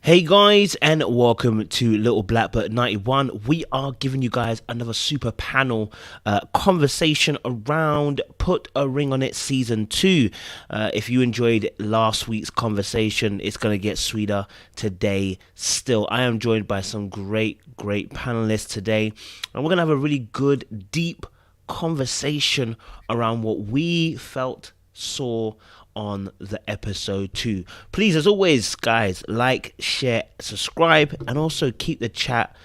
Hey guys, and welcome to Little Blackbird 91. We are giving you guys another super panel conversation around Put a Ring on It Season 2. If you enjoyed last week's conversation, it's going to get sweeter today still. I am joined by some great panelists today, and we're going to have a really good, deep conversation around what we felt, saw on the episode 2. Please, as always, guys, like, share, subscribe, and also keep the chat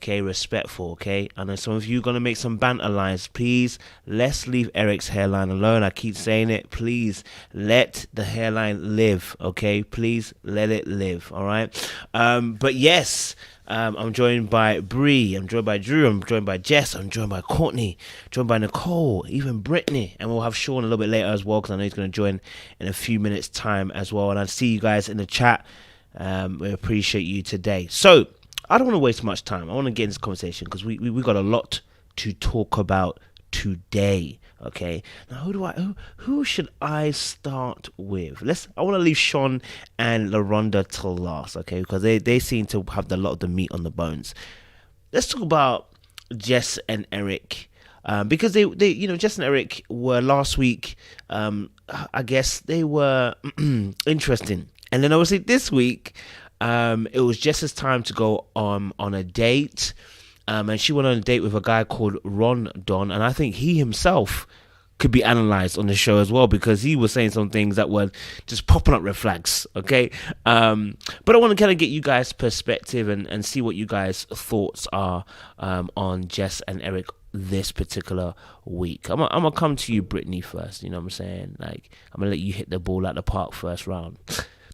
respectful. I know some of you are gonna make some banter lines. Please, let's leave Eric's hairline alone. I keep saying it. Please let the hairline live. Please let it live. All right. But yes, I'm joined by Bree, I'm joined by Drew, I'm joined by Jess, I'm joined by Courtney, joined by Nicole, even Brittany, and we'll have Shon a little bit later as well, because I know he's going to join in a few minutes time as well. And I see you guys in the chat. We appreciate you today. So I don't want to waste much time. I want to get in this conversation because we got a lot to talk about today. Now who should I start with? I want to leave Shon and LaRonda till last, because they seem to have a lot of the meat on the bones. Let's talk about Jess and Eric, because they Jess and Eric were last week. I guess they were interesting, and then obviously this week it was Jess's time to go on a date. And she went on a date with a guy called Ron Don, and I think he himself could be analysed on the show as well, because he was saying some things that were just popping up red flags. But I want to kind of get you guys' perspective and see what you guys' thoughts are on Jess and Eric this particular week. I'm gonna come to you, Brittany, first. You know what I'm saying? Like, I'm gonna let you hit the ball at the park first round.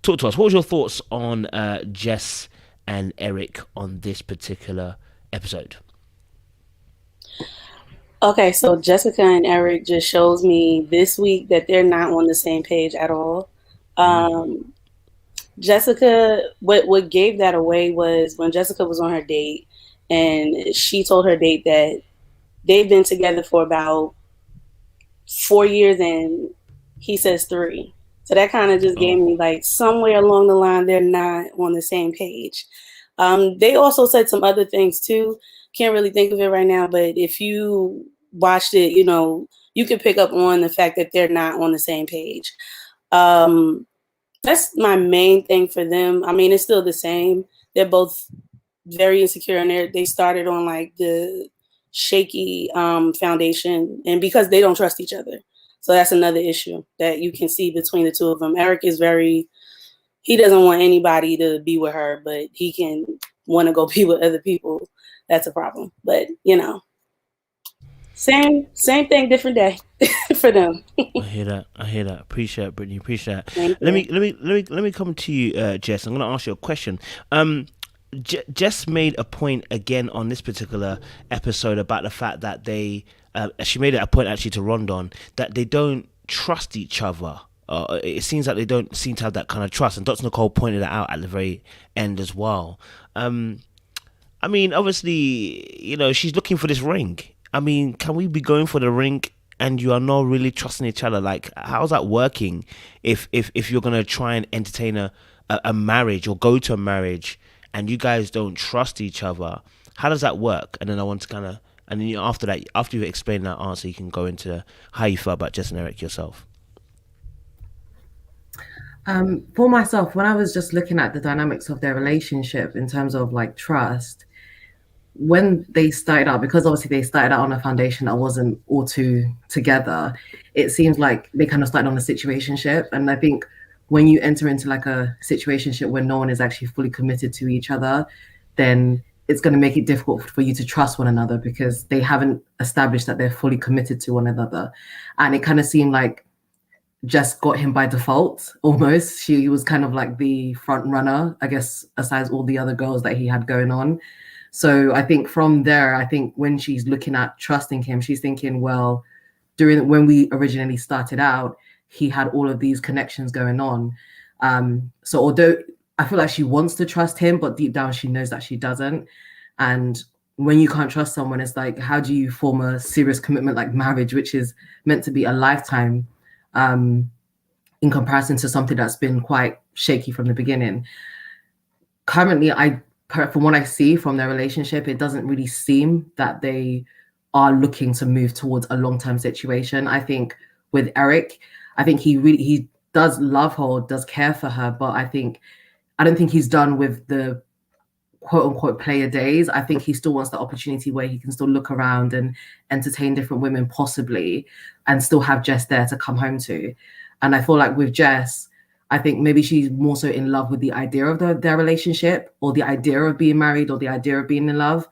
Talk to us. What was your thoughts on Jess and Eric on this particular episode? Okay, so Jessica and Eric just shows me this week that they're not on the same page at all. Jessica, what gave that away was when Jessica was on her date, and she told her date that they've been together for about 4 years, and he says 3. So that kind of just gave me like somewhere along the line they're not on the same page. They also said some other things too. Can't really think of it right now, but if you watched it, you could pick up on the fact that they're not on the same page. That's my main thing for them. I mean, it's still the same. They're both very insecure, and they started on like the shaky foundation, and because they don't trust each other. So that's another issue that you can see between the two of them. Eric is he doesn't want anybody to be with her, but he can want to go be with other people. That's a problem. But same thing, different day for them. I hear that. Appreciate it, Brittany. Appreciate it. Let me come to you, Jess. I'm going to ask you a question. Jess made a point again on this particular episode about the fact that she made it a point actually to Rondon that they don't trust each other. It seems like they don't seem to have that kind of trust, and Dr. Nicole pointed that out at the very end as well. I mean, obviously, she's looking for this ring. I mean, can we be going for the ring and you are not really trusting each other? Like, how's that working if you're going to try and entertain a marriage or go to a marriage and you guys don't trust each other? How does that work? And then I want to and then after that, after you've explained that answer, you can go into how you felt about Jess and Eric yourself. For myself, when I was just looking at the dynamics of their relationship in terms of like trust, when they started out, because obviously they started out on a foundation that wasn't all too together, it seems like they kind of started on a situationship. And I think when you enter into like a situationship where no one is actually fully committed to each other, then it's going to make it difficult for you to trust one another because they haven't established that they're fully committed to one another. And it kind of seemed like Jess got him by default, almost. She was kind of like the front runner, I guess, aside all the other girls that he had going on. So I think from there, when she's looking at trusting him, she's thinking, well, when we originally started out, he had all of these connections going on. So although I feel like she wants to trust him, but deep down she knows that she doesn't. And when you can't trust someone, it's like, how do you form a serious commitment like marriage, which is meant to be a lifetime, in comparison to something that's been quite shaky from the beginning? currently, from what I see from their relationship, it doesn't really seem that they are looking to move towards a long-term situation. I think with Eric, I think he does love her, or does care for her, but I don't think he's done with the quote unquote player days. I think he still wants the opportunity where he can still look around and entertain different women possibly, and still have Jess there to come home to. And I feel like with Jess, I think maybe she's more so in love with the idea of their relationship, or the idea of being married, or the idea of being in love.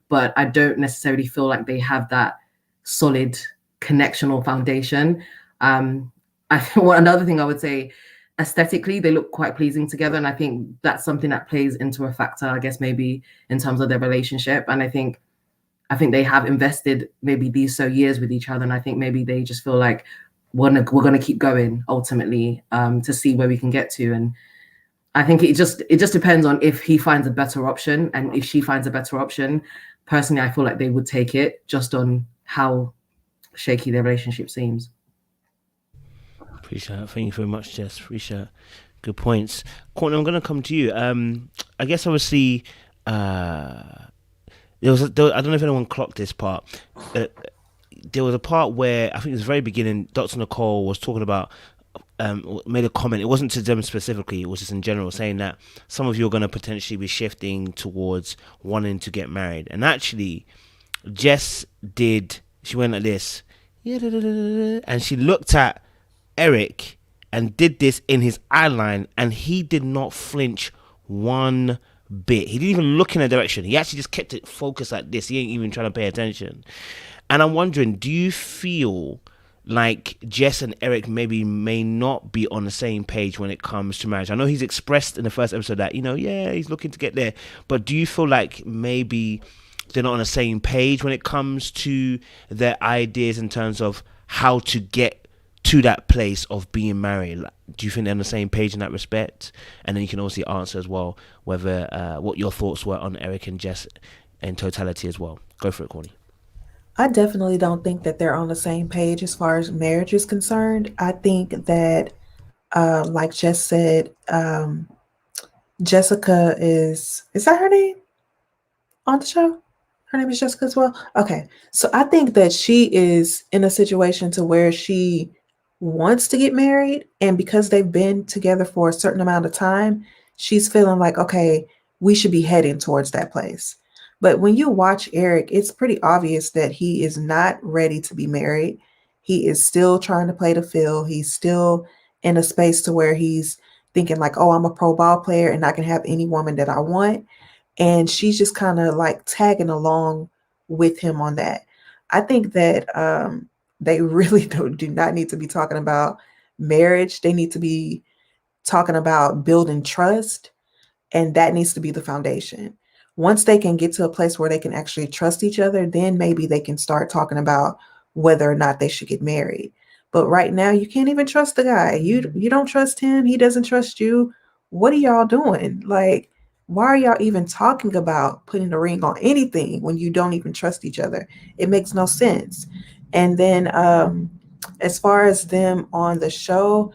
But I don't necessarily feel like they have that solid connection or foundation. I think another thing I would say, aesthetically, they look quite pleasing together. And I think that's something that plays into a factor, I guess, maybe in terms of their relationship. And I think they have invested maybe these years with each other. And I think maybe they just feel like we're gonna keep going ultimately, to see where we can get to. And I think it just depends on if he finds a better option and if she finds a better option. Personally, I feel like they would take it, just on how shaky their relationship seems. Appreciate it. Thank you very much, Jess. Appreciate it. Good points. Courtney, I'm going to come to you. I guess obviously, I don't know if anyone clocked this part. There was a part where I think it was the very beginning, Dr. Nicole was talking about, made a comment. It wasn't to them specifically, it was just in general, saying that some of you are going to potentially be shifting towards wanting to get married. And actually, Jess she went like this, and she looked at Eric and did this in his eye line, and he did not flinch one bit. He didn't even look in a direction. He actually just kept it focused like this. He ain't even trying to pay attention. And I'm wondering, do you feel like Jess and Eric may not be on the same page when it comes to marriage? I know he's expressed in the first episode that, he's looking to get there, but do you feel like maybe they're not on the same page when it comes to their ideas in terms of how to get to that place of being married? Do you think they're on the same page in that respect? And then you can also answer as well whether what your thoughts were on Eric and Jess in totality as well. Go for it, Corny. I definitely don't think that they're on the same page as far as marriage is concerned. I think that, like Jess said, Jessica is that her name on the show? Her name is Jessica as well? Okay. So I think that she is in a situation to where she wants to get married, and because they've been together for a certain amount of time, she's feeling like, okay, we should be heading towards that place. But when you watch Eric, it's pretty obvious that he is not ready to be married. He is still trying to play the field. He's still in a space to where he's thinking like, oh, I'm a pro ball player and I can have any woman that I want. And she's just kind of like tagging along with him on that. I think that they really do not need to be talking about marriage. They need to be talking about building trust, and that needs to be the foundation. Once they can get to a place where they can actually trust each other, then maybe they can start talking about whether or not they should get married. But right now, you can't even trust the guy. You don't trust him. He doesn't trust you. What are y'all doing? Like, why are y'all even talking about putting a ring on anything when you don't even trust each other? It makes no sense. And then as far as them on the show,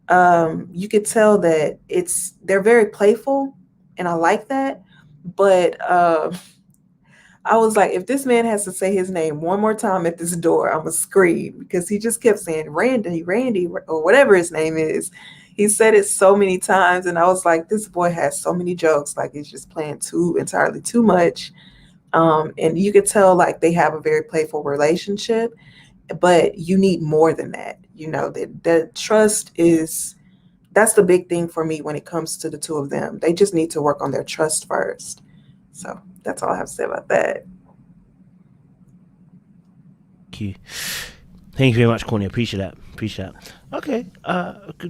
you could tell that they're very playful, and I like that. But I was like, if this man has to say his name one more time at this door, I'm gonna scream, because he just kept saying Randy, or whatever his name is. He said it so many times, and I was like, this boy has so many jokes, like he's just playing entirely too much. And you could tell like they have a very playful relationship, but you need more than that. The trust that's the big thing for me when it comes to the two of them. They just need to work on their trust first. So that's all I have to say about that. Thank you very much, Corny. Appreciate that. Okay,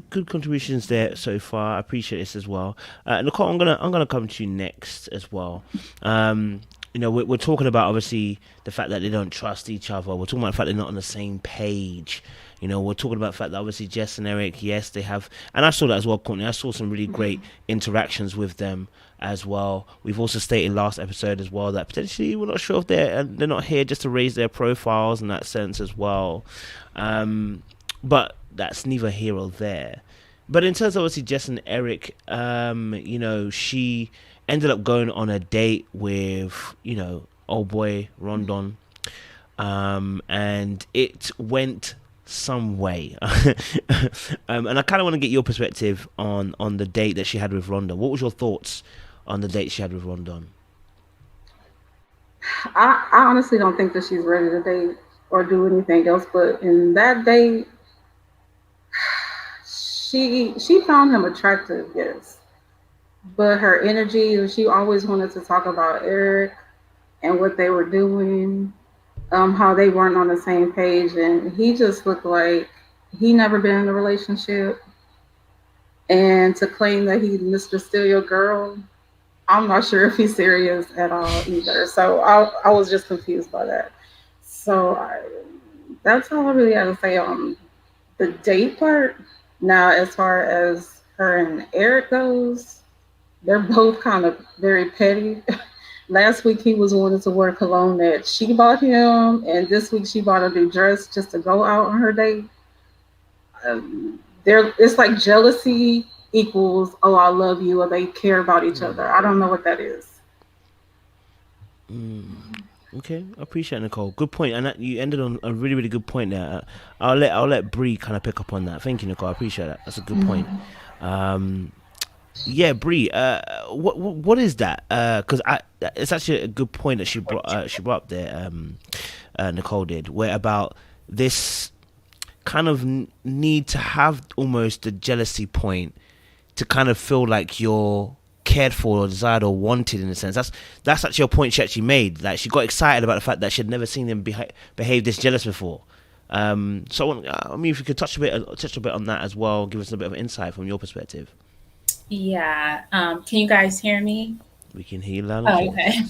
good contributions there so far. I appreciate this as well. Nicole, I'm gonna come to you next as well. We're talking about obviously the fact that they don't trust each other. We're talking about the fact they're not on the same page. We're talking about the fact that obviously Jess and Eric, yes, they have, and I saw that as well, Courtney. I saw some really great interactions with them as well. We've also stated last episode as well that potentially we're not sure if they're not here just to raise their profiles in that sense as well. But that's neither here or there. But in terms of obviously Jess and Eric, she ended up going on a date with, old boy Rondon, and it went some way. And I kind of want to get your perspective on the date that she had with Rondon. What was your thoughts on the date she had with Rondon? I honestly don't think that she's ready to date or do anything else. But in that date, she found him attractive, yes. But her energy, she always wanted to talk about Eric and what they were doing, how they weren't on the same page, and he just looked like he never been in a relationship. And to claim that he's Mr. Steal Your Girl, I'm not sure if he's serious at all either. So I was just confused by that. So that's all I really have to say on the date part. Now, as far as her and Eric goes, they're both kind of very petty. Last week he was wanting to wear cologne that she bought him, and this week she bought a new dress just to go out on her date. It's like jealousy equals, oh, I love you, or they care about each other. I don't know what that is. Okay, I appreciate it, Nicole. Good point, and you ended on a really, really good point there. I'll let Bree kind of pick up on that. Thank you, Nicole. I appreciate that. That's a good point. Yeah, Bree. What is that? Because it's actually a good point that she brought up there. Nicole did, where about this kind of need to have almost a jealousy point to kind of feel like you're cared for or desired or wanted, in a sense. That's actually a point she actually made. Like, she got excited about the fact that she had never seen him behave this jealous before. So I mean, if you could touch a bit on that as well, give us a bit of insight from your perspective. Yeah. Can you guys hear me? We can hear you loud and clear. Okay.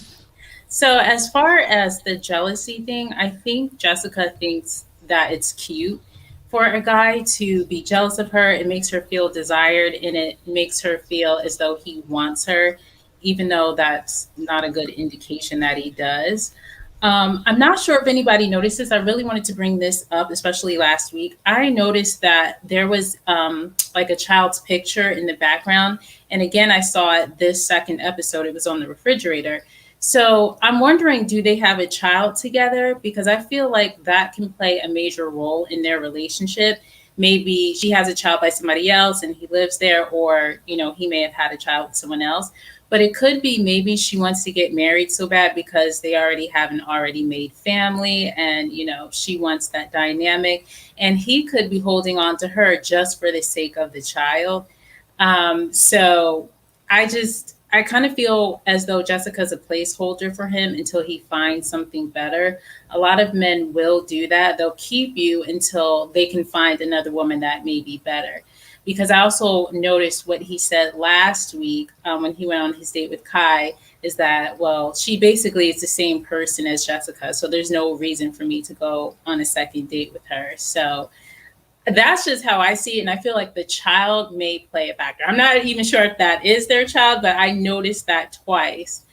So as far as the jealousy thing, I think Jessica thinks that it's cute for a guy to be jealous of her. It makes her feel desired, and it makes her feel as though he wants her, even though that's not a good indication that he does. I'm not sure if anybody notices. I really wanted to bring this up, especially last week. I noticed that there was like a child's picture in the background. And again, I saw it this second episode. It was on the refrigerator. So I'm wondering, do they have a child together? Because I feel like that can play a major role in their relationship. Maybe she has a child by somebody else and he lives there, or, he may have had a child with someone else. But it could be maybe she wants to get married so bad because they already have an already made family, and, she wants that dynamic. And he could be holding on to her just for the sake of the child. So I kind of feel as though Jessica's a placeholder for him until he finds something better. A lot of men will do that. They'll keep you until they can find another woman that may be better. Because I also noticed what he said last week when he went on his date with Kai, is that, well, she basically is the same person as Jessica. So there's no reason for me to go on a second date with her. So that's just how I see it. And I feel like the child may play a factor. I'm not even sure if that is their child, but I noticed that twice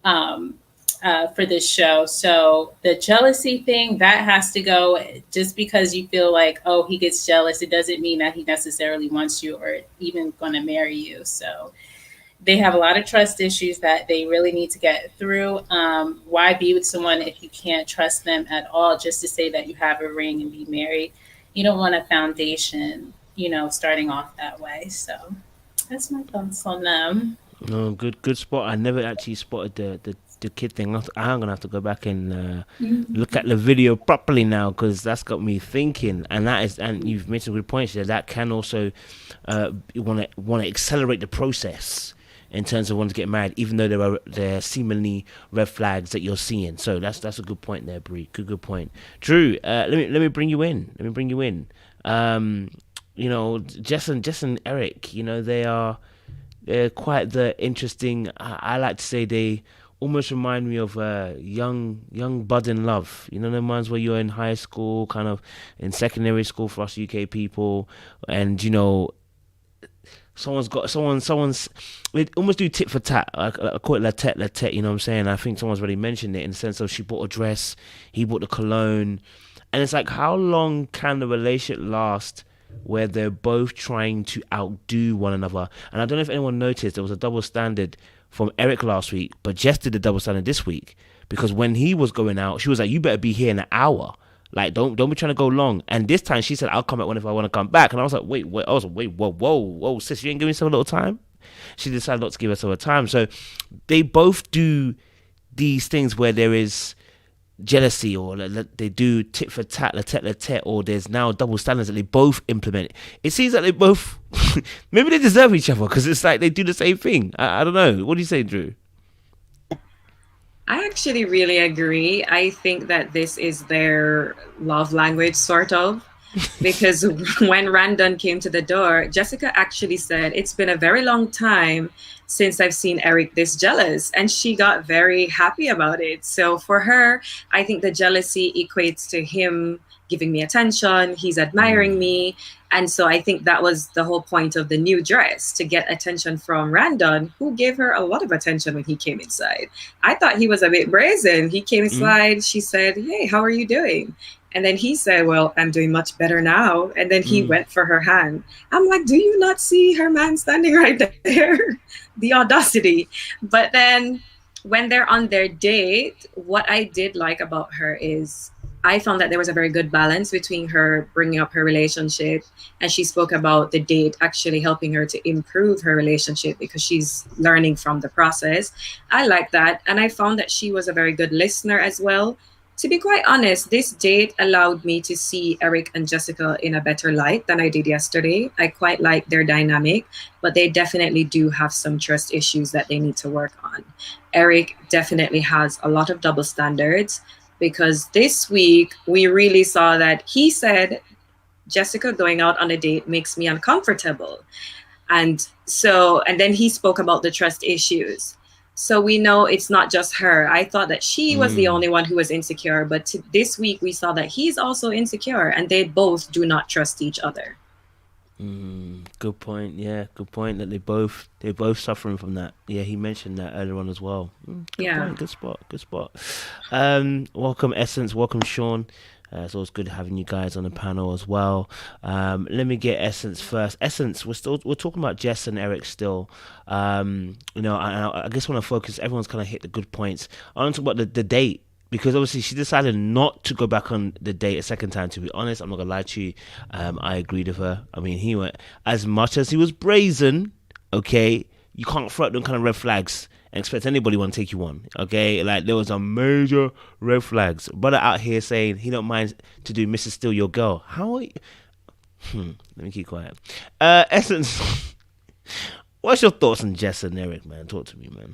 for this show. So the jealousy thing, that has to go. Just because you feel like, oh, he gets jealous, it doesn't mean that he necessarily wants you or even going to marry you. So they have a lot of trust issues that they really need to get through. Why be with someone if you can't trust them at all, just to say that you have a ring and be married? You don't want a foundation, starting off that way. So that's my thoughts on them. No, good spot. I never actually spotted the kid thing. I'm gonna have to go back and look at the video properly now, because that's got me thinking. And you've mentioned good points there. That can also want to accelerate the process in terms of wanting to get married, even though there are seemingly red flags that you're seeing. So that's a good point there, Bree. Good point. Drew, let me bring you in. Jess and Eric, they're quite the interesting. I like to say they almost remind me of young budding love. The ones where you're in high school, kind of in secondary school for us UK people, and someone's they almost do tit for tat. I call it la tete, you know what I'm saying? I think someone's already mentioned it, in the sense of she bought a dress, he bought the cologne, and it's like, how long can the relationship last where they're both trying to outdo one another. And I don't know if anyone noticed, there was a double standard from Eric last week, but Jess did the double standard this week, because when he was going out, she was like, you better be here in an hour. Like, don't be trying to go long. And this time she said, I'll come back whenever I want to come back. And I was like, wait, whoa, sis, you ain't giving yourself a little time? She decided not to give herself a time. So they both do these things where there is jealousy, or they do tit for tat, la or there's now double standards that they both implement. It seems like they both, maybe they deserve each other, because it's like they do the same thing. I don't know. What do you say, Drew? I actually really agree. I think that this is their love language, sort of, because when Randon came to the door, Jessica actually said, it's been a very long time since I've seen Eric this jealous, and she got very happy about it. So for her, I think the jealousy equates to him giving me attention, he's admiring me. And so I think that was the whole point of the new dress, to get attention from Randon, who gave her a lot of attention when he came inside. I thought he was a bit brazen. He came inside, she said, hey, how are you doing? And then he said, well, I'm doing much better now. And then he went for her hand. I'm like, do you not see her man standing right there? The audacity. But then when they're on their date, what I did like about her is I found that there was a very good balance between her bringing up her relationship, and she spoke about the date actually helping her to improve her relationship because she's learning from the process. I like that. And I found that she was a very good listener as well. To be quite honest, this date allowed me to see Eric and Jessica in a better light than I did yesterday. I quite like their dynamic, but they definitely do have some trust issues that they need to work on. Eric definitely has a lot of double standards, because this week we really saw that he said, Jessica going out on a date makes me uncomfortable. And then he spoke about the trust issues. So we know it's not just her. I thought that she was the only one who was insecure, but this week we saw that he's also insecure, and they both do not trust each other. Good point. Yeah, good point. That they're both suffering from that. Yeah, he mentioned that earlier on as well. Good point. Good spot. Welcome Essence. Welcome Shon. It's always good having you guys on the panel as well. Let me get Essence first. Essence, we're talking about Jess and Eric still. I guess I want to focus. Everyone's kind of hit the good points. I want to talk about the date, because obviously she decided not to go back on the date a second time. To be honest, I'm not gonna lie to you. I agreed with her. I mean, he went, as much as he was brazen. Okay, you can't throw out them kind of red flags and expect anybody want to take you on. Okay, like there was a major red flags. Brother out here saying he don't mind to do Mrs. Steal Your Girl. How are you? Let me keep quiet. Essence, what's your thoughts on Jess and Eric, man? Talk to me, man.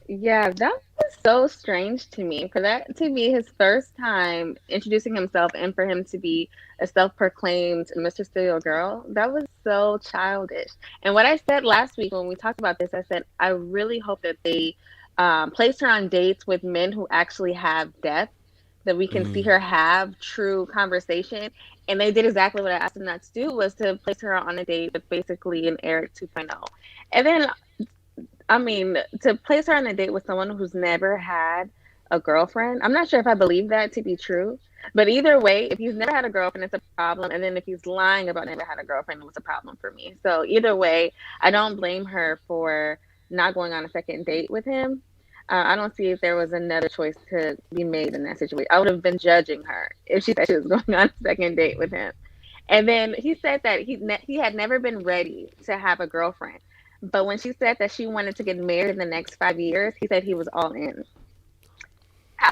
Yeah, that was so strange to me. For that to be his first time introducing himself, and for him to be a self-proclaimed Mr. Steal Girl, that was so childish. And what I said last week when we talked about this, I said, I really hope that they place her on dates with men who actually have depth, that we can see her have true conversation. And they did exactly what I asked them not to do, was to place her on a date with basically an Eric 2.0. And then I mean, to place her on a date with someone who's never had a girlfriend, I'm not sure if I believe that to be true. But either way, if he's never had a girlfriend, it's a problem. And then if he's lying about never had a girlfriend, it was a problem for me. So either way, I don't blame her for not going on a second date with him. I don't see if there was another choice to be made in that situation. I would have been judging her if she said she was going on a second date with him. And then he said that he had never been ready to have a girlfriend. But when she said that she wanted to get married in the next 5 years, he said he was all in. How?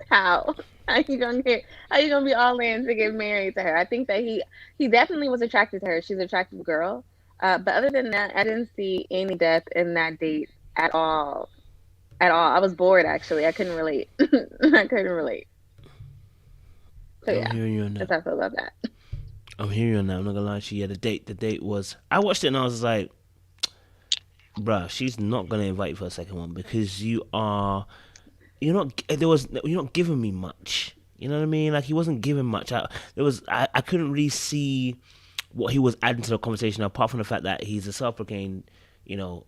How? How you gonna be all in to get married to her? I think that he definitely was attracted to her. She's an attractive girl. But other than that, I didn't see any depth in that date at all. At all. I was bored, actually. I couldn't relate. I couldn't relate. So yeah, that's how I feel about that. I'm hearing you on that. I'm not gonna lie to you. Yeah, the date was. I watched it and I was like, bruh, she's not gonna invite you for a second one, because you're not giving me much. You know what I mean? Like, he wasn't giving much. I couldn't really see what he was adding to the conversation, apart from the fact that he's a self-proclaimed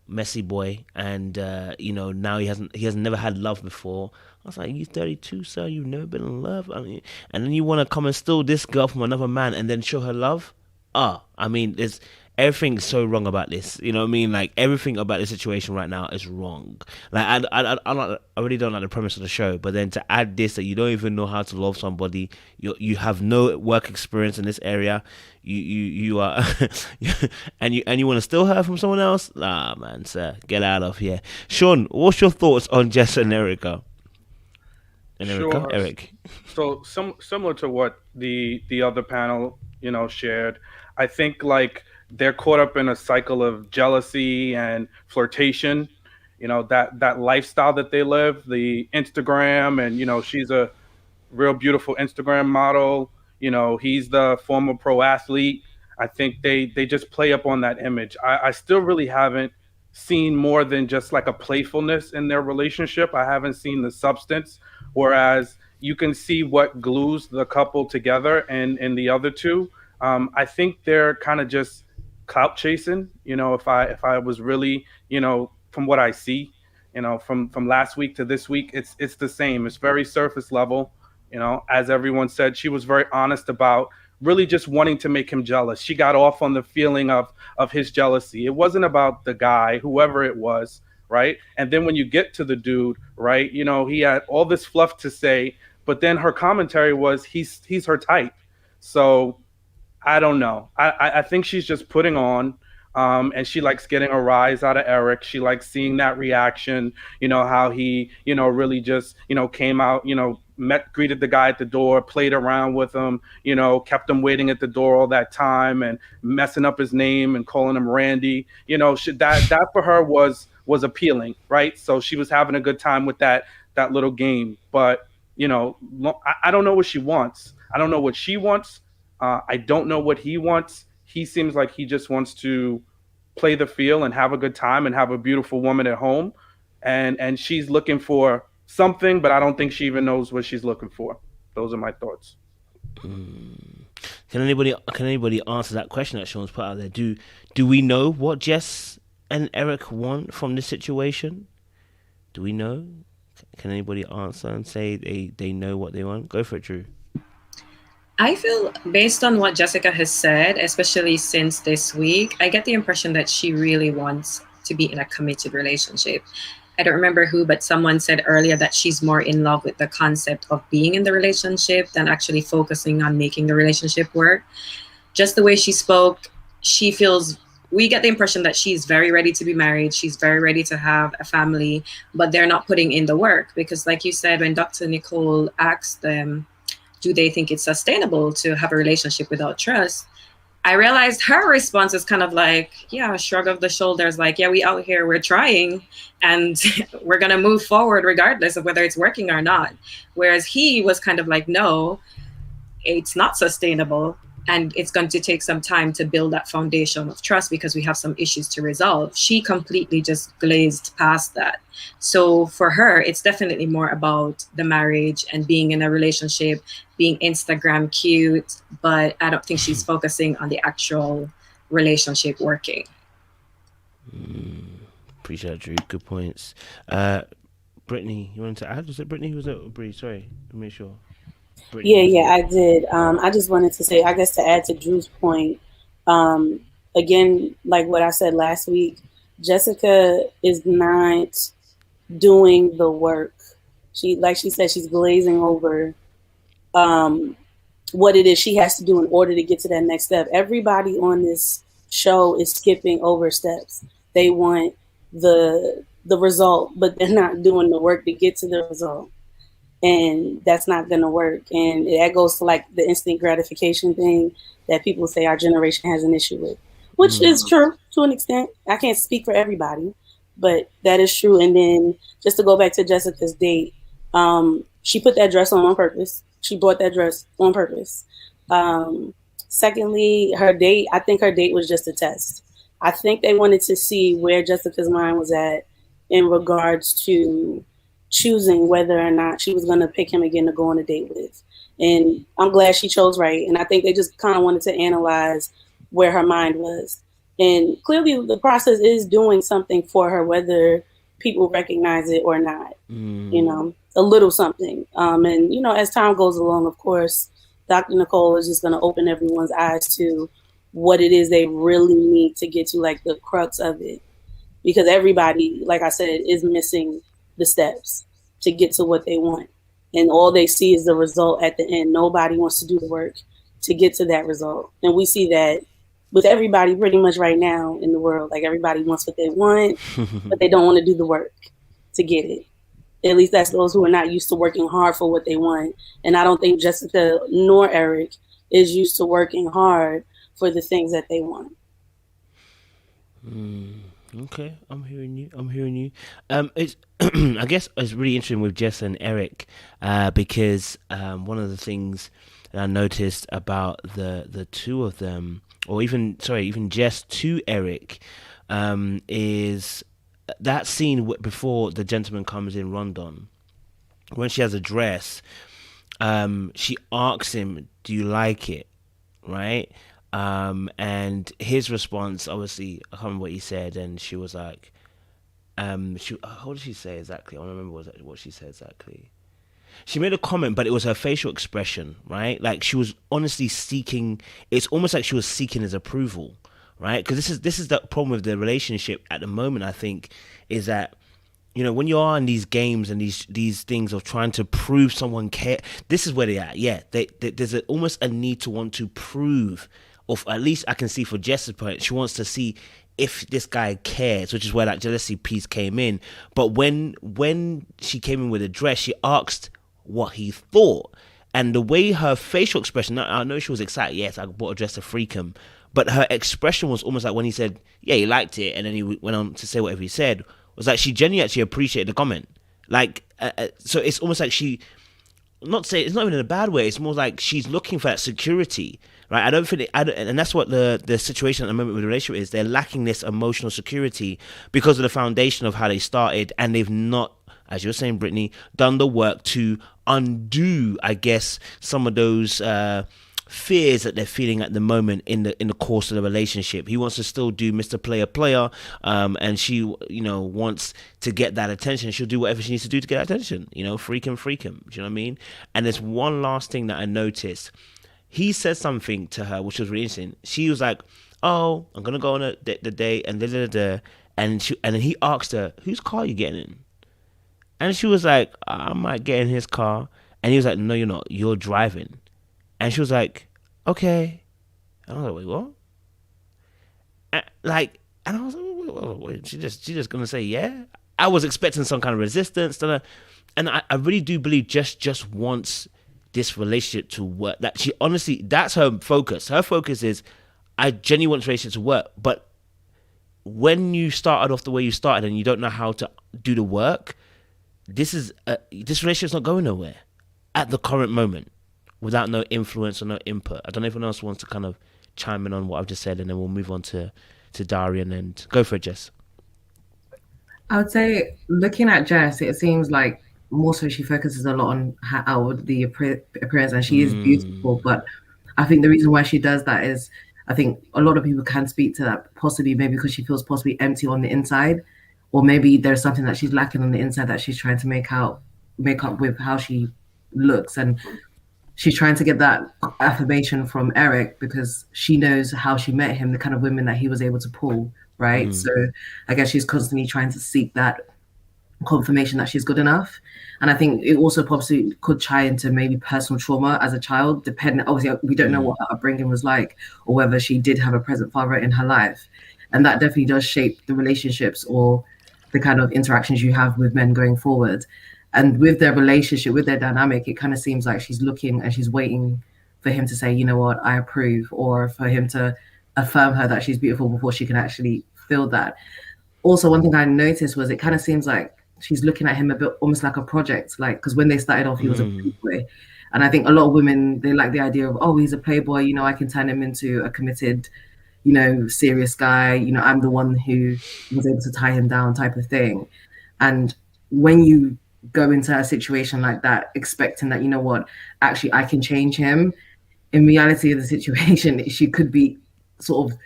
messy boy, and now he hasn't never had love before. I was like, you 32, sir, you've never been in love. I mean, and then you want to come and steal this girl from another man and then show her love. I mean, there's everything's so wrong about this. You know what I mean? Like, everything about the situation right now is wrong. Like, I really don't like the premise of the show, but then to add this, that you don't even know how to love somebody, you have no work experience in this area, you are, and you want to steal her from someone else? Nah, man, sir, get out of here. Shon, what's your thoughts on Jess and Erica? Sure. Eric. So similar to what the other panel, shared, I think like they're caught up in a cycle of jealousy and flirtation, that lifestyle that they live, the Instagram, and she's a real beautiful Instagram model. He's the former pro athlete. I think they just play up on that image. I still really haven't seen more than just like a playfulness in their relationship. I haven't seen the substance, whereas you can see what glues the couple together and the other two. I think they're kind of just clout chasing. If I was really, from what I see, from last week to this week, it's the same. It's very surface level. As everyone said, she was very honest about really just wanting to make him jealous. She got off on the feeling of his jealousy. It wasn't about the guy, whoever it was, right? And then when you get to the dude, right, he had all this fluff to say, but then her commentary was he's her type. So I don't know. I think she's just putting on, and she likes getting a rise out of Eric. She likes seeing that reaction, how he, really just, came out, greeted the guy at the door, played around with him, kept him waiting at the door all that time and messing up his name and calling him Randy. That for her was appealing, right? So she was having a good time with that little game. But, I don't know what she wants. I don't know what she wants. I don't know what he wants. He seems like he just wants to play the field and have a good time and have a beautiful woman at home. And she's looking for something, but I don't think she even knows what she's looking for. Those are my thoughts. Can anybody answer that question that Shon's put out there? Do we know what Jess and Eric want from this situation? Do we know? Can anybody answer and say they know what they want? Go for it, Drew. I feel, based on what Jessica has said, especially since this week, I get the impression that she really wants to be in a committed relationship. I don't remember who, but someone said earlier that she's more in love with the concept of being in the relationship than actually focusing on making the relationship work. Just the way she spoke, we get the impression that she's very ready to be married. She's very ready to have a family, but they're not putting in the work. Because like you said, when Dr. Nicole asked them, do they think it's sustainable to have a relationship without trust? I realized her response is kind of like, yeah, a shrug of the shoulders, like, yeah, we out here, we're trying, and we're going to move forward regardless of whether it's working or not. Whereas he was kind of like, no, it's not sustainable. And it's going to take some time to build that foundation of trust because we have some issues to resolve. She completely just glazed past that. So for her, it's definitely more about the marriage and being in a relationship, being Instagram cute, but I don't think she's focusing on the actual relationship working. Appreciate it, Drew. Good points. Brittany, you wanted to add? Was it Brittany? Was it Bree? Sorry, let me make sure. Yeah, I did. I just wanted to say, I guess to add to Drew's point, again, like what I said last week, Jessica is not doing the work. Like she said, she's glazing over what it is she has to do in order to get to that next step. Everybody on this show is skipping over steps. They want the result, but they're not doing the work to get to the result. And that's not going to work. And that goes to like the instant gratification thing that people say our generation has an issue with, which is true to an extent. I can't speak for everybody, but that is true. And then just to go back to Jessica's date, she put that dress on purpose. She bought that dress on purpose. Secondly, her date, I think her date was just a test. I think they wanted to see where Jessica's mind was at in regards to choosing whether or not she was going to pick him again to go on a date with. And I'm glad she chose right. And I think they just kind of wanted to analyze where her mind was. And clearly the process is doing something for her, whether people recognize it or not, you know, a little something. And, you know, as time goes along, of course, Dr. Nicole is just going to open everyone's eyes to what it is they really need to get to, like the crux of it. Because everybody, like I said, is missing the steps to get to what they want. And all they see is the result at the end. Nobody wants to do the work to get to that result. And we see that with everybody pretty much right now in the world. Like everybody wants what they want, but they don't want to do the work to get it. At least that's those who are not used to working hard for what they want. And I don't think Jessica nor Eric is used to working hard for the things that they want. Okay, I'm hearing you. It's I guess it's really interesting with Jess and Eric, because one of the things that I noticed about the two of them, or even Jess to Eric, is that scene before the gentleman comes in, Rondon, when she has a dress. She asks him, "Do you like it?" Right? And his response, obviously, I can't remember what he said, and she was like, what did she say exactly? I don't remember what she said exactly. She made a comment, but it was her facial expression, right? Like she was honestly seeking. It's almost like she was seeking his approval, right? Because this is the problem with the relationship at the moment. I think is that, you know, when you are in these games and these things of trying to prove someone care, this is where they're at. Yeah, there's almost a need to want to prove. Or at least I can see for Jess's point, she wants to see if this guy cares, which is where that jealousy piece came in. But when she came in with a dress, she asked what he thought. And the way her facial expression, I know she was excited, yes, I bought a dress to freak him. But her expression was almost like when he said, yeah, he liked it, and then he went on to say whatever he said, was like she genuinely actually appreciated the comment. Like, so it's almost like she, it's not even in a bad way, it's more like she's looking for that security. Right, I don't think, and that's what the situation at the moment with the relationship is. They're lacking this emotional security because of the foundation of how they started, and they've not, as you were saying, Brittany, done the work to undo, I guess, some of those fears that they're feeling at the moment in the course of the relationship. He wants to still do Mr. Player, and she, you know, wants to get that attention. She'll do whatever she needs to do to get attention. You know, freak him. Do you know what I mean? And there's one last thing that I noticed. He said something to her which was really interesting. She was like, "Oh, I'm gonna go on the date," and and then he asked her, "Whose car are you getting in?" And she was like, "I might get in his car," and he was like, "No, you're not. You're driving." And she was like, "Okay." And I was like, "Wait, what?" And I was like, "Wait, she just gonna say yeah?" I was expecting some kind of resistance, and I really do believe just wants this relationship to work. That she honestly, that's her focus. Her focus is, I genuinely want this relationship to work. But when you started off the way you started and you don't know how to do the work, this relationship's not going nowhere at the current moment without no influence or no input. I don't know if anyone else wants to kind of chime in on what I've just said, and then we'll move on to Darian, and go for it, Jess. I would say, looking at Jess, it seems like more so she focuses a lot on her outwardly appearance, and she is beautiful. But I think the reason why she does that is, I think a lot of people can speak to that, possibly maybe because she feels possibly empty on the inside, or maybe there's something that she's lacking on the inside that she's trying to make up with how she looks, and she's trying to get that affirmation from Eric because she knows how she met him, the kind of women that he was able to pull, right? So I guess she's constantly trying to seek that confirmation that she's good enough. And I think it also possibly could tie into maybe personal trauma as a child, depending, obviously we don't know what her upbringing was like, or whether she did have a present father in her life. And that definitely does shape the relationships or the kind of interactions you have with men going forward. And with their relationship, with their dynamic, it kind of seems like she's looking and she's waiting for him to say, you know what, I approve, or for him to affirm her that she's beautiful before she can actually feel that. Also, one thing I noticed was it kind of seems like she's looking at him a bit almost like a project, like, because when they started off, he was a playboy. And I think a lot of women, they like the idea of, oh, he's a playboy, you know, I can turn him into a committed, you know, serious guy, you know, I'm the one who was able to tie him down type of thing. And when you go into a situation like that, expecting that, you know what, actually I can change him, in reality of the situation, she could be sort of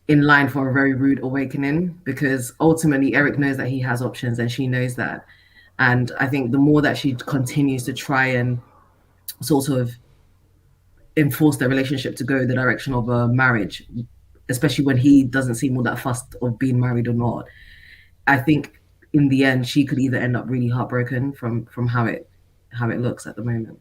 in line for a very rude awakening, because ultimately Eric knows that he has options and she knows that. And I think the more that she continues to try and sort of enforce their relationship to go the direction of a marriage, especially when he doesn't seem all that fussed of being married or not, I think in the end she could either end up really heartbroken from how it looks at the moment.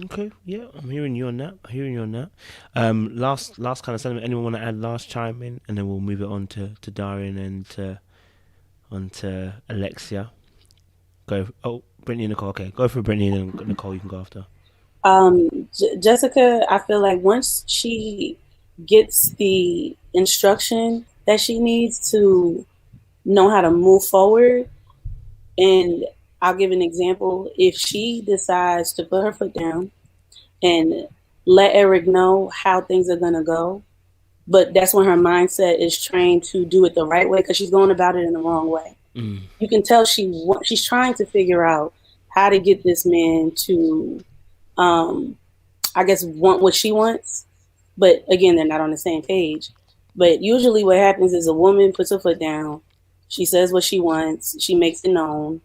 Okay, yeah, I'm hearing you on that. Last kind of sentiment. Anyone want to add last chime in, and then we'll move it on to Darian and on to Alexia. Go. Oh, Brittany and Nicole. Okay, go for Brittany and Nicole. You can go after. Jessica, I feel like once she gets the instruction that she needs to know how to move forward, and I'll give an example. If she decides to put her foot down and let Eric know how things are going to go, but that's when her mindset is trained to do it the right way, because she's going about it in the wrong way. You can tell she's trying to figure out how to get this man to, I guess, want what she wants. But again, they're not on the same page. But usually what happens is a woman puts her foot down. She says what she wants. She makes it known.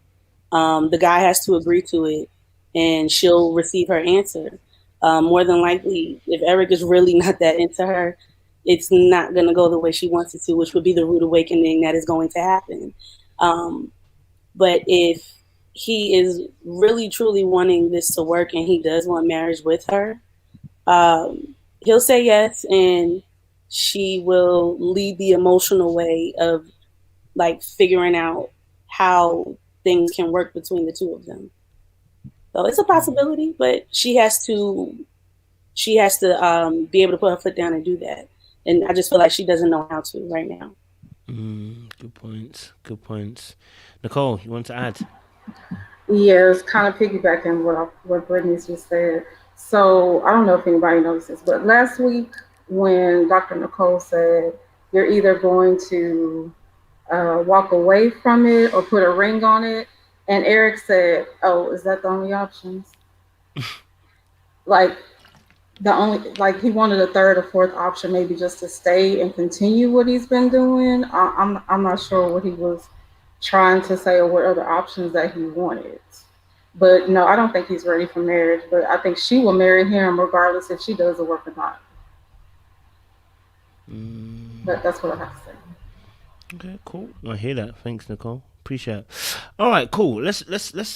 The guy has to agree to it, and she'll receive her answer. More than likely, if Eric is really not that into her, it's not going to go the way she wants it to, which would be the rude awakening that is going to happen. But if he is really, truly wanting this to work and he does want marriage with her, he'll say yes, and she will lead the emotional way of like figuring out how things can work between the two of them. So it's a possibility, but she has to be able to put her foot down and do that. And I just feel like she doesn't know how to right now. Good points. Nicole, you want to add? Yeah, it's kind of piggybacking what Brittany's just said. So I don't know if anybody knows this, but last week when Dr. Nicole said you're either going to walk away from it or put a ring on it, and Eric said, "Oh, is that the only options?" Like he wanted a third or fourth option, maybe just to stay and continue what he's been doing. I'm not sure what he was trying to say or what other options that he wanted. But no, I don't think he's ready for marriage. But I think she will marry him regardless if she does the work or not. But that's what I have to say. Okay, cool. I hear that. Thanks, Nicole. Appreciate it. All right, cool. Let's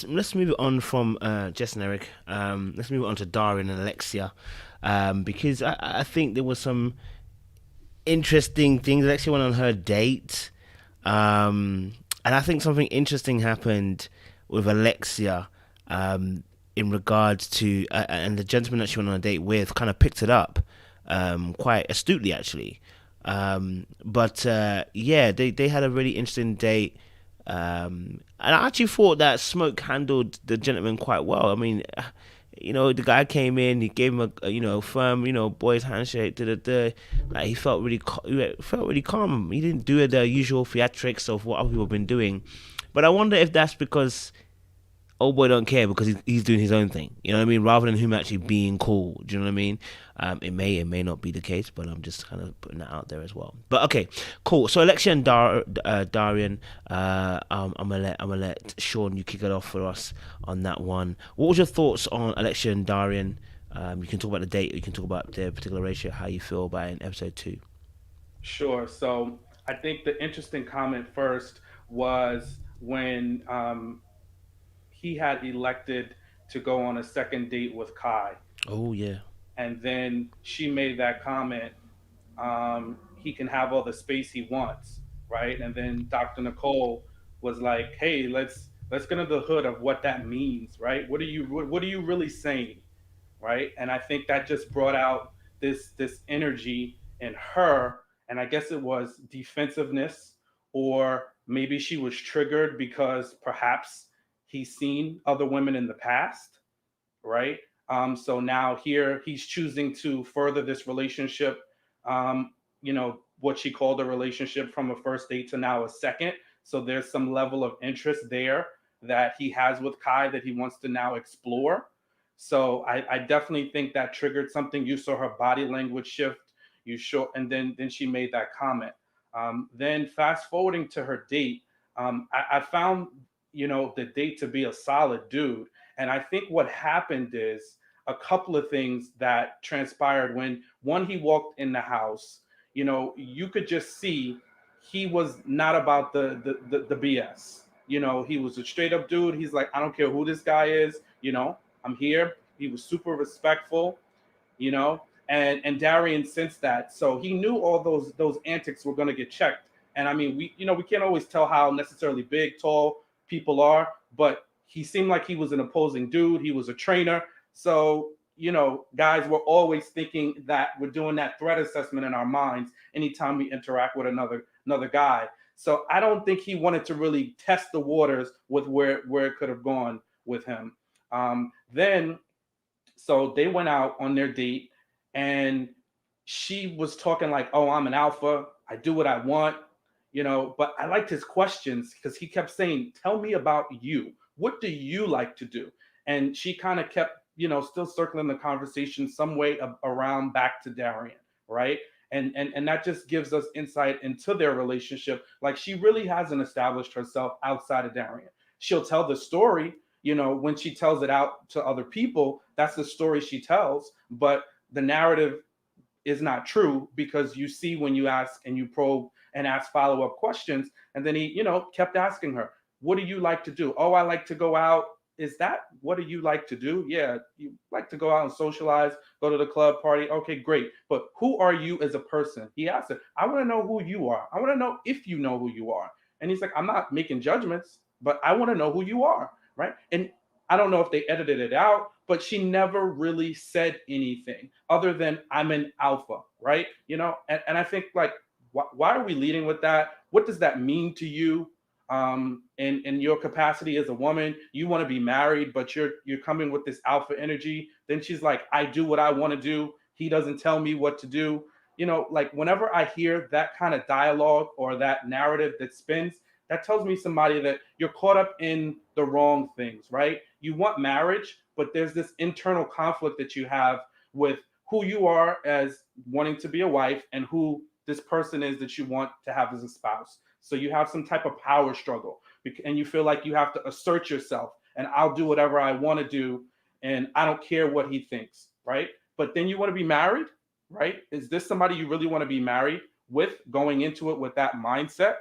move it on from Jess and Eric. Let's move it on to Darian and Alexia, because I think there was some interesting things. Alexia went on her date, and I think something interesting happened with Alexia in regards to and the gentleman that she went on a date with kind of picked it up quite astutely, actually. But they had a really interesting date. And I actually thought that Smoke handled the gentleman quite well. I mean, the guy came in, he gave him a firm, boys handshake. Like he felt really calm. He didn't do the usual theatrics of what other people have been doing. But I wonder if that's because old boy don't care because he's doing his own thing. You know what I mean? Rather than him actually being cool. Do you know what I mean? It may not be the case, but I'm just kind of putting that out there as well. But okay, cool. So Alexia and Darian, I'm gonna let Shon, you kick it off for us on that one. What was your thoughts on Alexia and Darian? You can talk about the date. You can talk about their particular ratio. How you feel about it in episode 2. Sure. So I think the interesting comment first was when he had elected to go on a second date with Kai. Oh, yeah. And then she made that comment, he can have all the space he wants, right? And then Dr. Nicole was like, hey, let's get under the hood of what that means, right? What are you really saying, right? And I think that just brought out this energy in her, and I guess it was defensiveness, or maybe she was triggered because perhaps he's seen other women in the past, right? So now here he's choosing to further this relationship, what she called a relationship from a first date to now a second. So there's some level of interest there that he has with Kai that he wants to now explore. So I definitely think that triggered something. You saw her body language shift. You sure? And then she made that comment. Then fast forwarding to her date, I found, the date to be a solid dude. And I think what happened is a couple of things that transpired when one, he walked in the house. You could just see he was not about the BS. He was a straight up dude. He's like, I don't care who this guy is. I'm here. He was super respectful. And Darian sensed that, so he knew all those antics were going to get checked. And I mean, we can't always tell how necessarily big, tall people are, but he seemed like he was an opposing dude. He was a trainer, so guys were always thinking that we're doing that threat assessment in our minds anytime we interact with another guy. So I don't think he wanted to really test the waters with where it could have gone with him. Then, so they went out on their date, and she was talking like, oh, I'm an alpha. I do what I want, but I liked his questions because he kept saying, tell me about you. What do you like to do? And she kind of kept, still circling the conversation some way around back to Darian, right? And that just gives us insight into their relationship. Like, she really hasn't established herself outside of Darian. She'll tell the story, when she tells it out to other people, that's the story she tells. But the narrative is not true, because you see when you ask and you probe and ask follow-up questions. And then he, kept asking her, what do you like to do? Oh, I like to go out. Is that what do you like to do? Yeah, you like to go out and socialize, go to the club, party. Okay, great. But who are you as a person? He asked her, I want to know who you are. I want to know if you know who you are. And he's like, I'm not making judgments, but I want to know who you are, right? And I don't know if they edited it out, but she never really said anything other than I'm an alpha, right? And I think, like, why are we leading with that? What does that mean to you? In your capacity as a woman, you want to be married, but you're coming with this alpha energy. Then she's like, I do what I want to do. He doesn't tell me what to do. Like, whenever I hear that kind of dialogue or that narrative that spins, that tells me somebody that you're caught up in the wrong things, right? You want marriage, but there's this internal conflict that you have with who you are as wanting to be a wife and who this person is that you want to have as a spouse. So you have some type of power struggle, and you feel like you have to assert yourself, and I'll do whatever I want to do, and I don't care what he thinks, right? But then you want to be married, right? Is this somebody you really want to be married with, going into it with that mindset?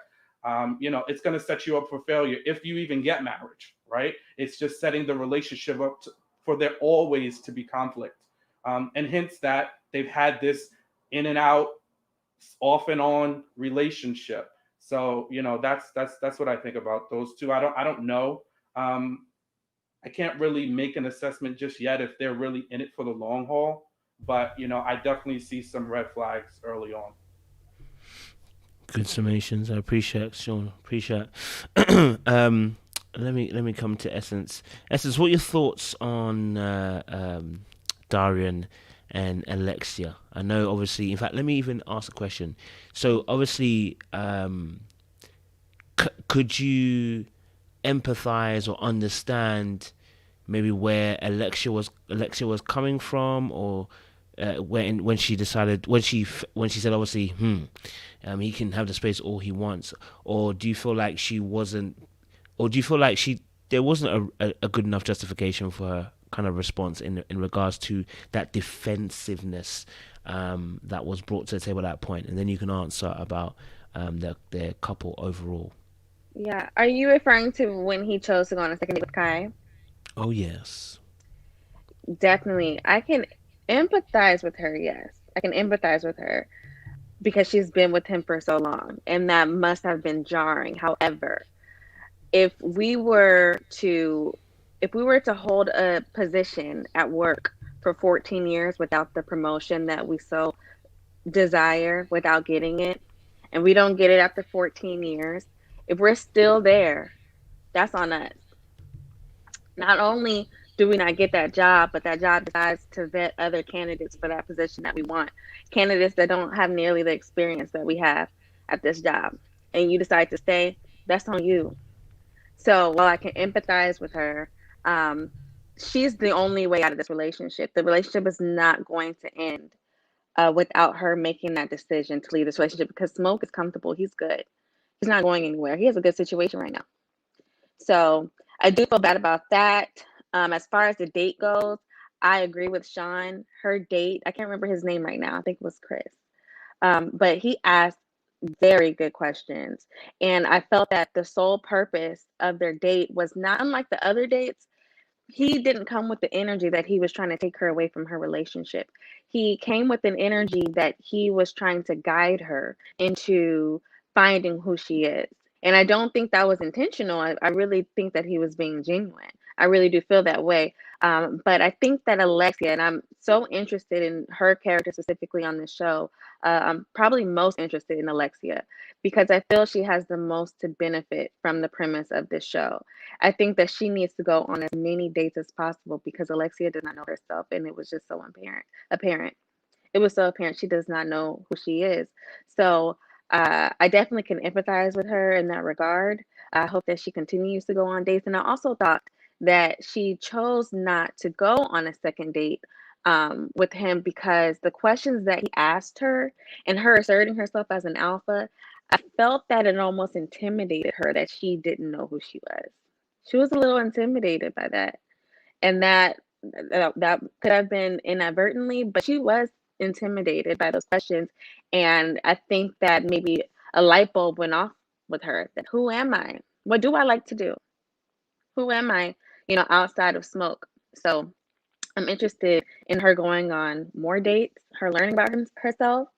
It's going to set you up for failure if you even get marriage, right? It's just setting the relationship up for there always to be conflict. And hence that they've had this in and out, off and on relationship. So, that's what I think about those two. I don't know. I can't really make an assessment just yet if they're really in it for the long haul, but I definitely see some red flags early on. Good summations. I appreciate, Shon. Appreciate. Let me come to Essence. Essence, what are your thoughts on Darian and Alexia? I know, obviously, in fact, let me even ask a question. So, obviously, could you empathize or understand maybe where Alexia was coming from, or when she decided, when she said, obviously, he can have the space all he wants, or do you feel like there wasn't a good enough justification for her kind of response in regards to that defensiveness that was brought to the table at that point? And then you can answer about their couple overall. Yeah. Are you referring to when he chose to go on a second date with Kai? Oh, yes. Definitely. I can empathize with her, yes. I can empathize with her because she's been with him for so long, and that must have been jarring. However, if we were to hold a position at work for 14 years without the promotion that we so desire, without getting it, and we don't get it after 14 years, if we're still there, that's on us. Not only do we not get that job, but that job decides to vet other candidates for that position that we want. Candidates that don't have nearly the experience that we have at this job. And you decide to stay, that's on you. So while I can empathize with her, she's the only way out of this relationship. The relationship is not going to end without her making that decision to leave this relationship, because Smoke is comfortable. He's good. He's not going anywhere. He has a good situation right now. So I do feel bad about that. As far as the date goes, I agree with Shon. Her date, I can't remember his name right now. I think it was Chris. But he asked very good questions. And I felt that the sole purpose of their date was not unlike the other dates. He didn't come with the energy that he was trying to take her away from her relationship. He came with an energy that he was trying to guide her into finding who she is. And I don't think that was intentional. I really think that he was being genuine. I really do feel that way. But I think that Alexia, and I'm so interested in her character specifically on this show, I'm probably most interested in Alexia because I feel she has the most to benefit from the premise of this show. I think that she needs to go on as many dates as possible because Alexia did not know herself, and it was just so apparent. It was so apparent she does not know who she is. So I definitely can empathize with her in that regard. I hope that she continues to go on dates. And I also thought that she chose not to go on a second date with him because the questions that he asked her and her asserting herself as an alpha, I felt that it almost intimidated her that she didn't know who she was. She was a little intimidated by that. And that could have been inadvertently, but she was intimidated by those questions. And I think that maybe a light bulb went off with her that who am I? What do I like to do? Who am I, outside of Smoke? So I'm interested in her going on more dates, her learning about herself,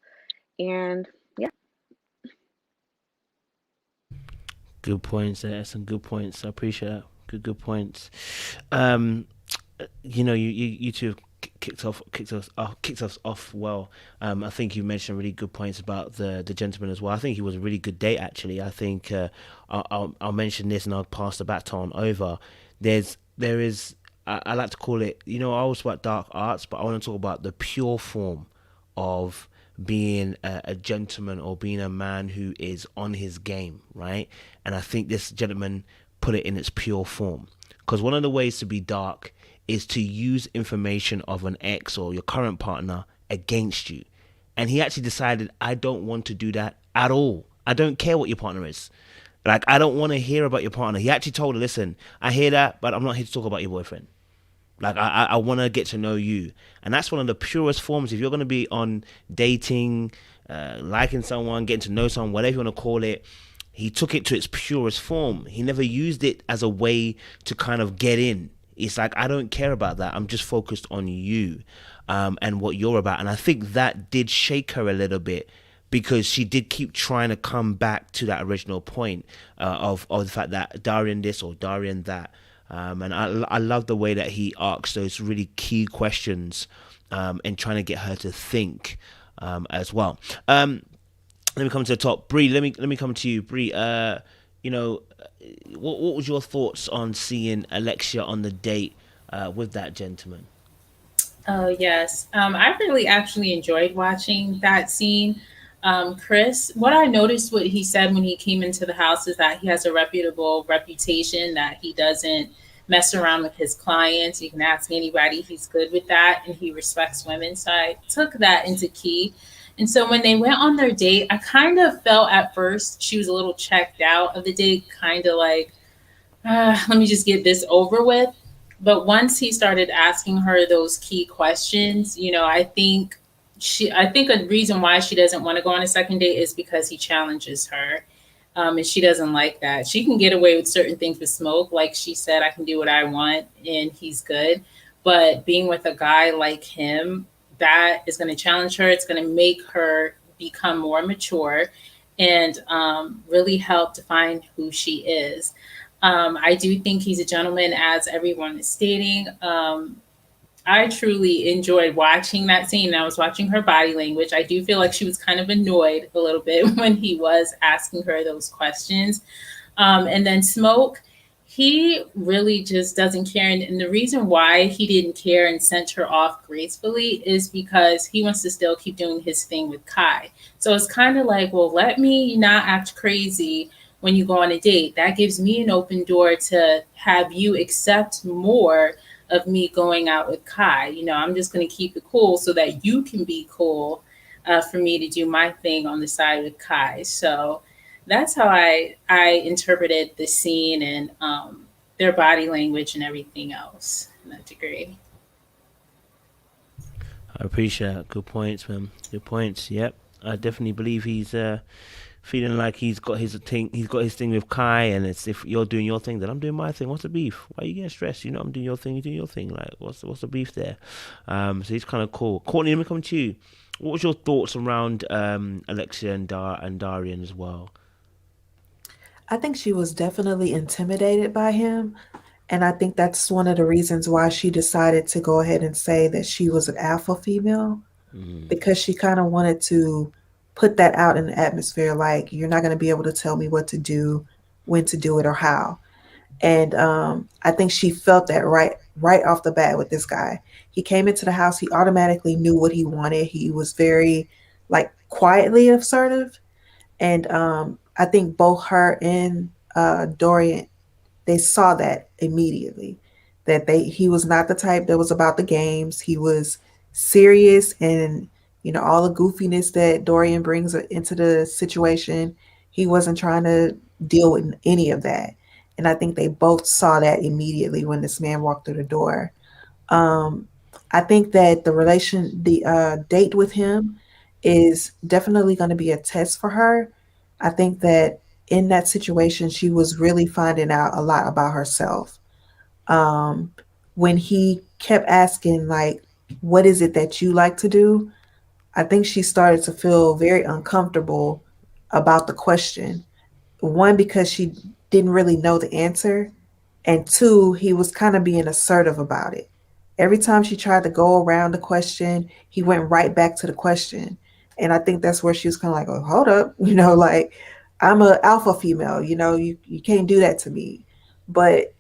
and yeah. Good points there. Some good points. I appreciate that. Good points. You two kicked us off well. I think you mentioned really good points about the gentleman as well. I think he was a really good date actually. I think I'll mention this and I'll pass the baton over. There is I like to call it, I always about dark arts, but I want to talk about the pure form of being a gentleman or being a man who is on his game, right? And I think this gentleman put it in its pure form. Because one of the ways to be dark is to use information of an ex or your current partner against you. And he actually decided, I don't want to do that at all. I don't care what your partner is. Like, I don't want to hear about your partner. He actually told her, listen, I hear that, but I'm not here to talk about your boyfriend. Like, I want to get to know you. And that's one of the purest forms. If you're going to be on dating, liking someone, getting to know someone, whatever you want to call it, he took it to its purest form. He never used it as a way to kind of get in. It's like, I don't care about that. I'm just focused on you and what you're about. And I think that did shake her a little bit because she did keep trying to come back to that original point of the fact that Darian this or Darian that. And I love the way that he asks those really key questions and trying to get her to think as well. Let me come to the top. Bree, let me come to you. Bree, what was your thoughts on seeing Alexia on the date with that gentleman? Oh, yes. I really actually enjoyed watching that scene. Chris, what I noticed what he said when he came into the house is that he has a reputable reputation, that he doesn't mess around with his clients. You can ask anybody, he's good with that, and he respects women. So I took that into key. And so when they went on their date, I kind of felt at first she was a little checked out of the date, kind of like, let me just get this over with. But once he started asking her those key questions, I think a reason why she doesn't want to go on a second date is because he challenges her. And she doesn't like that. She can get away with certain things with Smoke. Like she said, I can do what I want and he's good. But being with a guy like him, that is going to challenge her. It's going to make her become more mature and really help define who she is. I do think he's a gentleman, as everyone is stating. I truly enjoyed watching that scene. I was watching her body language. I do feel like she was kind of annoyed a little bit when he was asking her those questions. And then Smoke, he really just doesn't care. And the reason why he didn't care and sent her off gracefully is because he wants to still keep doing his thing with Kai. So it's kind of like, well, let me not act crazy when you go on a date. That gives me an open door to have you accept more of me going out with Kai. I'm just going to keep it cool so that you can be cool for me to do my thing on the side with Kai. So that's how I interpreted the scene and their body language and everything else in that degree. I appreciate that. Good points, man. Good points. Yep. I definitely believe he's feeling like he's got his thing. He's got his thing with Kai, and it's if you're doing your thing, then I'm doing my thing. What's the beef? Why are you getting stressed? You know, I'm doing your thing. You doing your thing. Like, what's the beef there? So he's kind of cool. Courtney, let me come to you. What was your thoughts around Alexia and Darian as well? I think she was definitely intimidated by him. And I think that's one of the reasons why she decided to go ahead and say that she was an alpha female, because she kind of wanted to put that out in the atmosphere. Like, you're not going to be able to tell me what to do, when to do it, or how. And I think she felt that right off the bat with this guy. He came into the house. He automatically knew what he wanted. He was very, like, quietly assertive. And I think both her and Dorian, they saw that immediately, that he was not the type that was about the games. He was serious, and all the goofiness that Dorian brings into the situation, he wasn't trying to deal with any of that. And I think they both saw that immediately when this man walked through the door. I think that the date with him is definitely going to be a test for her. I think that in that situation, she was really finding out a lot about herself. When he kept asking, like, what is it that you like to do? I think she started to feel very uncomfortable about the question. One, because she didn't really know the answer. And two, he was kind of being assertive about it. Every time she tried to go around the question, he went right back to the question. And I think that's where she was kind of like, oh, hold up, like, I'm an alpha female, you can't do that to me. But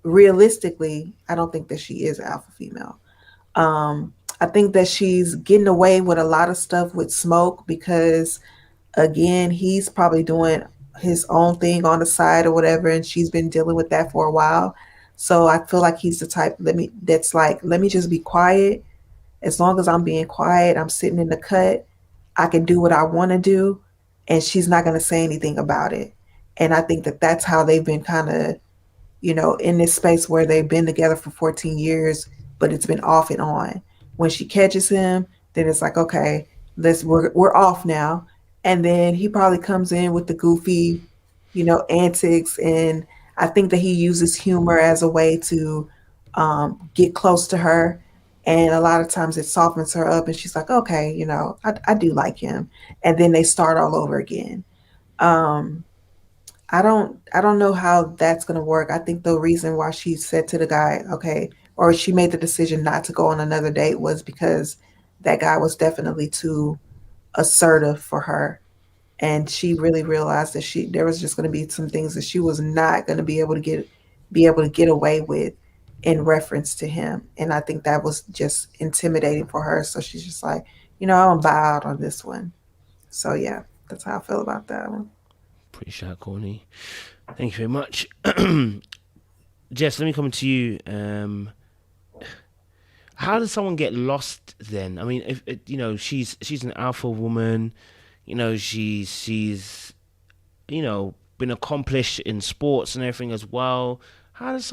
realistically, I don't think that she is an alpha female. I think that she's getting away with a lot of stuff with Smoke because, again, he's probably doing his own thing on the side or whatever, and she's been dealing with that for a while. So I feel like he's the type let me just be quiet. As long as I'm being quiet, I'm sitting in the cut, I can do what I want to do, and she's not going to say anything about it. And I think that that's how they've been kind of, in this space where they've been together for 14 years, but it's been off and on. When she catches him, then it's like, okay, we're off now. And then he probably comes in with the goofy, antics. And I think that he uses humor as a way to get close to her. And a lot of times it softens her up and she's like, okay, I do like him. And then they start all over again. I don't know how that's going to work. I think the reason why she said to the guy, okay, or she made the decision not to go on another date was because that guy was definitely too assertive for her. And she really realized that there was just going to be some things that she was not going to be able to get away with in reference to him. And I think that was just intimidating for her. So she's just like, I'm gonna bow out on this one. So yeah, that's how I feel about that one. Appreciate that, Courtney. Thank you very much. Jess, let me come to you. How does someone get lost then? I mean, if she's an alpha woman, she's been accomplished in sports and everything as well. How does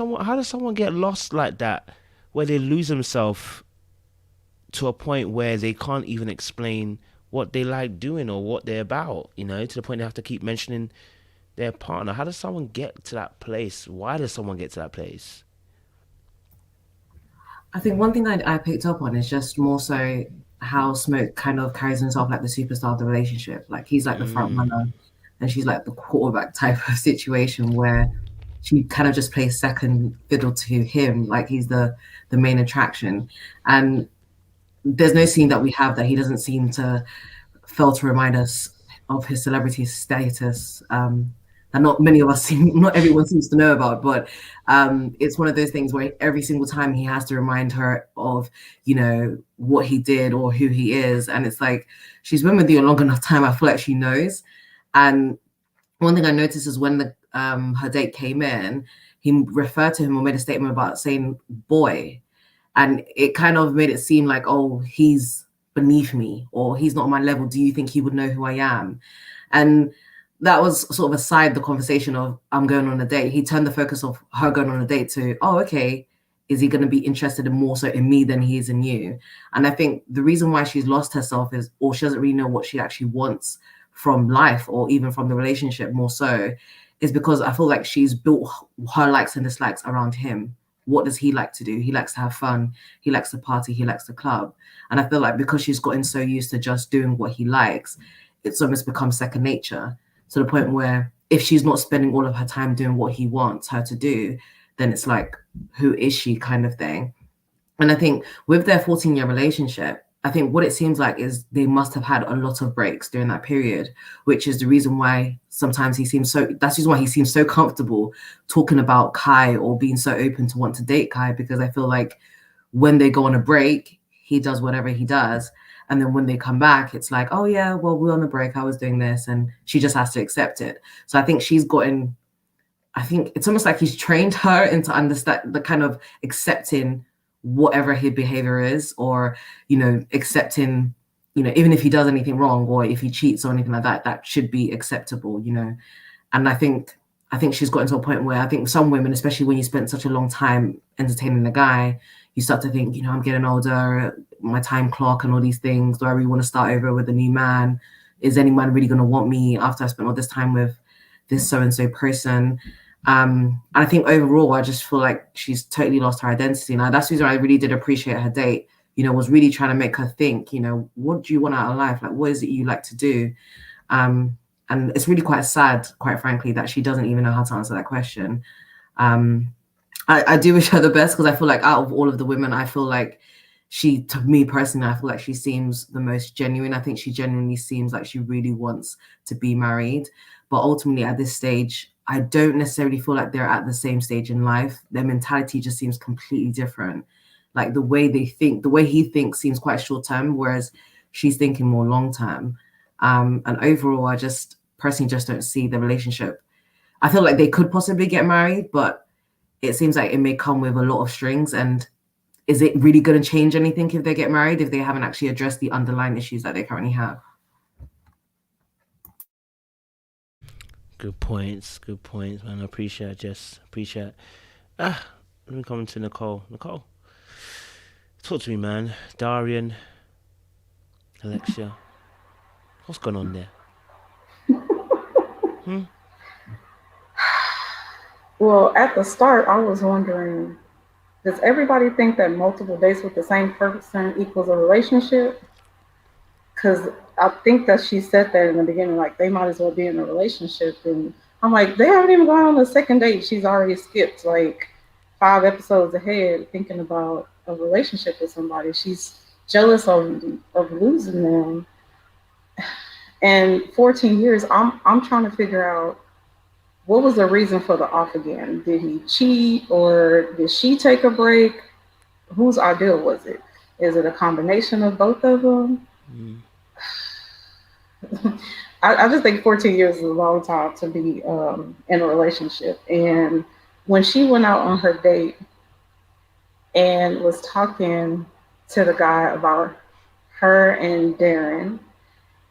someone get lost like that, where they lose themselves to a point where they can't even explain what they like doing or what they're about, to the point they have to keep mentioning their partner? How does someone get to that place? Why does someone get to that place? I think one thing I picked up on is just more so how Smoke kind of carries himself like the superstar of the relationship. Like, he's like the front runner and she's like the quarterback type of situation where she kind of just plays second fiddle to him. Like, he's the main attraction. And there's no scene that we have that he doesn't seem to fail to remind us of his celebrity status. And not everyone seems to know about, but it's one of those things where every single time he has to remind her of, what he did or who he is. And it's like, she's been with you a long enough time, I feel like she knows. And one thing I noticed is when her date came in, he referred to him or made a statement about saying boy. And it kind of made it seem like, oh, he's beneath me, or he's not on my level. Do you think he would know who I am? And that was sort of aside the conversation of I'm going on a date. He turned the focus of her going on a date to, oh, okay, is he going to be interested in more so in me than he is in you? And I think the reason why she's lost herself is, or she doesn't really know what she actually wants from life or even from the relationship more so, is because I feel like she's built her likes and dislikes around him. What does he like to do? He likes to have fun. He likes to party. He likes to club. And I feel like because she's gotten so used to just doing what he likes, it's almost become second nature, to the point where if she's not spending all of her time doing what he wants her to do, then it's like, who is she, kind of thing. And I think with their 14-year relationship, I think what it seems like is they must have had a lot of breaks during that period, which is the reason why sometimes that's the reason why he seems so comfortable talking about Kai or being so open to want to date Kai, because I feel like when they go on a break, he does whatever he does. And then when they come back, it's like, oh yeah, well, we're on a break, I was doing this, and she just has to accept it. So I think I think it's almost like he's trained her into understand the kind of accepting whatever his behavior is, or, accepting, even if he does anything wrong or if he cheats or anything like that, that should be acceptable, And I think she's gotten to a point where I think some women, especially when you spend such a long time entertaining a guy, you start to think, I'm getting older, my time clock and all these things. Do I really want to start over with a new man? Is any man really going to want me after I spent all this time with this so-and-so person? And I think overall, I just feel like she's totally lost her identity. Now, that's the reason I really did appreciate her date, was really trying to make her think, what do you want out of life? Like, what is it you like to do? And it's really quite sad, quite frankly, that she doesn't even know how to answer that question. I do wish her the best, because I feel like out of all of the women, I feel like to me personally, I feel like she seems the most genuine. I think she genuinely seems like she really wants to be married. But ultimately at this stage, I don't necessarily feel like they're at the same stage in life. Their mentality just seems completely different. Like the way they think, the way he thinks seems quite short term, whereas she's thinking more long term. And overall, I just personally just don't see the relationship. I feel like they could possibly get married, but it seems like it may come with a lot of strings. And is it really going to change anything if they get married, if they haven't actually addressed the underlying issues that they currently have? Good points, man. I appreciate it, Jess. Appreciate it. Let me come to Nicole. Nicole, talk to me, man. Darian, Alexia, what's going on there? Well, at the start, I was wondering, does everybody think that multiple dates with the same person equals a relationship? Because I think that she said that in the beginning, like they might as well be in a relationship. And I'm like, they haven't even gone on the second date. She's already skipped like 5 episodes ahead thinking about a relationship with somebody. She's jealous of losing them. And 14 years, I'm trying to figure out, what was the reason for the off again? Did he cheat, or did she take a break? Whose idea was it? Is it a combination of both of them? I just think 14 years is a long time to be in a relationship. And when she went out on her date and was talking to the guy about her and Darren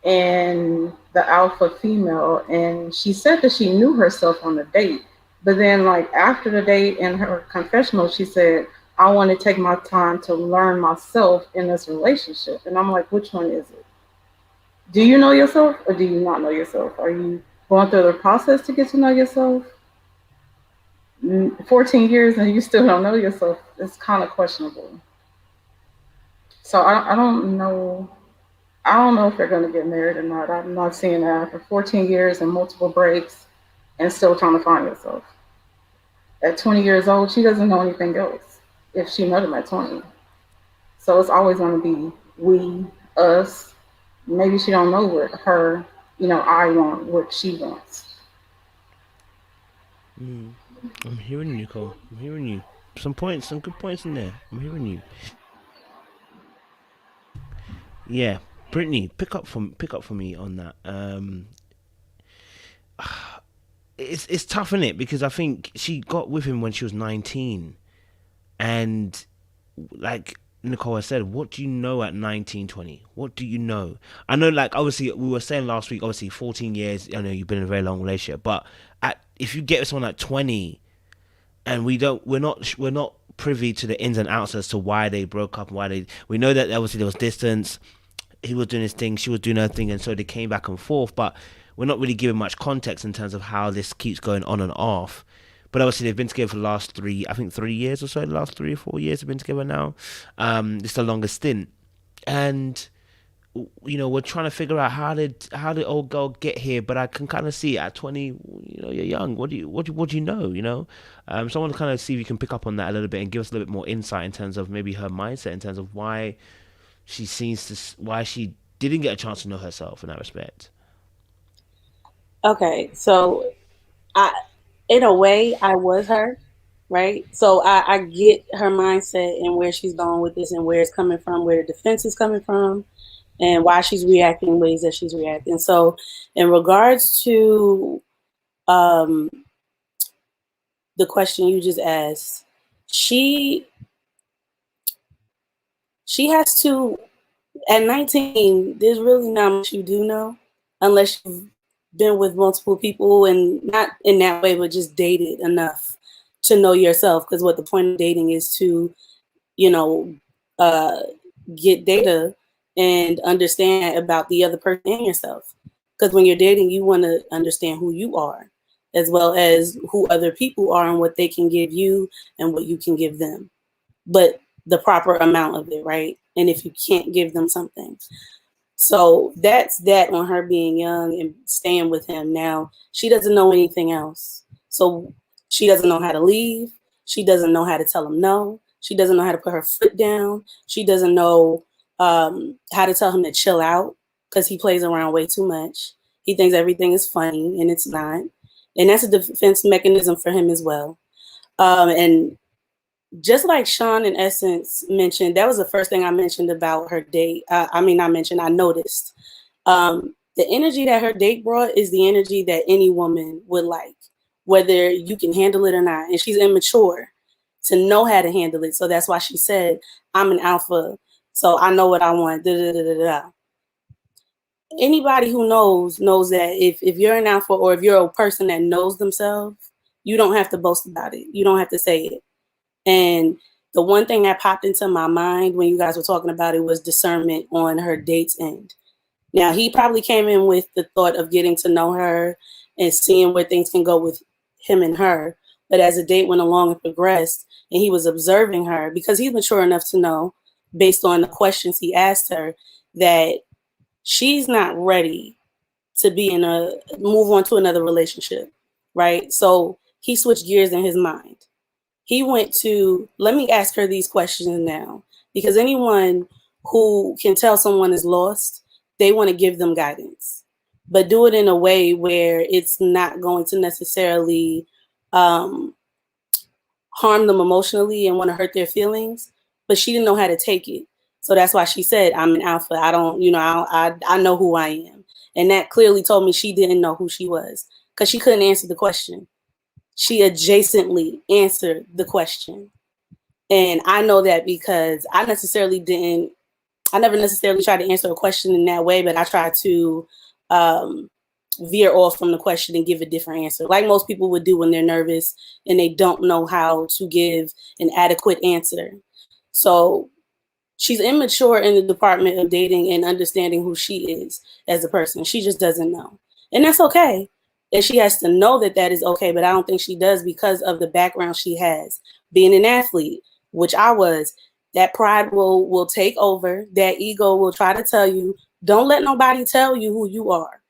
and the alpha female, and she said that she knew herself on the date, but then like after the date in her confessional, she said, I want to take my time to learn myself in this relationship. And I'm like, which one is it? Do you know yourself, or do you not know yourself? Are you going through the process to get to know yourself? 14 years and you still don't know yourself, it's kind of questionable. So I don't know. I don't know if they're going to get married or not. I'm not seeing that after 14 years and multiple breaks and still trying to find yourself. At 20 years old, she doesn't know anything else if she met him at 20. So it's always going to be we, us. Maybe she don't know what her, I want, what she wants. I'm hearing you, Nicole. I'm hearing you. Some good points in there. I'm hearing you. Yeah, Brittany, pick up for me on that. It's tough, isn't it? Because I think she got with him when she was 19, and like Nicole has said, what do you know at 19, 20? What do you know? I know, like, obviously, we were saying last week, obviously, 14 years, I know you've been in a very long relationship, but if you get someone at 20, and we're not privy to the ins and outs as to why they broke up and we know that obviously there was distance, he was doing his thing, she was doing her thing, and so they came back and forth, but we're not really giving much context in terms of how this keeps going on and off. But obviously they've been together for the last 3 years or so. The last 3 or 4 years they've been together now. It's the longest stint, and we're trying to figure out how did old girl get here. But I can kind of see at 20, you're young. What do you know? So I want to kind of see if you can pick up on that a little bit and give us a little bit more insight in terms of maybe her mindset, in terms of why she didn't get a chance to know herself in that respect. Okay, so in a way, I was her, right? So I get her mindset and where she's going with this and where it's coming from, where the defense is coming from, and why she's reacting in ways that she's reacting. So in regards to the question you just asked, she has to, at 19, there's really not much you do know unless you've been with multiple people, and not in that way, but just dated enough to know yourself. Because what the point of dating is to, get data and understand about the other person and yourself. Because when you're dating, you want to understand who you are, as well as who other people are and what they can give you and what you can give them. But the proper amount of it, right? And if you can't give them something. So that's that on her being young and staying with him. Now, she doesn't know anything else. So she doesn't know how to leave. She doesn't know how to tell him no. She doesn't know how to put her foot down. She doesn't know how to tell him to chill out because he plays around way too much. He thinks everything is funny and it's not. And that's a defense mechanism for him as well. And just like Shon and Essence mentioned, that was the first thing I mentioned about her date. I noticed. The energy that her date brought is the energy that any woman would like, whether you can handle it or not. And she's immature to know how to handle it. So that's why she said, I'm an alpha, so I know what I want. Da, da, da, da, da. Anybody who knows that if you're an alpha or if you're a person that knows themselves, you don't have to boast about it. You don't have to say it. And the one thing that popped into my mind when you guys were talking about it was discernment on her date's end. Now, he probably came in with the thought of getting to know her and seeing where things can go with him and her. But as the date went along and progressed, and he was observing her, because he's mature enough to know, based on the questions he asked her, that she's not ready to move on to another relationship, right? So he switched gears in his mind. He went to, let me ask her these questions now, because anyone who can tell someone is lost, they want to give them guidance, but do it in a way where it's not going to necessarily harm them emotionally and want to hurt their feelings. But she didn't know how to take it. So that's why she said, I'm an alpha. I don't, I know who I am. And that clearly told me she didn't know who she was because she couldn't answer the question. She adjacently answered the question. And I know that because I never necessarily tried to answer a question in that way, but I tried to veer off from the question and give a different answer, like most people would do when they're nervous and they don't know how to give an adequate answer. So she's immature in the department of dating and understanding who she is as a person. She just doesn't know. And that's okay. And she has to know that that is okay, but I don't think she does because of the background she has. Being an athlete, which I was, that pride will take over. That ego will try to tell you, don't let nobody tell you who you are,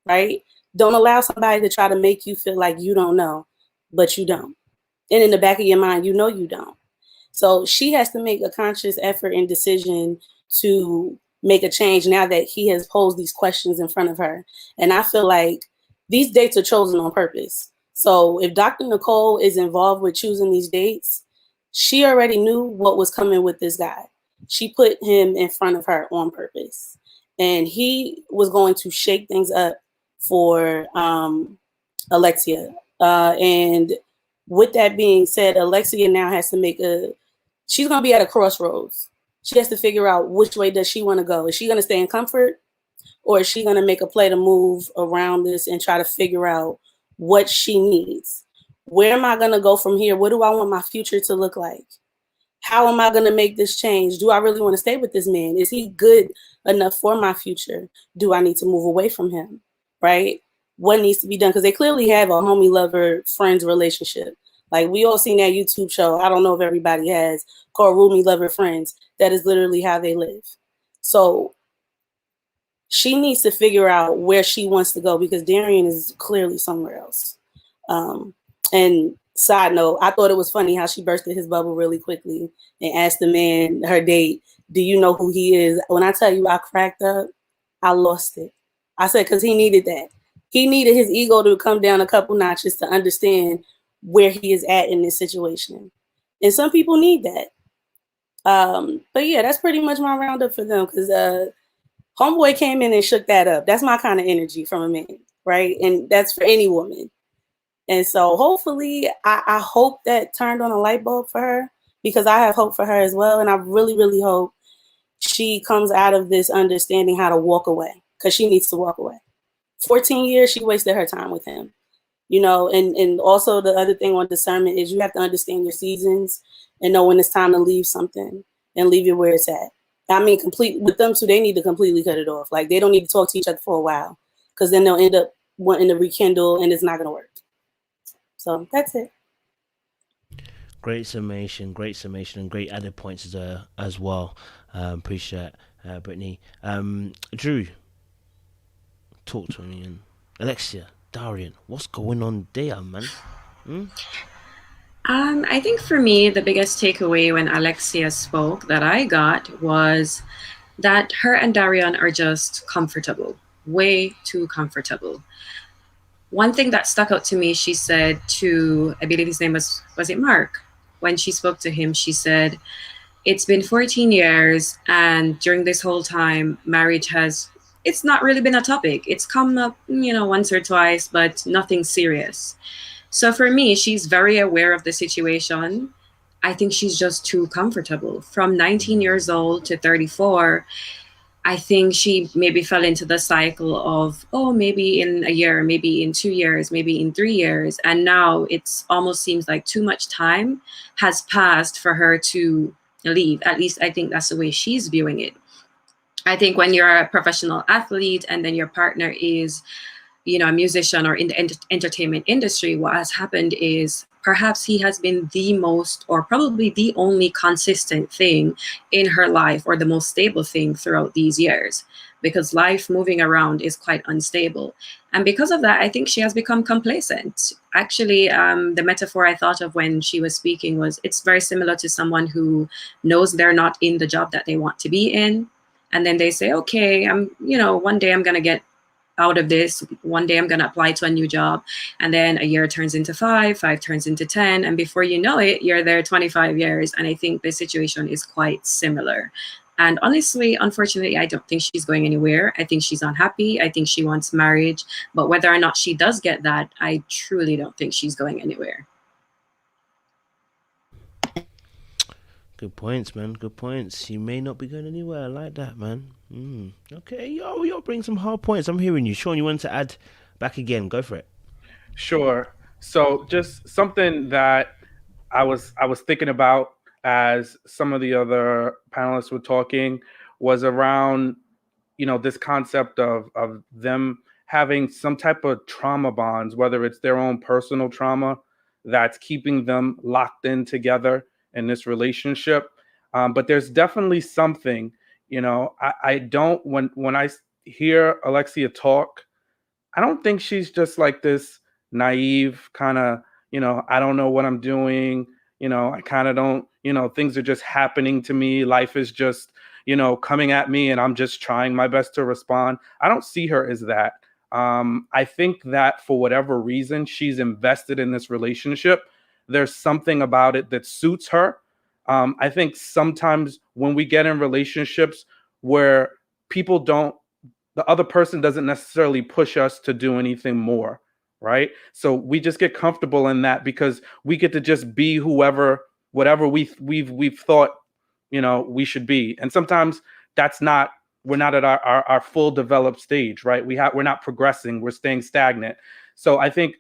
right? Don't allow somebody to try to make you feel like you don't know, but you don't. And in the back of your mind, you know you don't. So she has to make a conscious effort and decision to make a change now that he has posed these questions in front of her. And I feel like these dates are chosen on purpose. So if Dr. Nicole is involved with choosing these dates, she already knew what was coming with this guy. She put him in front of her on purpose. And he was going to shake things up for Alexia. And with that being said, Alexia now has to she's going to be at a crossroads. She has to figure out which way does she want to go. Is she going to stay in comfort, or is she going to make a play to move around this and try to figure out what she needs? Where am I going to go from here? What do I want my future to look like? How am I going to make this change? Do I really want to stay with this man? Is he good enough for my future? Do I need to move away from him? Right? What needs to be done? Because they clearly have a homie, lover, friends relationship. Like, we all seen that YouTube show. I don't know if everybody has, called Roomie Lover Friends. That is literally how they live. So she needs to figure out where she wants to go, because Darian is clearly somewhere else. And side note, I thought it was funny how she bursted his bubble really quickly and asked the man, her date, do you know who he is? When I tell you I cracked up, I lost it. I said, because he needed that. He needed his ego to come down a couple notches to understand where he is at in this situation. And some people need that. But yeah, that's pretty much my roundup for them, because homeboy came in and shook that up. That's my kind of energy from a man, right? And that's for any woman. And so hopefully, I hope that turned on a light bulb for her, because I have hope for her as well. And I really, really hope she comes out of this understanding how to walk away, because she needs to walk away. 14 years, she wasted her time with him. You know, and also the other thing on discernment is you have to understand your seasons and know when it's time to leave something and leave it where it's at. I mean, with them too, they need to completely cut it off. Like, they don't need to talk to each other for a while, because then they'll end up wanting to rekindle, and it's not going to work. So that's it. Great summation, and great added points as well. Appreciate Brittany. Drew, talk to me. And Alexia, Darian, what's going on there, man? I think for me, the biggest takeaway when Alexia spoke that I got was that her and Darian are just comfortable, way too comfortable. One thing that stuck out to me, she said to, I believe his name was it Mark? When she spoke to him, she said, it's been 14 years, and during this whole time, marriage it's not really been a topic. It's come up, once or twice, but nothing serious. So for me, she's very aware of the situation. I think she's just too comfortable. From 19 years old to 34, I think she maybe fell into the cycle of, maybe in a year, maybe in 2 years, maybe in 3 years. And now it's almost seems like too much time has passed for her to leave. At least I think that's the way she's viewing it. I think when you're a professional athlete and then your partner is, a musician or in the entertainment industry, what has happened is perhaps he has been the most, or probably the only consistent thing in her life, or the most stable thing throughout these years, because life moving around is quite unstable. And because of that, I think she has become complacent. Actually, the metaphor I thought of when she was speaking was, it's very similar to someone who knows they're not in the job that they want to be in. And then they say, okay, one day I'm going to get out of this. One day I'm going to apply to a new job. And then a year turns into 5 turns into 10. And before you know it, you're there 25 years. And I think the situation is quite similar. And honestly, unfortunately, I don't think she's going anywhere. I think she's unhappy. I think she wants marriage. But whether or not she does get that, I truly don't think she's going anywhere. Good points, man. Good points. You may not be going anywhere. I like that, man. Okay, you'll bring some hard points. I'm hearing you. Shon, you want to add back again? Go for it. Sure. So just something that I was thinking about as some of the other panelists were talking was around, this concept of them having some type of trauma bonds, whether it's their own personal trauma that's keeping them locked in together in this relationship. But there's definitely something, I don't, when I hear Alexia talk, I don't think she's just like this naive kind of, I don't know what I'm doing. I kind of don't, things are just happening to me. Life is just, coming at me and I'm just trying my best to respond. I don't see her as that. I think that for whatever reason, she's invested in this relationship. There's something about it that suits her. I think sometimes when we get in relationships where the other person doesn't necessarily push us to do anything more, right? So we just get comfortable in that because we get to just be whatever we've thought we should be. And sometimes we're not at our full developed stage, right? We're not progressing. We're staying stagnant. So I think,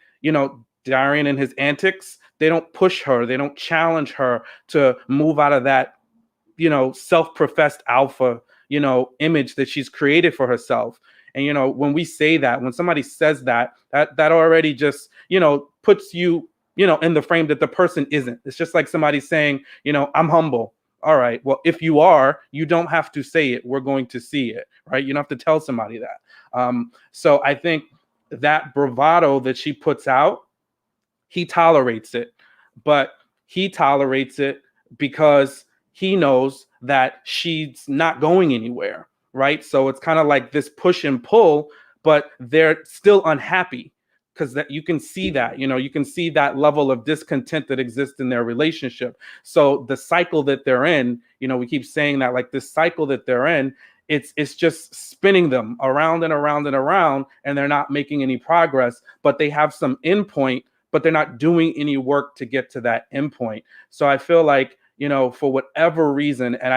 Darian and his antics, they don't push her. They don't challenge her to move out of that, self-professed alpha, image that she's created for herself. And, when we say that, when somebody says that already just, puts you, in the frame that the person isn't. It's just like somebody saying, I'm humble. All right, well, if you are, you don't have to say it. We're going to see it, right? You don't have to tell somebody that. So I think that bravado that she puts out, he tolerates it, but he tolerates it because he knows that she's not going anywhere, right? So it's kind of like this push and pull, but they're still unhappy because that you can see that, you can see that level of discontent that exists in their relationship. So the cycle that they're in, we keep saying that, like this cycle that they're in, it's just spinning them around and around and around, and they're not making any progress, but they have some endpoint, but they're not doing any work to get to that endpoint. So I feel like, for whatever reason, and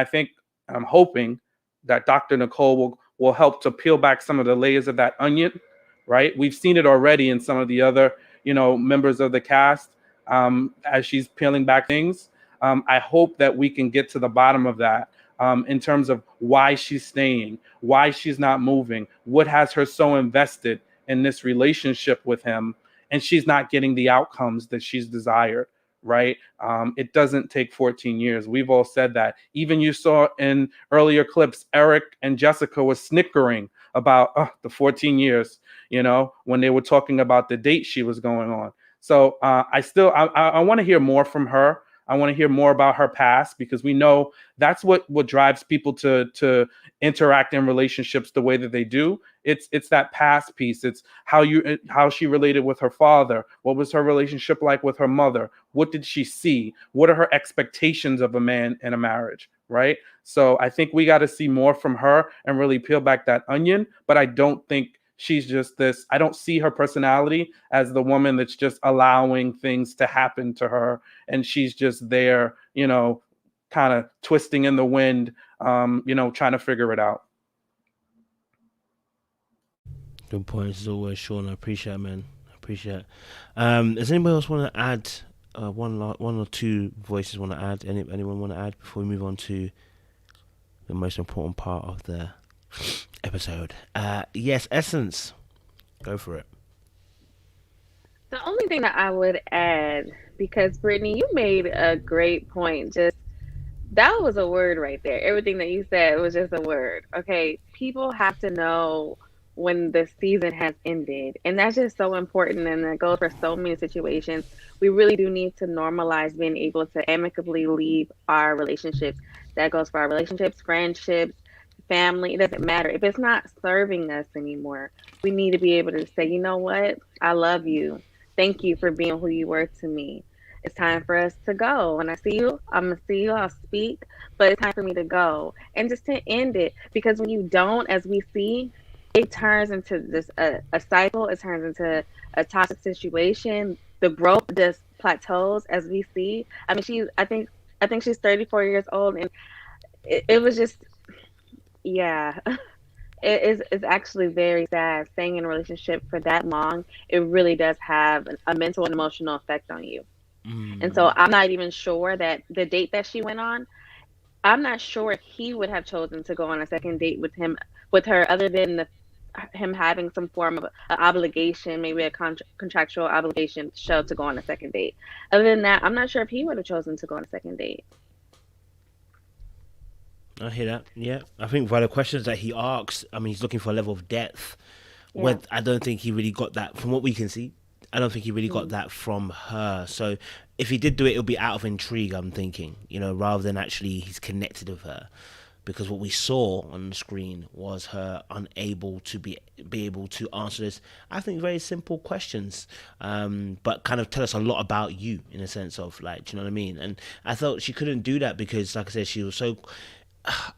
I'm hoping that Dr. Nicole will help to peel back some of the layers of that onion, right? We've seen it already in some of the other, members of the cast, as she's peeling back things. I hope that we can get to the bottom of that, in terms of why she's staying, why she's not moving, what has her so invested in this relationship with him, and she's not getting the outcomes that she's desired, right? It doesn't take 14 years. We've all said that. Even you saw in earlier clips, Eric and Jessica was snickering about the 14 years, when they were talking about the date she was going on. So I want to hear more from her. I want to hear more about her past, because we know that's what drives people to interact in relationships the way that they do. It's that past piece. It's how she related with her father. What was her relationship like with her mother? What did she see? What are her expectations of a man in a marriage? Right. So I think we got to see more from her and really peel back that onion. But I don't think she's just this. I don't see her personality as the woman that's just allowing things to happen to her, and she's just there, kind of twisting in the wind, trying to figure it out. Good points as always, Shon. I appreciate it, man. I appreciate it. Does anybody else want to add one or two voices want to add? Anyone want to add before we move on to the most important part of the episode? Yes, Essence. Go for it. The only thing that I would add, because Brittany, you made a great point. Just that was a word right there. Everything that you said was just a word. Okay, people have to know when the season has ended, and that's just so important, and it goes for so many situations. We really do need to normalize being able to amicably leave our relationships. That goes for our relationships, friendships, family. It doesn't matter if it's not serving us anymore. We need to be able to say, you know what, I love you, thank you for being who you were to me. It's time for us to go. When I see you, I'm gonna see you, I'll speak, but it's time for me to go, and just to end it. Because when you don't, as we see, it turns into this a cycle. It turns into a toxic situation. The growth just plateaus, as we see. I mean, I think she's 34 years old, and it was just, yeah. It's actually very sad staying in a relationship for that long. It really does have a mental and emotional effect on you. And so I'm not even sure that the date that she went on, I'm not sure if he would have chosen to go on a second date with her, other than him having some form of an obligation, maybe a contractual obligation to go on a second date. Other than that, I'm not sure if he would have chosen to go on a second date. I hear that. Yeah, I think by the questions that he asks, I mean, he's looking for a level of depth. Yeah. Where I don't think he really got that from what we can see. I don't think he really got that from her. So if he did do it, it'll be out of intrigue, I'm thinking, rather than actually he's connected with her. Because what we saw on the screen was her unable to be able to answer this, I think, very simple questions, but kind of tell us a lot about you, in a sense of, like, do you know what I mean? And I thought she couldn't do that because, like I said, she was so...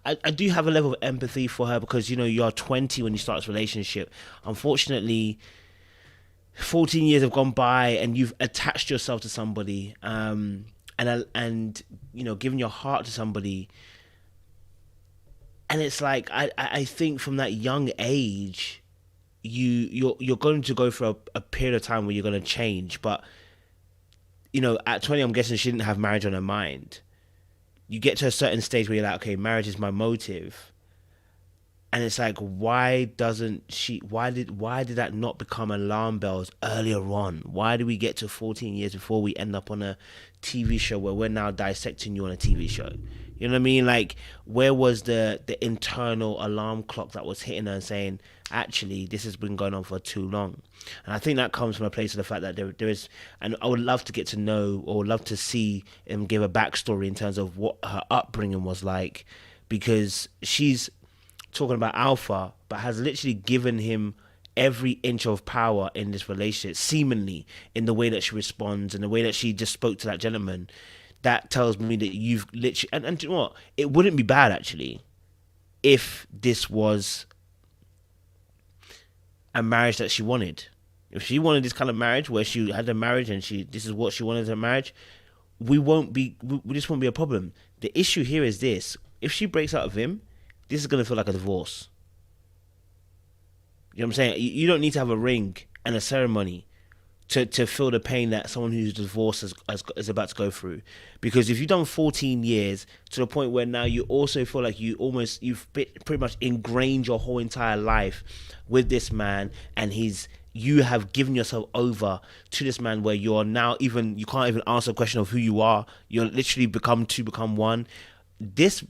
I do have a level of empathy for her because, you're 20 when you start this relationship. Unfortunately, 14 years have gone by and you've attached yourself to somebody, and given your heart to somebody, And it's like I think from that young age, you're going to go through a period of time where you're going to change. But you know, at 20, I'm guessing she didn't have marriage on her mind. You get to a certain stage where you're like, okay, marriage is my motive. And it's like, why did that not become alarm bells earlier on? Why do we get to 14 years before we end up on a TV show where we're now dissecting you on a TV show? You know what I mean? Like, where was the internal alarm clock that was hitting her and saying, actually, this has been going on for too long? And I think that comes from a place of the fact that there is, and I would love to get to know, or love to see him give a backstory in terms of what her upbringing was like, because she's talking about alpha, but has literally given him every inch of power in this relationship, seemingly, in the way that she responds and the way that she just spoke to that gentleman. That tells me that you've literally, and you know what, it wouldn't be bad actually if this was a marriage that she wanted. If she wanted this kind of marriage where she had a marriage and this is what she wanted in a marriage, this won't be a problem. The issue here is this: if she breaks out of him, this is going to feel like a divorce. You know what I'm saying? You don't need to have a ring and a ceremony to feel the pain that someone who's divorced is about to go through. Because if you've done 14 years to the point where now you also feel like you've pretty much ingrained your whole entire life with this man, and you have given yourself over to this man where you're now you can't even answer a question of who you are. You're literally become one. This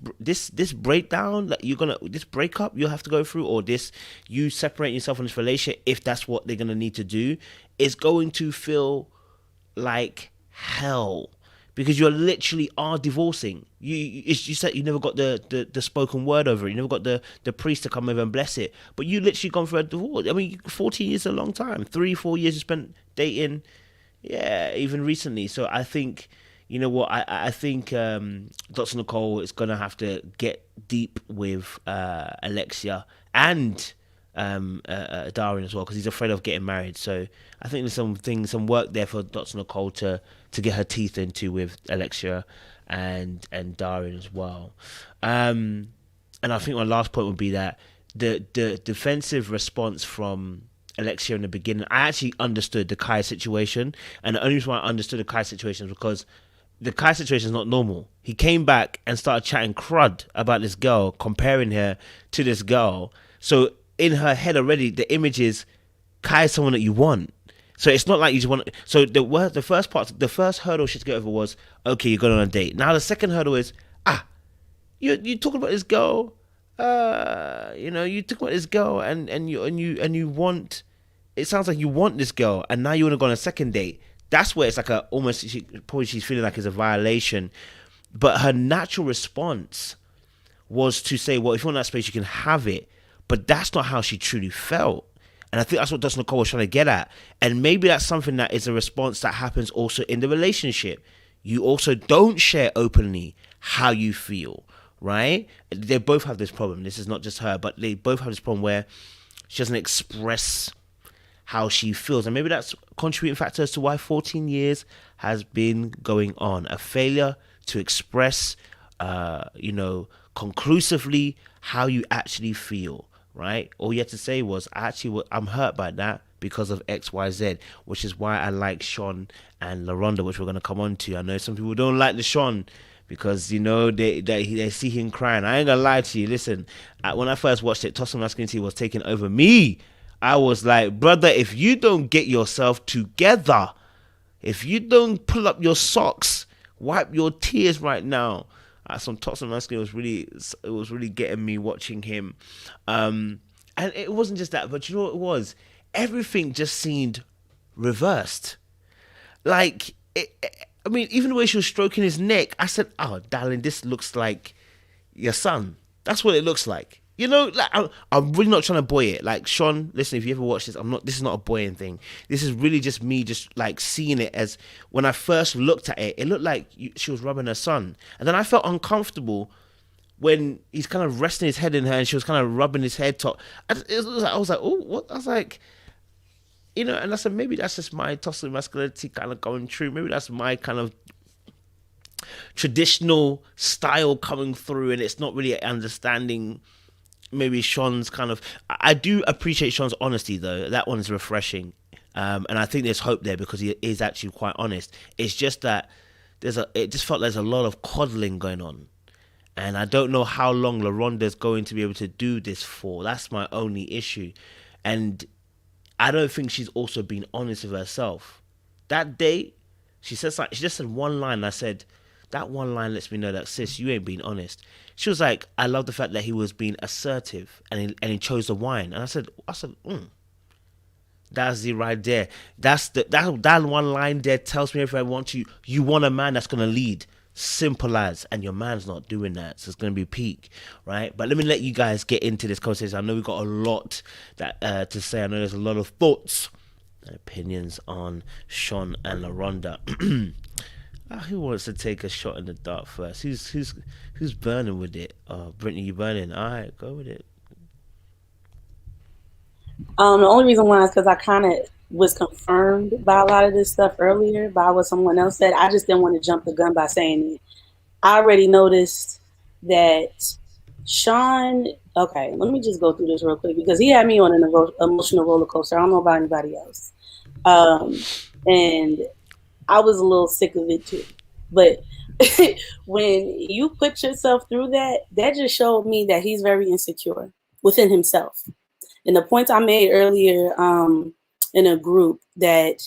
breakdown that this breakup you'll have to go through, or you separate yourself from this relationship, if that's what they're gonna need to do, is going to feel like hell, because you literally are divorcing. You said you never got the spoken word over it. You never got the priest to come over and bless it. But you literally gone through a divorce. I mean, 14 years is a long time. 3-4 years you spent dating. Yeah, even recently. So I think, you know what, I think Dr. Nicole is going to have to get deep with Alexia and Darian as well, because he's afraid of getting married. So I think there's some work there for Dr. Nicole to get her teeth into with Alexia and Darian as well. And I think my last point would be that the defensive response from Alexia in the beginning, I actually understood the Kai situation, and the only reason why I understood the Kai situation is because the Kai situation is not normal. He came back and started chatting crud about this girl, comparing her to this girl. So in her head already, the image is Kai is someone that you want. So it's not like you just want. So the first hurdle she had to get over was, okay, you're going on a date. Now the second hurdle is, you talking about this girl. You talk about this girl, and you want. It sounds like you want this girl, and now you want to go on a second date. That's where it's like she's feeling like it's a violation. But her natural response was to say, well, if you want that space, you can have it. But that's not how she truly felt. And I think that's what Dustin Nicole was trying to get at. And maybe that's something that is a response that happens also in the relationship. You also don't share openly how you feel, right? They both have this problem. This is not just her, but they both have this problem where she doesn't express how she feels. And maybe that's contributing factor as to why 14 years has been going on. A failure to express, conclusively how you actually feel, right? All you had to say was, I'm hurt by that because of X, Y, Z, which is why I like Shon and LaRonda, which we're going to come on to. I know some people don't like the Shon because, they see him crying. I ain't going to lie to you. Listen, when I first watched it, Toxic Masculinity was taking over me. I was like, brother, if you don't get yourself together, if you don't pull up your socks, wipe your tears right now. Some Toxic Masculinity was really getting me watching him. And it wasn't just that, but you know what it was? Everything just seemed reversed. Like, even the way she was stroking his neck, I said, oh, darling, this looks like your son. That's what it looks like. I'm really not trying to boy it. Like, Shon, listen, if you ever watch this, this is not a boying thing. This is really just me just like seeing it as, when I first looked at it, it looked like she was rubbing her son. And then I felt uncomfortable when he's kind of resting his head in her and she was kind of rubbing his head top. I was like, oh, what? I was like, and I said, maybe that's just my toxic masculinity kind of going through. Maybe that's my kind of traditional style coming through, and it's not really understanding maybe Shon's kind of. I do appreciate Shon's honesty though. That one is refreshing, and I think there's hope there because he is actually quite honest. It's just that it just felt there's a lot of coddling going on, and I don't know how long LaRonda's going to be able to do this for. That's my only issue, and I don't think she's also been honest with herself. That day, she says like she just said one line. And I said, that one line lets me know that, sis, you ain't being honest. She was like, I love the fact that he was being assertive and he chose the wine. And I said, that's the right there. That one line there tells me if I want you want a man that's gonna lead. Simple as, and your man's not doing that, so it's gonna be peak, right? But let me let you guys get into this conversation. I know we've got a lot that to say. I know there's a lot of thoughts and opinions on Shon and LaRonda. Who wants to take a shot in the dark first? Who's burning with it? Brittany, you burning? All right, go with it. The only reason why is because I kind of was confirmed by a lot of this stuff earlier by what someone else said. I just didn't want to jump the gun by saying it. I already noticed that Shon. Okay, let me just go through this real quick because he had me on an emotional roller coaster. I don't know about anybody else, and I was a little sick of it too. But when you put yourself through that, that just showed me that he's very insecure within himself. And the points I made earlier in a group that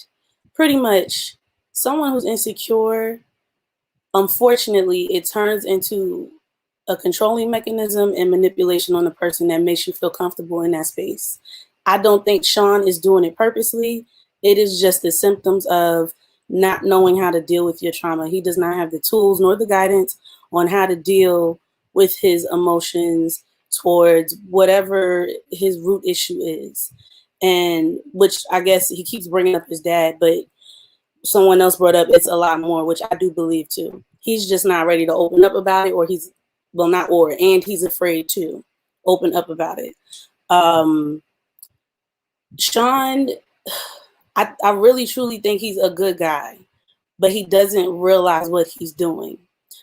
pretty much someone who's insecure, unfortunately, it turns into a controlling mechanism and manipulation on the person that makes you feel comfortable in that space. I don't think Shon is doing it purposely. It is just the symptoms of not knowing how to deal with your trauma. He does not have the tools nor the guidance on how to deal with his emotions towards whatever his root issue is. And which I guess he keeps bringing up his dad, but someone else brought up it's a lot more, which I do believe too. He's just not ready to open up about it, or and he's afraid to open up about it. Shon, I really truly think he's a good guy, but he doesn't realize what he's doing.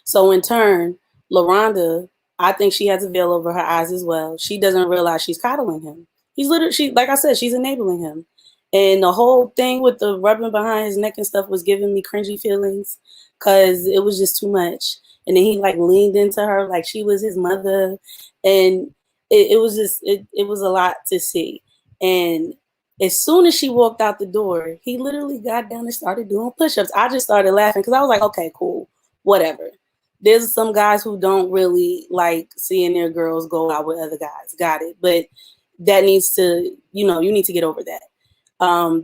So in turn, LaRonda, I think she has a veil over her eyes as well. She doesn't realize she's coddling him. Like I said, she's enabling him. And the whole thing with the rubbing behind his neck and stuff was giving me cringy feelings because it was just too much. And then he like leaned into her like she was his mother. And it was a lot to see. And as soon as she walked out the door, he literally got down and started doing push-ups. I just started laughing because I was like, okay, cool, whatever. There's some guys who don't really like seeing their girls go out with other guys. Got it. But that needs to, you need to get over that.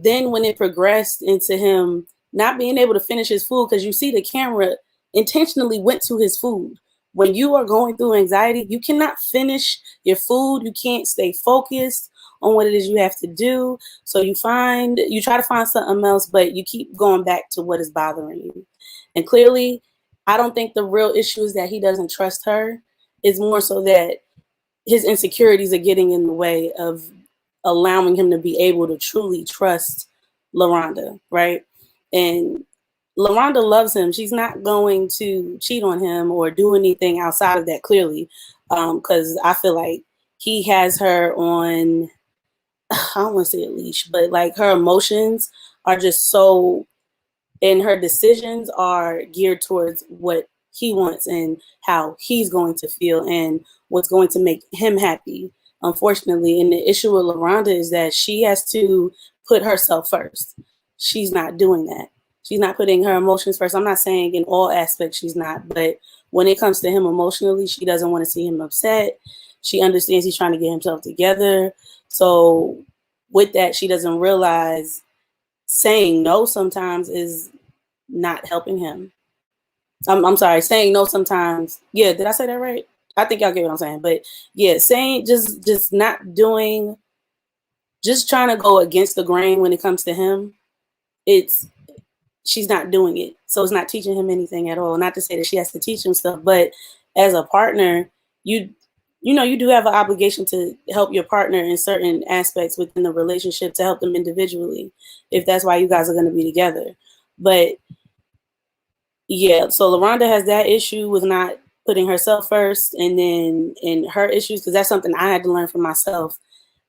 Then when it progressed into him not being able to finish his food, because you see the camera intentionally went to his food. When you are going through anxiety, you cannot finish your food. You can't stay focused on what it is you have to do. So you try to find something else, but you keep going back to what is bothering you. And clearly, I don't think the real issue is that he doesn't trust her. It's more so that his insecurities are getting in the way of allowing him to be able to truly trust LaRonda, right? And LaRonda loves him. She's not going to cheat on him or do anything outside of that, clearly, because I feel like he has her on, I don't want to say a leash, but like her emotions are just so, and her decisions are geared towards what he wants and how he's going to feel and what's going to make him happy, unfortunately. And the issue with LaRonda is that she has to put herself first. She's not doing that. She's not putting her emotions first. I'm not saying in all aspects she's not, but when it comes to him emotionally, she doesn't want to see him upset. She understands he's trying to get himself together. So with that, she doesn't realize saying no sometimes is not helping him. I'm sorry, saying no sometimes. Yeah, did I say that right? I think y'all get what I'm saying. But yeah, saying just not doing, just trying to go against the grain when it comes to him, she's not doing it. So it's not teaching him anything at all. Not to say that she has to teach him stuff, but as a partner, you do have an obligation to help your partner in certain aspects within the relationship, to help them individually, if that's why you guys are going to be together. But Yeah, so LaRonda has that issue with not putting herself first, and then in her issues, because that's something I had to learn for myself.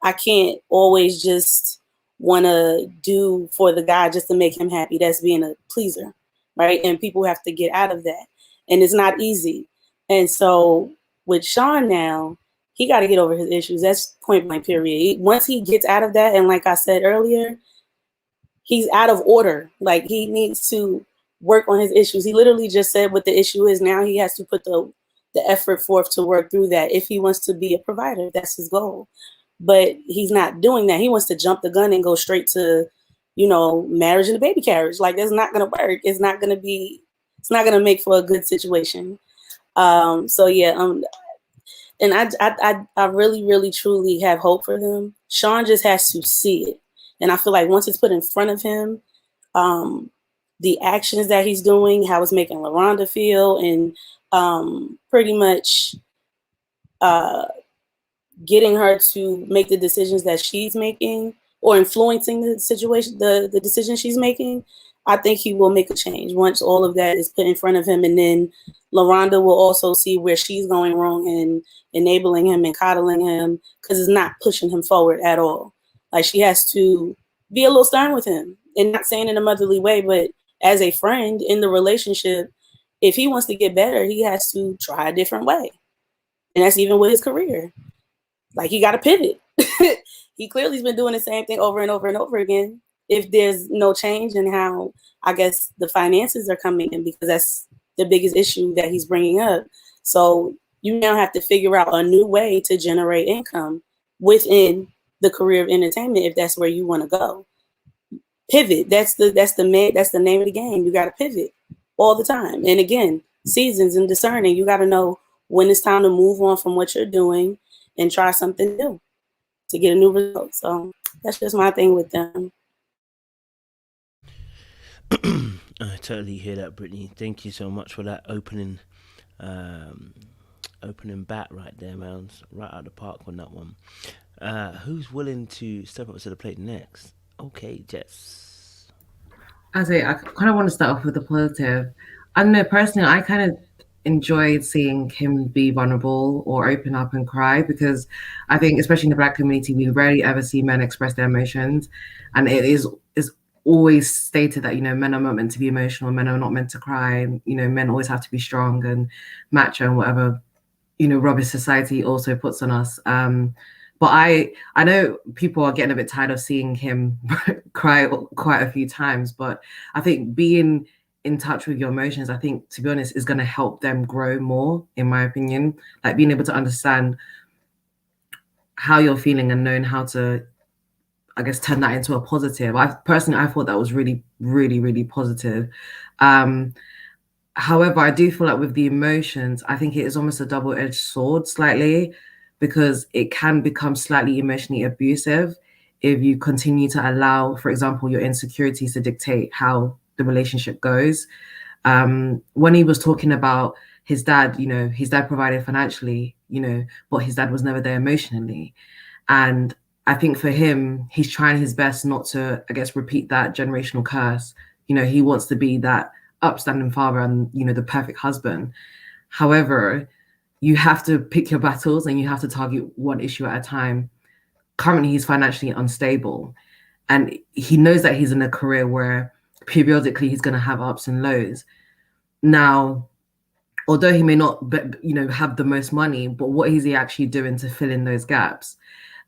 I can't always just want to do for the guy just to make him happy. That's being a pleaser, right? And people have to get out of that, and it's not easy. And so with Shon now, he got to get over his issues. That's point blank period. Once he gets out of that, and like I said earlier, he's out of order. Like, he needs to work on his issues. He literally just said what the issue is now. He has to put the effort forth to work through that if he wants to be a provider. That's his goal. But he's not doing that. He wants to jump the gun and go straight to, marriage and a baby carriage. Like, that's not going to work. It's not going to make for a good situation. So yeah, and I really, really, truly have hope for them. Shon just has to see it. And I feel like once it's put in front of him, the actions that he's doing, how it's making LaRonda feel, and pretty much getting her to make the decisions that she's making, or influencing the situation, the decision she's making, I think he will make a change once all of that is put in front of him. And then LaRonda will also see where she's going wrong and enabling him and coddling him, because it's not pushing him forward at all. Like, she has to be a little stern with him, and not saying in a motherly way, but as a friend in the relationship, if he wants to get better, he has to try a different way. And that's even with his career. Like, he got to pivot. He clearly has been doing the same thing over and over and over again. If there's no change in how, I guess, the finances are coming in, because that's the biggest issue that he's bringing up. So you now have to figure out a new way to generate income within the career of entertainment, if that's where you want to go. Pivot. That's the name of the game. You got to pivot all the time. And again, seasons and discerning. You got to know when it's time to move on from what you're doing and try something new to get a new result. So that's just my thing with them. I totally hear that, Brittany. Thank you so much for that opening bat right there, man. Right out of the park on that one. Who's willing to step up to the plate next? Okay, Jess. I kind of want to start off with the positive. I don't know, personally, I kind of enjoyed seeing him be vulnerable or open up and cry, because I think, especially in the Black community, we rarely ever see men express their emotions, and it is always stated that men are not meant to be emotional, men are not meant to cry, men always have to be strong and macho and whatever rubbish society also puts on us. But I know people are getting a bit tired of seeing him cry quite a few times, but I think being in touch with your emotions, I think, to be honest, is going to help them grow more, in my opinion. Like, being able to understand how you're feeling and knowing how to, I guess, turn that into a positive. I thought that was really, really, really positive. However, I do feel like with the emotions, I think it is almost a double-edged sword slightly, because it can become slightly emotionally abusive if you continue to allow, for example, your insecurities to dictate how the relationship goes. When he was talking about his dad, his dad provided financially, but his dad was never there emotionally. And I think for him, he's trying his best not to, I guess, repeat that generational curse. He wants to be that upstanding father and, the perfect husband. However, you have to pick your battles and you have to target one issue at a time. Currently, he's financially unstable, and he knows that he's in a career where periodically he's going to have ups and lows. Now, although he may not, have the most money, but what is he actually doing to fill in those gaps?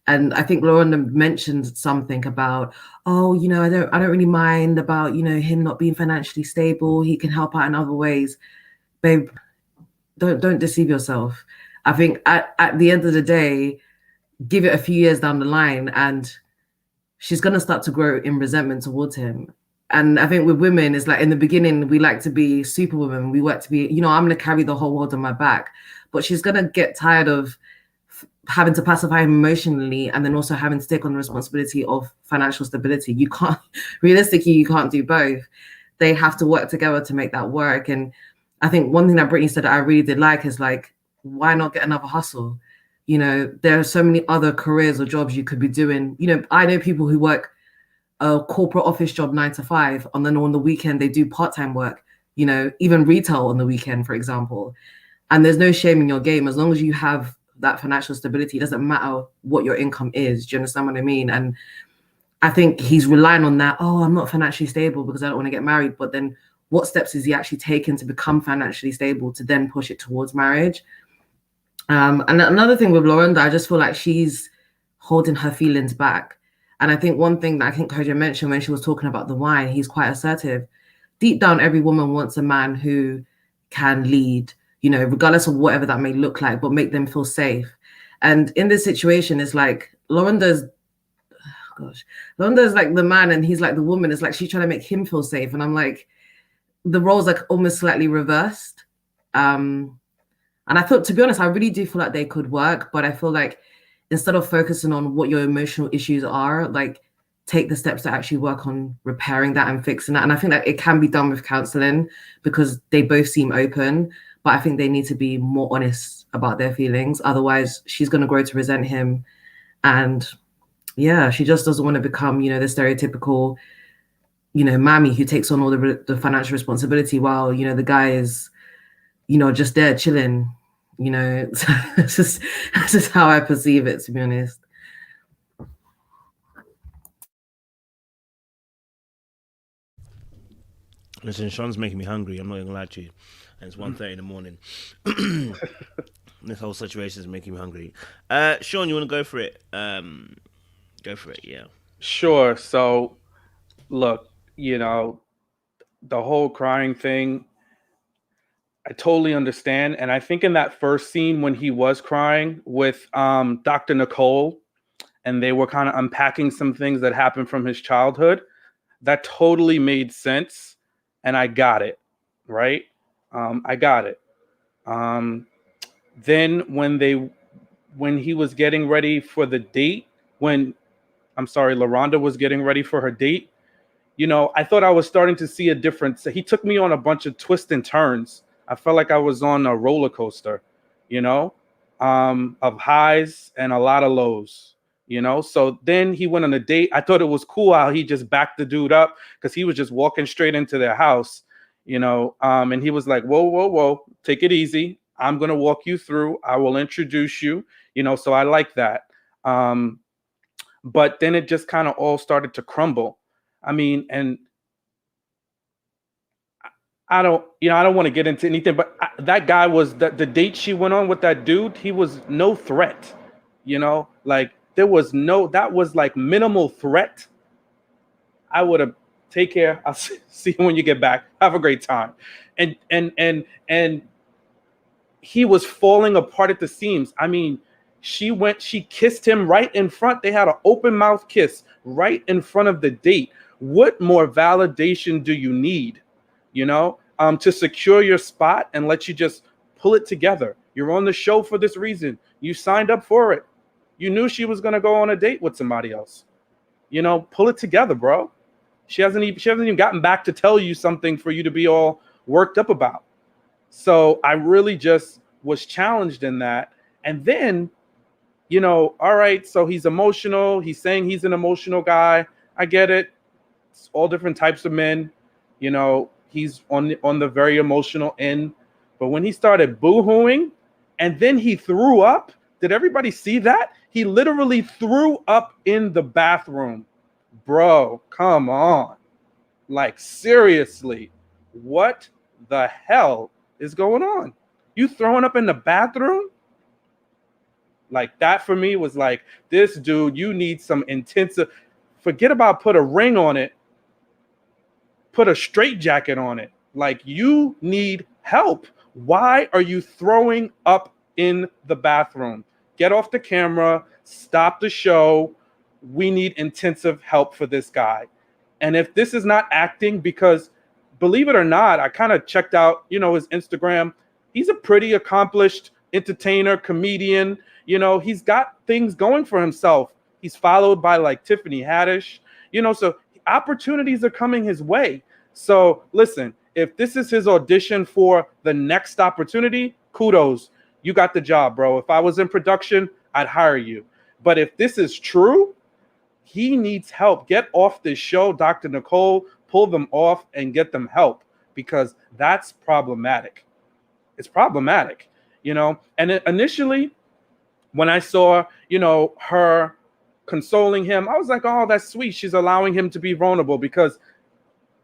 And I think LaRonda mentioned something about, I don't really mind about, him not being financially stable. He can help out in other ways. Babe, don't deceive yourself. I think at the end of the day, give it a few years down the line and she's going to start to grow in resentment towards him. And I think with women, it's like, in the beginning, we like to be superwomen. We want to be, I'm going to carry the whole world on my back. But she's going to get tired of having to pacify him emotionally and then also having to take on the responsibility of financial stability. You can't do both. They have to work together to make that work. And I think one thing that Brittany said that I really did like is, like, why not get another hustle? There are so many other careers or jobs you could be doing. I know people who work a corporate office job 9 to 5, and then on the weekend they do part-time work. you know, even retail on the weekend, for example. And there's no shame in your game as long as you have that financial stability. It doesn't matter what your income is. Do you understand what I mean? And I think he's relying on that. Oh, I'm not financially stable because I don't want to get married. But then what steps is he actually taking to become financially stable to then push it towards marriage? And another thing with Lorinda, I just feel like she's holding her feelings back. And I think one thing that I think Kojo mentioned when she was talking about the wine, he's quite assertive. Deep down, every woman wants a man who can lead, you know, regardless of whatever that may look like, but make them feel safe. And in this situation, it's like Lorinda's like the man and he's like the woman. It's like she's trying to make him feel safe. And I'm like, the roles are almost slightly reversed. And I thought, to be honest, I really do feel like they could work, but I feel like instead of focusing on what your emotional issues are, like take the steps to actually work on repairing that and fixing that. And I think that it can be done with counseling because they both seem open, but I think they need to be more honest about their feelings. Otherwise, she's going to grow to resent him. And yeah, she just doesn't want to become, you know, the stereotypical, you know, mammy who takes on all the financial responsibility while, you know, the guy is, you know, just there chilling. You know, that's just how I perceive it, to be honest. Listen, Shon's making me hungry. I'm not gonna lie to you. And it's 1:30 in the morning. This whole situation is making me hungry. Shon, you want to go for it? Go for it, yeah. Sure. So, look, you know, the whole crying thing, I totally understand. And I think in that first scene when he was crying with Dr. Nicole and they were kind of unpacking some things that happened from his childhood, that totally made sense. And I got it, right? I got it. Then when he was getting ready for the date, LaRonda was getting ready for her date, you know, I thought I was starting to see a difference. He took me on a bunch of twists and turns. I felt like I was on a roller coaster, you know, of highs and a lot of lows, you know. So then he went on a date. I thought it was cool how he just backed the dude up because he was just walking straight into their house, you know, and he was like, whoa, take it easy. I'm going to walk you through. I will introduce you, you know, so I like that. But then it just kind of all started to crumble. I mean, and I don't want to get into anything, but that guy was the date she went on with that dude. He was no threat, you know, like that was like minimal threat. I would have take care. I'll see you when you get back. Have a great time. And he was falling apart at the seams. I mean, she kissed him right in front. They had an open mouth kiss right in front of the date. What more validation do you need? You know, to secure your spot and let you just pull it together. You're on the show for this reason. You signed up for it. You knew she was going to go on a date with somebody else. You know, pull it together, bro. She hasn't even gotten back to tell you something for you to be all worked up about. So I really just was challenged in that. And then, you know, all right, so he's emotional. He's saying he's an emotional guy. I get it. It's all different types of men. You know, he's on the very emotional end. But when he started boo-hooing and then he threw up, did everybody see that? He literally threw up in the bathroom. Bro, come on. Like, seriously, what the hell is going on? You throwing up in the bathroom? Like, that for me was like, this dude, you need some intensive, forget about put a ring on it, put a straitjacket on it. Like, you need help. Why are you throwing up in the bathroom? Get off the camera, stop the show. We need intensive help for this guy. And if this is not acting, because believe it or not, I kind of checked out, you know, his Instagram. He's a pretty accomplished entertainer, comedian. You know, he's got things going for himself. He's followed by like Tiffany Haddish, you know, so opportunities are coming his way. So listen, if this is his audition for the next opportunity, kudos. You got the job, bro. If I was in production, I'd hire you. But if this is true, he needs help. Get off this show, Dr. Nicole, pull them off and get them help because that's problematic. It's problematic, And initially, when I saw, her consoling him, I was like, oh, that's sweet. She's allowing him to be vulnerable, because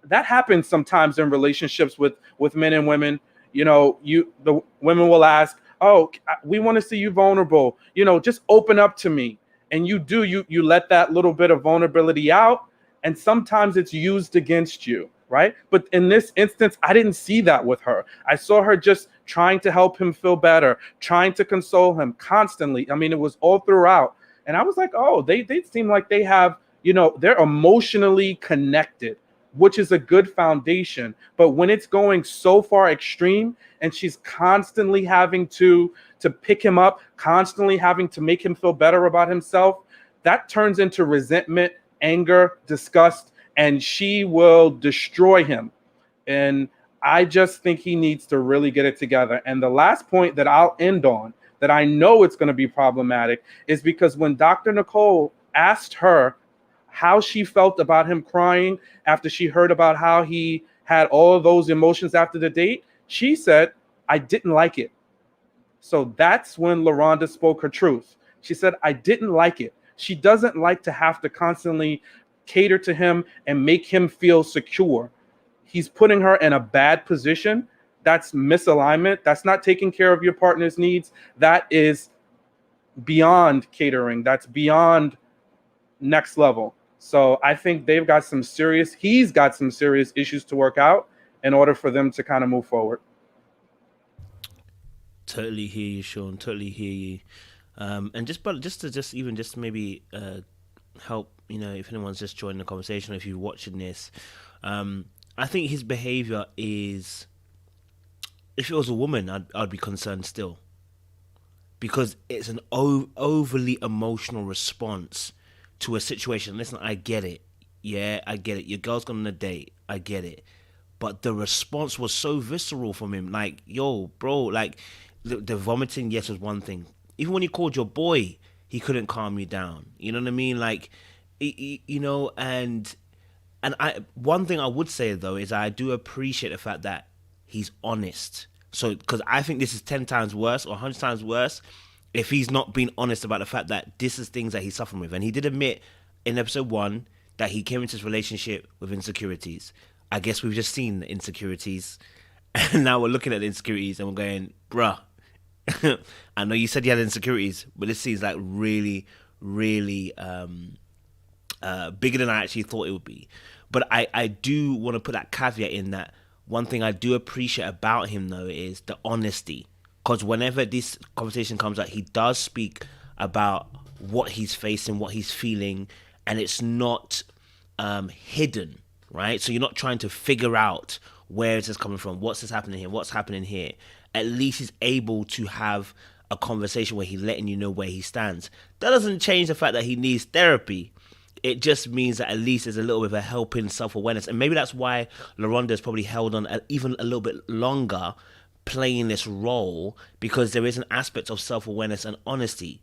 that happens sometimes in relationships with men and women. The women will ask, oh, we want to see you vulnerable, just open up to me. And you let that little bit of vulnerability out, and sometimes it's used against you, right? But in this instance, I didn't see that with her. I saw her just trying to help him feel better, trying to console him constantly. I mean, it was all throughout. And I was like, oh, they seem like they have, they're emotionally connected, which is a good foundation. But when it's going so far extreme, and she's constantly having to pick him up, constantly having to make him feel better about himself, that turns into resentment, anger, disgust, and she will destroy him. And I just think he needs to really get it together. And the last point that I'll end on, that I know it's going to be problematic, is because when Dr. Nicole asked her how she felt about him crying after she heard about how he had all of those emotions after the date, she said, I didn't like it. So that's when LaRonda spoke her truth. She said, I didn't like it. She doesn't like to have to constantly cater to him and make him feel secure. He's putting her in a bad position. That's misalignment. That's not taking care of your partner's needs. That is beyond catering. That's beyond next level. So I think he's got some serious issues to work out in order for them to kind of move forward. Totally hear you, Shon. Totally hear you. And just maybe help, if anyone's just joining the conversation, if you're watching this, I think his behavior is, if it was a woman, I'd be concerned still, because it's an overly emotional response to a situation. Listen, I get it. Yeah, I get it. Your girl's gone on a date. I get it. But the response was so visceral from him. Like, yo, bro, like, the vomiting, yes, was one thing. Even when you called your boy, he couldn't calm you down. You know what I mean? Like, and one thing I would say, though, is I do appreciate the fact that he's honest. So, because I think this is 10 times worse or 100 times worse if he's not being honest about the fact that this is things that he's suffering with. And he did admit in episode 1 that he came into this relationship with insecurities. I guess we've just seen the insecurities, and now we're looking at the insecurities and we're going, bruh, I know you said you had insecurities, but this seems like really, really bigger than I actually thought it would be. But I do want to put that caveat in that one thing I do appreciate about him, though, is the honesty. Because whenever this conversation comes out, he does speak about what he's facing, what he's feeling, and it's not hidden, right? So you're not trying to figure out where is this coming from, what's this happening here, what's happening here. At least he's able to have a conversation where he's letting you know where he stands. That doesn't change the fact that he needs therapy. It just means that at least there's a little bit of a help in self-awareness. And maybe that's why LaRonda's probably held on even a little bit longer playing this role, because there is an aspect of self-awareness and honesty.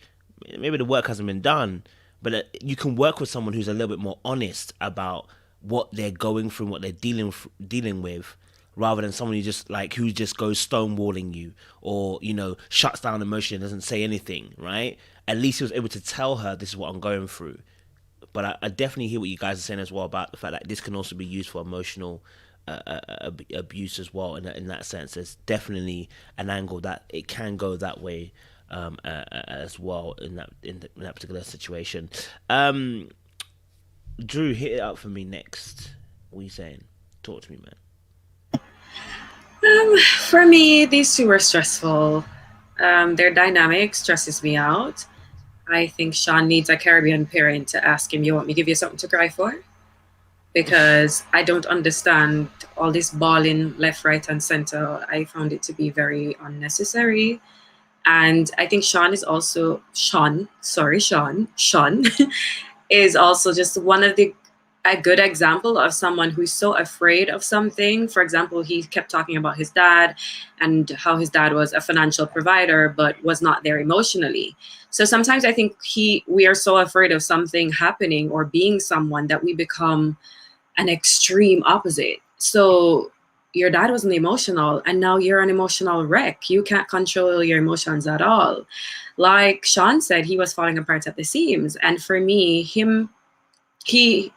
Maybe the work hasn't been done, but you can work with someone who's a little bit more honest about what they're going through, what they're dealing with, rather than someone who just goes stonewalling you or, shuts down emotion and doesn't say anything, right? At least he was able to tell her, this is what I'm going through. But I definitely hear what you guys are saying as well about the fact that this can also be used for emotional abuse as well. In that sense, there's definitely an angle that it can go that way as well in that particular situation. Drew, hit it up for me next. What are you saying? Talk to me, man. For me, these two were stressful. Their dynamic stresses me out. I think Shon needs a Caribbean parent to ask him, you want me to give you something to cry for? Because I don't understand all this bawling left, right, and center. I found it to be very unnecessary. And I think Shon is also just one of a good example of someone who's so afraid of something. For example, he kept talking about his dad and how his dad was a financial provider, but was not there emotionally. So sometimes I think we are so afraid of something happening or being someone that we become an extreme opposite. So your dad wasn't emotional, and now you're an emotional wreck. You can't control your emotions at all. Like Shon said, he was falling apart at the seams. And for me, he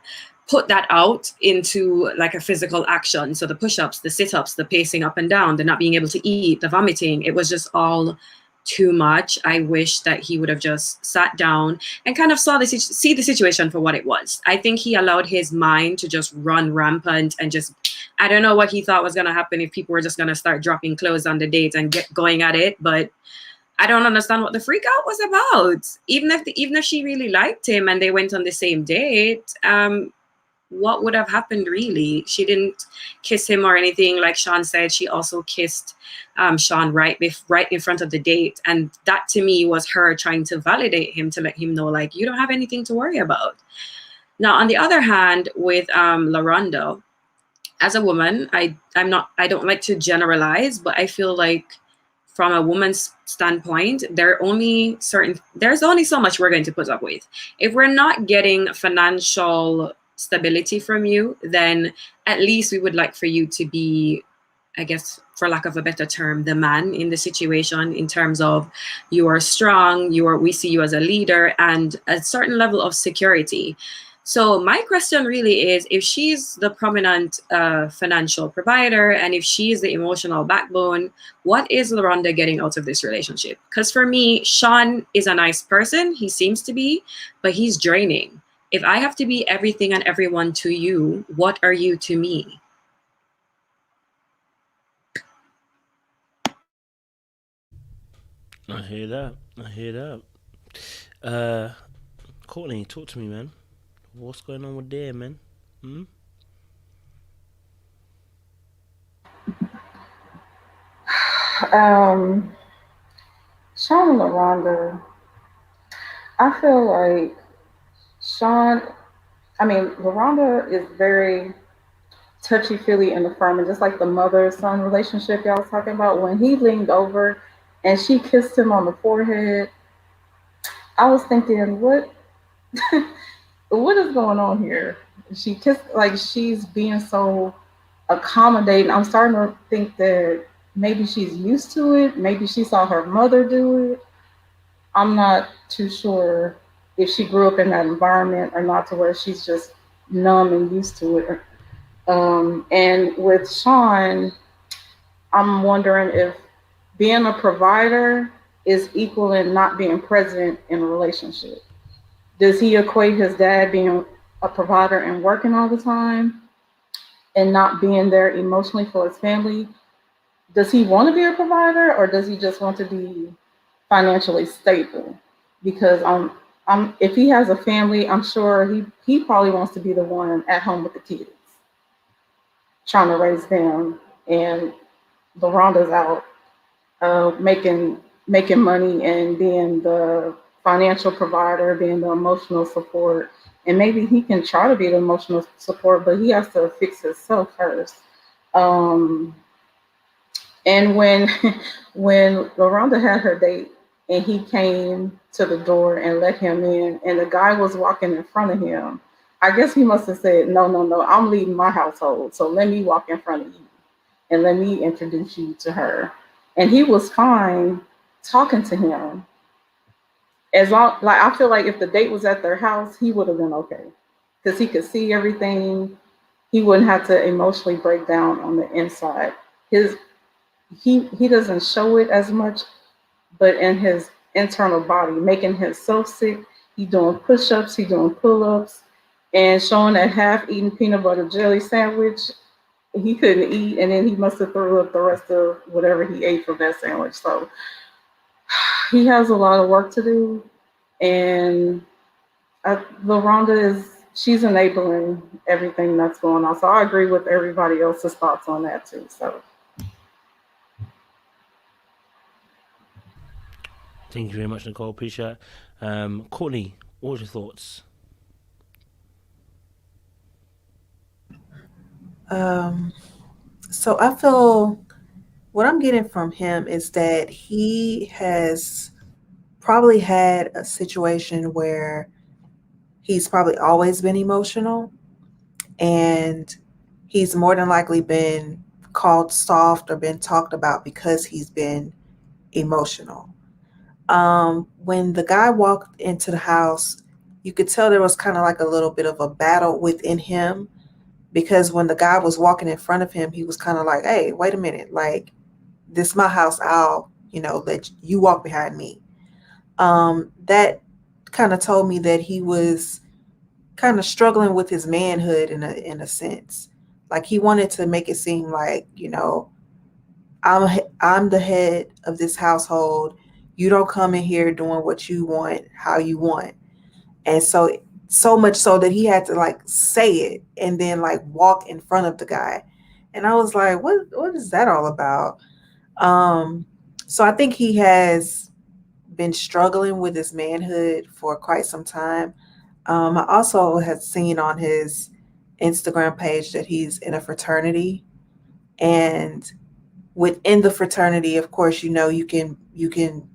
put that out into like a physical action. So the push-ups, the sit-ups, the pacing up and down, the not being able to eat, the vomiting, it was just all too much. I wish that he would have just sat down and kind of see the situation for what it was. I think he allowed his mind to just run rampant and just, I don't know what he thought was going to happen if people were just going to start dropping clothes on the date and get going at it. But I don't understand what the freak out was about. Even if she really liked him and they went on the same date, what would have happened really? She didn't kiss him or anything. Like Shon said, she also kissed Shon right in front of the date. And that to me was her trying to validate him, to let him know, like, you don't have anything to worry about. Now, on the other hand, with LaRonda, as a woman, I don't like to generalize, but I feel like from a woman's standpoint, there's only so much we're going to put up with. If we're not getting financial stability from you, then at least we would like for you to be, I guess, for lack of a better term, the man in the situation, in terms of you are strong, we see you as a leader, and a certain level of security. So my question really is, if she's the prominent financial provider and if she is the emotional backbone, what is LaRonda getting out of this relationship? Because for me, Shon is a nice person. He seems to be, but he's draining. If I have to be everything and everyone to you, what are you to me? I hear that. Courtney, talk to me, man. What's going on with there, man? Shon and LaRonda, I feel like LaRonda is very touchy-feely and affirming, just like the mother-son relationship y'all was talking about. When he leaned over and she kissed him on the forehead, I was thinking, what is going on here? She kissed, like, she's being so accommodating. I'm starting to think that maybe she's used to it. Maybe she saw her mother do it. I'm not too sure if she grew up in that environment or not, to where she's just numb and used to it. And with Shon, I'm wondering if being a provider is equal in not being present in a relationship. Does he equate his dad being a provider and working all the time and not being there emotionally for his family? Does he want to be a provider, or does he just want to be financially stable? Because if he has a family, I'm sure he probably wants to be the one at home with the kids, trying to raise them, and LaRonda's out making money and being the financial provider, being the emotional support. And maybe he can try to be the emotional support, but he has to fix himself first. And when LaRonda had her date and he came to the door and let him in, and the guy was walking in front of him, I guess he must have said, no, I'm leaving my household, so let me walk in front of you and let me introduce you to her. And he was fine talking to him. As long, like, I feel like if the date was at their house, he would have been okay, because he could see everything. He wouldn't have to emotionally break down on the inside. He doesn't show it as much, but in his internal body, making himself sick. He doing push-ups, he doing pull-ups, and showing that half-eaten peanut butter jelly sandwich he couldn't eat, and then he must have threw up the rest of whatever he ate from that sandwich. So he has a lot of work to do, and LaRonda she's enabling everything that's going on. So I agree with everybody else's thoughts on that too. So thank you very much, Nicole. Appreciate it. Courtney, what was your thoughts? So I feel what I'm getting from him is that he has probably had a situation where he's probably always been emotional, and he's more than likely been called soft or been talked about because he's been emotional. When the guy walked into the house, you could tell there was kind of like a little bit of a battle within him, because when the guy was walking in front of him, he was kind of like, hey, wait a minute, like, this is my house, I'll, let you walk behind me. That kind of told me that he was kind of struggling with his manhood in a sense. Like, he wanted to make it seem like, I'm the head of this household. You don't come in here doing what you want, how you want. And so much so that he had to like say it and then like walk in front of the guy. And I was like, what is that all about? So I think he has been struggling with his manhood for quite some time. I also had seen on his Instagram page that he's in a fraternity, and within the fraternity, of course, you can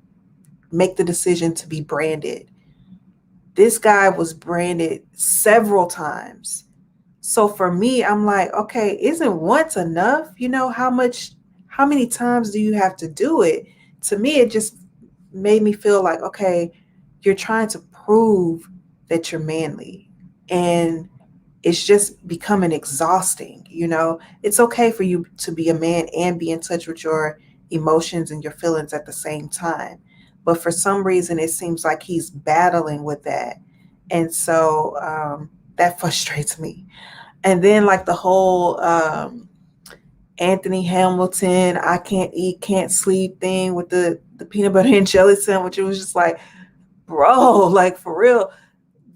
make the decision to be branded. This guy was branded several times. So for me, I'm like, okay, isn't once enough? How many times do you have to do it? To me, it just made me feel like, okay, you're trying to prove that you're manly. And it's just becoming exhausting. It's okay for you to be a man and be in touch with your emotions and your feelings at the same time. But for some reason, it seems like he's battling with that. And so that frustrates me. And then like the whole Anthony Hamilton, I can't eat, can't sleep thing with the peanut butter and jelly sandwich. It was just like, bro, like, for real,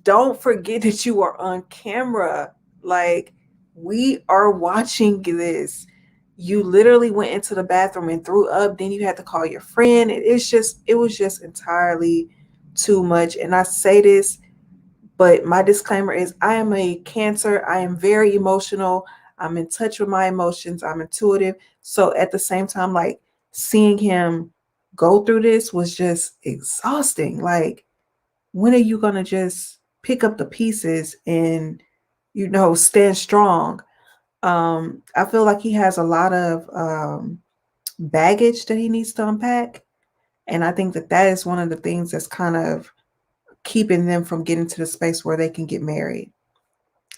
don't forget that you are on camera. Like, we are watching this. You literally went into the bathroom and threw up. Then you had to call your friend. It was just entirely too much. And I say this, but my disclaimer is I am a Cancer. I am very emotional. I'm in touch with my emotions. I'm intuitive. So at the same time, like, seeing him go through this was just exhausting. Like, when are you going to just pick up the pieces and, stand strong? I feel like he has a lot of baggage that he needs to unpack. And I think that is one of the things that's kind of keeping them from getting to the space where they can get married.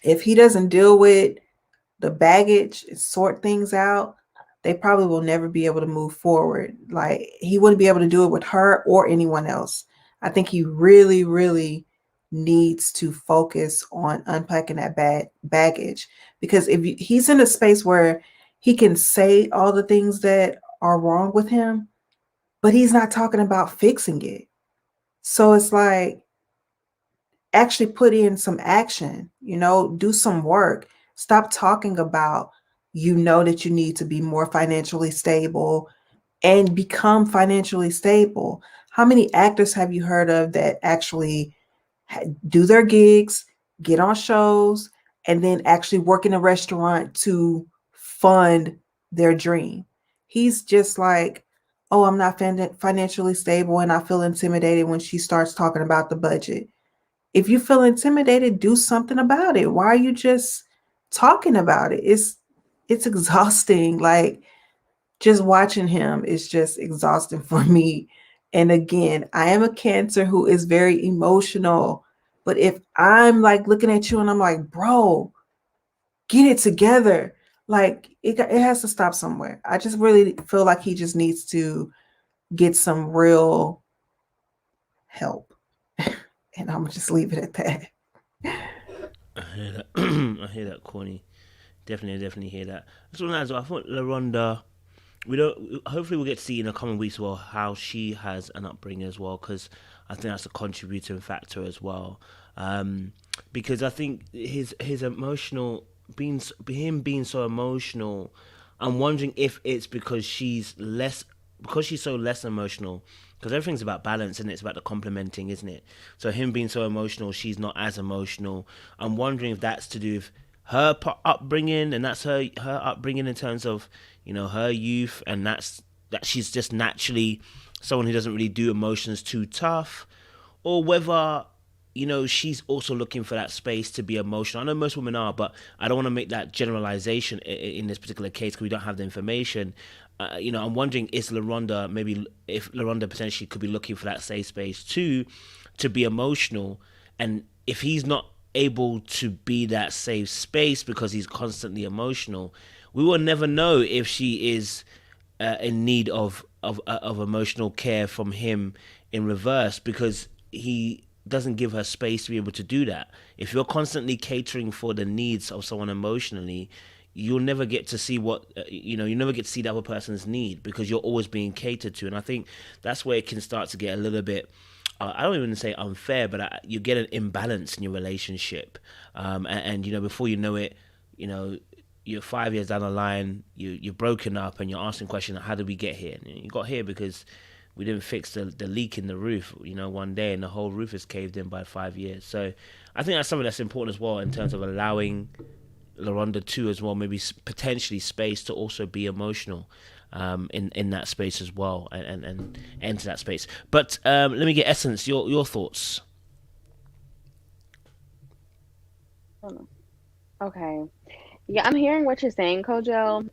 If he doesn't deal with the baggage and sort things out, they probably will never be able to move forward. Like, he wouldn't be able to do it with her or anyone else. I think he really, really needs to focus on unpacking that baggage, because if he's in a space where he can say all the things that are wrong with him, but he's not talking about fixing it. So it's like, actually put in some action, do some work. Stop talking about, that you need to be more financially stable, and become financially stable. How many actors have you heard of that actually do their gigs, get on shows, and then actually work in a restaurant to fund their dream? He's just like, oh, I'm not financially stable, and I feel intimidated when she starts talking about the budget. If you feel intimidated, do something about it. Why are you just talking about it? It's exhausting. Like, just watching him is just exhausting for me. And again, I am a Cancer who is very emotional. But if I'm like looking at you and I'm like, bro, get it together. Like, it has to stop somewhere. I just really feel like he just needs to get some real help. And I'm gonna just leave it at that. I hear that. I hear that, Corny. Definitely hear that. That's what I thought LaRonda. We don't. Hopefully, we'll get to see in the coming weeks as well how she has an upbringing as well, because I think that's a contributing factor as well. Because I think his emotional him being so emotional. I'm wondering if it's because she's so less emotional. Because everything's about balance, and it's about the complementing, isn't it? So him being so emotional, she's not as emotional. I'm wondering if that's to do with her upbringing, and that's her upbringing in terms of, her youth, and that she's just naturally someone who doesn't really do emotions too tough, or whether she's also looking for that space to be emotional. I know most women are, but I don't want to make that generalization in this particular case because we don't have the information. I'm wondering, is LaRonda, maybe if LaRonda potentially could be looking for that safe space too, to be emotional, and if he's not able to be that safe space because he's constantly emotional, we will never know if she is in need of emotional care from him in reverse, because he doesn't give her space to be able to do that. If you're constantly catering for the needs of someone emotionally, you'll never get to see what you never get to see the other person's need because you're always being catered to. And I think that's where it can start to get a little bit, I don't even say unfair, but you get an imbalance in your relationship. And before you know it, you're 5 years down the line, you're broken up, and you're asking questions, how did we get here? And you got here because we didn't fix the leak in the roof, one day, and the whole roof is caved in by 5 years. So I think that's something that's important as well, in terms of allowing LaRonda too as well, maybe potentially space to also be emotional in that space as well, and enter that space. But let me get Essence, your thoughts. Okay. Yeah, I'm hearing what you're saying, Kojo.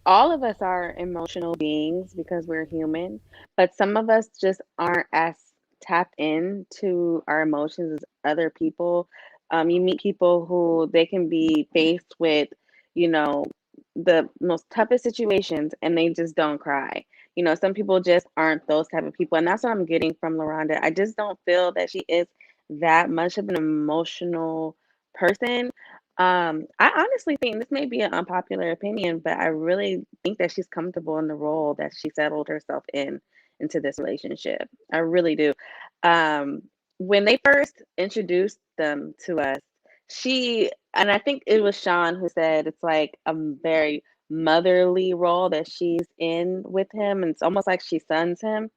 All of us are emotional beings because we're human, but some of us just aren't as tapped into our emotions as other people. You meet people who they can be faced with, you know, the most toughest situations and they just don't cry. Some people just aren't those type of people. And that's what I'm getting from LaRonda. I just don't feel that she is that much of an emotional person. I honestly think this may be an unpopular opinion, but I really think that she's comfortable in the role that she settled herself into this relationship. I really do. Um, when they first introduced them to us, and I think it was Shon who said it's like a very motherly role that she's in with him, and it's almost like she sons him.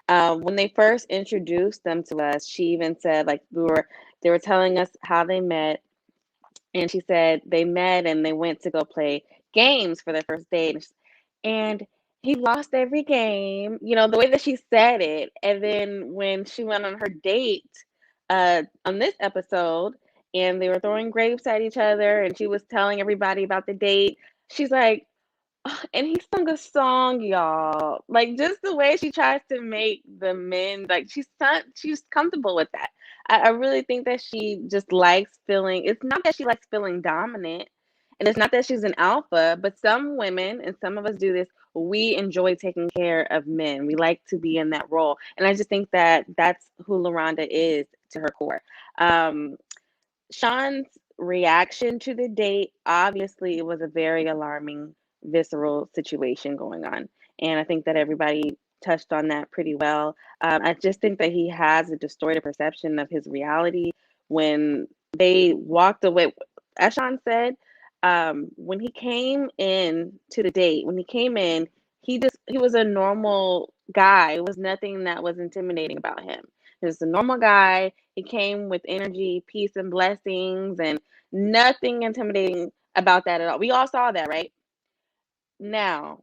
When they first introduced them to us, she even said like they were telling us how they met, and she said they met and they went to go play games for their first date. And he lost every game, the way that she said it. And then when she went on her date on this episode, and they were throwing grapes at each other, and she was telling everybody about the date, she's like, and he sung a song, y'all. Like, just the way she tries to make the men, like, she's comfortable with that. I really think that she just likes feeling, it's not that she likes feeling dominant, and it's not that she's an alpha, but some women, and some of us do this, we enjoy taking care of men. We like to be in that role. And I just think that that's who LaRonda is to her core. Sean's reaction to the date, obviously, it was a very alarming, visceral situation going on. And I think that everybody touched on that pretty well. I just think that he has a distorted perception of his reality. When they walked away, as Sean said, when he came in to the date, when he came in, he was a normal guy. It was nothing that was intimidating about him. He was a normal guy. He came with energy, peace, and blessings, and nothing intimidating about that at all. We all saw that, right? Now,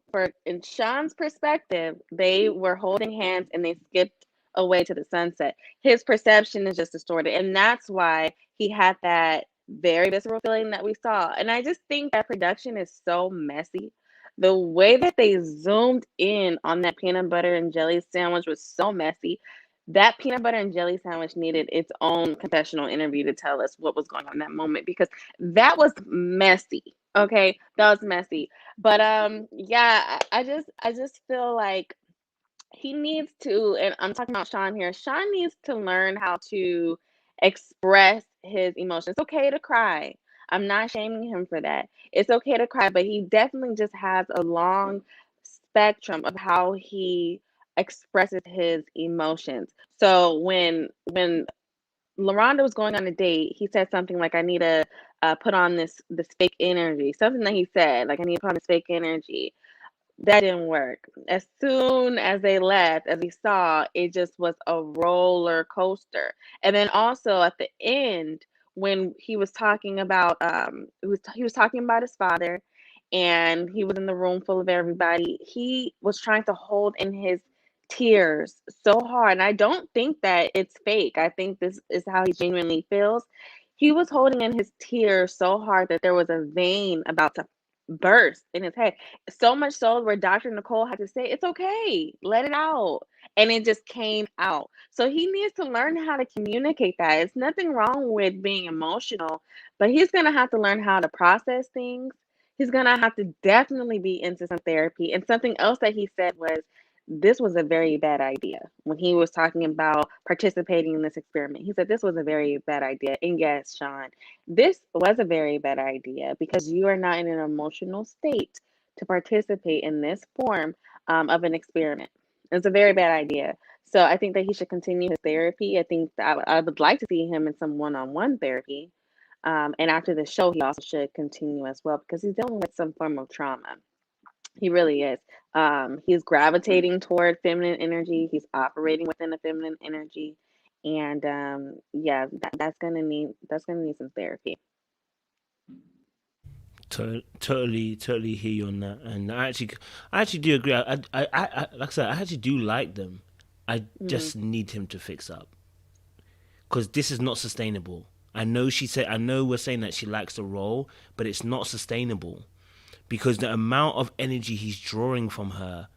in Sean's perspective, they were holding hands and they skipped away to the sunset. His perception is just distorted, and that's why he had that very visceral feeling that we saw. And I just think that production is so messy. The way that they zoomed in on that peanut butter and jelly sandwich was so messy. That peanut butter and jelly sandwich needed its own confessional interview to tell us what was going on in that moment, because that was messy. Okay, that was messy. But yeah, I just feel like he needs to, and I'm talking about Sean here. Sean needs to learn how to express his emotions. It's okay to cry. I'm not shaming him for that. It's okay to cry, but he definitely just has a long spectrum of how he expresses his emotions. So when LaRonda was going on a date, he said something like, "I need to put on this fake energy." Something that he said, like, "I need to put on this fake energy." That didn't work. As soon as they left, as we saw, it just was a roller coaster. And then also at the end, when he was talking about he was talking about his father, and he was in the room full of everybody. He was trying to hold in his tears so hard. And I don't think that it's fake. I think this is how he genuinely feels. He was holding in his tears so hard that there was a vein about to burst in his head. So much so where Dr. Nicole had to say, it's okay, let it out. And it just came out. So he needs to learn how to communicate that. It's nothing wrong with being emotional, but he's going to have to learn how to process things. He's going to have to definitely be into some therapy. And something else that he said was, this was a very bad idea when he was talking about participating in this experiment. He said, this was a very bad idea. And yes, Shon, this was a very bad idea because you are not in an emotional state to participate in this form of an experiment. It's a very bad idea. So I think that he should continue his therapy. I think that I would like to see him in some one-on-one therapy. And after the show, he also should continue as well because he's dealing with some form of trauma. He really is. He's gravitating toward feminine energy. He's operating within a feminine energy, and yeah, that's gonna need some therapy. Totally hear you on that, and I actually do agree. I like I said, I actually do like them. I just need him to fix up because this is not sustainable. I know we're saying that she likes the role, but it's not sustainable. Because the amount of energy he's drawing from her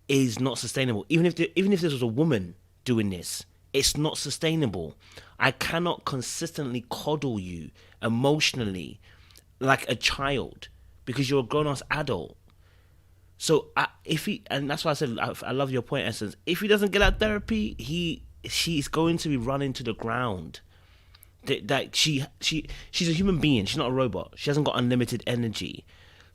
is not sustainable. Even if this was a woman doing this, it's not sustainable. I cannot consistently coddle you emotionally like a child because you're a grown-ass adult. So and that's why I said I love your point, Essence. If he doesn't get that therapy, she's going to be run into the ground. That she's a human being. She's not a robot. She hasn't got unlimited energy.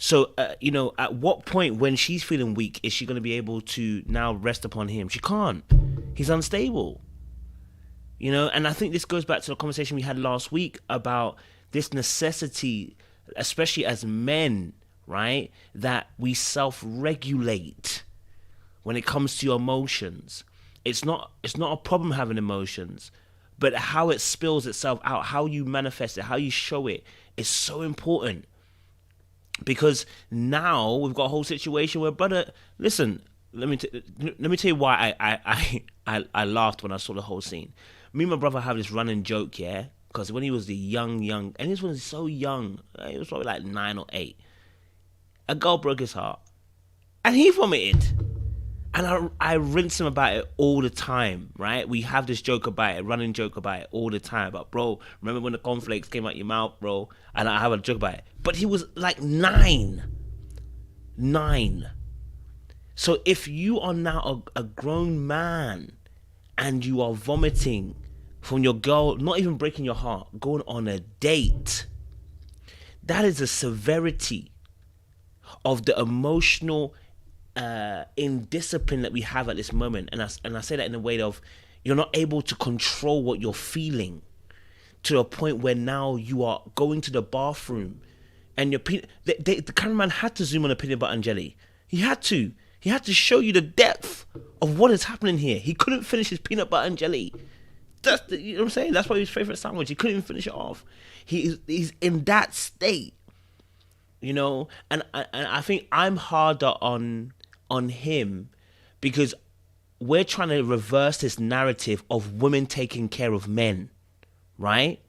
So, at what point when she's feeling weak is she going to be able to now rest upon him? She can't. He's unstable. And I think this goes back to the conversation we had last week about this necessity, especially as men, right? That we self-regulate when it comes to your emotions. It's not a problem having emotions, but how it spills itself out, how you manifest it, how you show it is so important. Because now we've got a whole situation where, brother, listen, let me tell you why I laughed when I saw the whole scene. Me and my brother have this running joke, yeah, because when he was the young, and this was so young, he was probably like 9 or 8. A girl broke his heart, and he vomited. And I rinse him about it all the time, right? We have this joke about it, running joke about it all the time. But bro, remember when the cornflakes came out your mouth, bro? And I have a joke about it. But he was like 9. So if you are now a grown man and you are vomiting from your girl, not even breaking your heart, going on a date, that is a severity of the emotional indiscipline that we have at this moment, and I say that in a way of you're not able to control what you're feeling to a point where now you are going to the bathroom and your the cameraman had to zoom on a peanut butter and jelly. He had to show you the depth of what is happening here. He couldn't finish his peanut butter and jelly. You know what I'm saying? That's probably his favorite sandwich. He couldn't even finish it off. He's in that state, and I think I'm harder on him because we're trying to reverse this narrative of women taking care of men, right?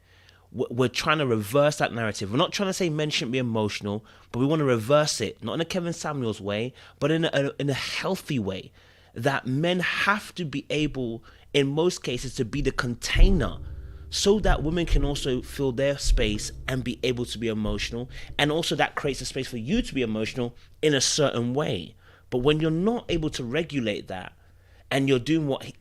We're trying to reverse that narrative. We're not trying to say men shouldn't be emotional, but we want to reverse it, not in a Kevin Samuels way, but in a healthy way, that men have to be able, in most cases, to be the container so that women can also fill their space and be able to be emotional, and also that creates a space for you to be emotional in a certain way. But when you're not able to regulate that, and you're doing what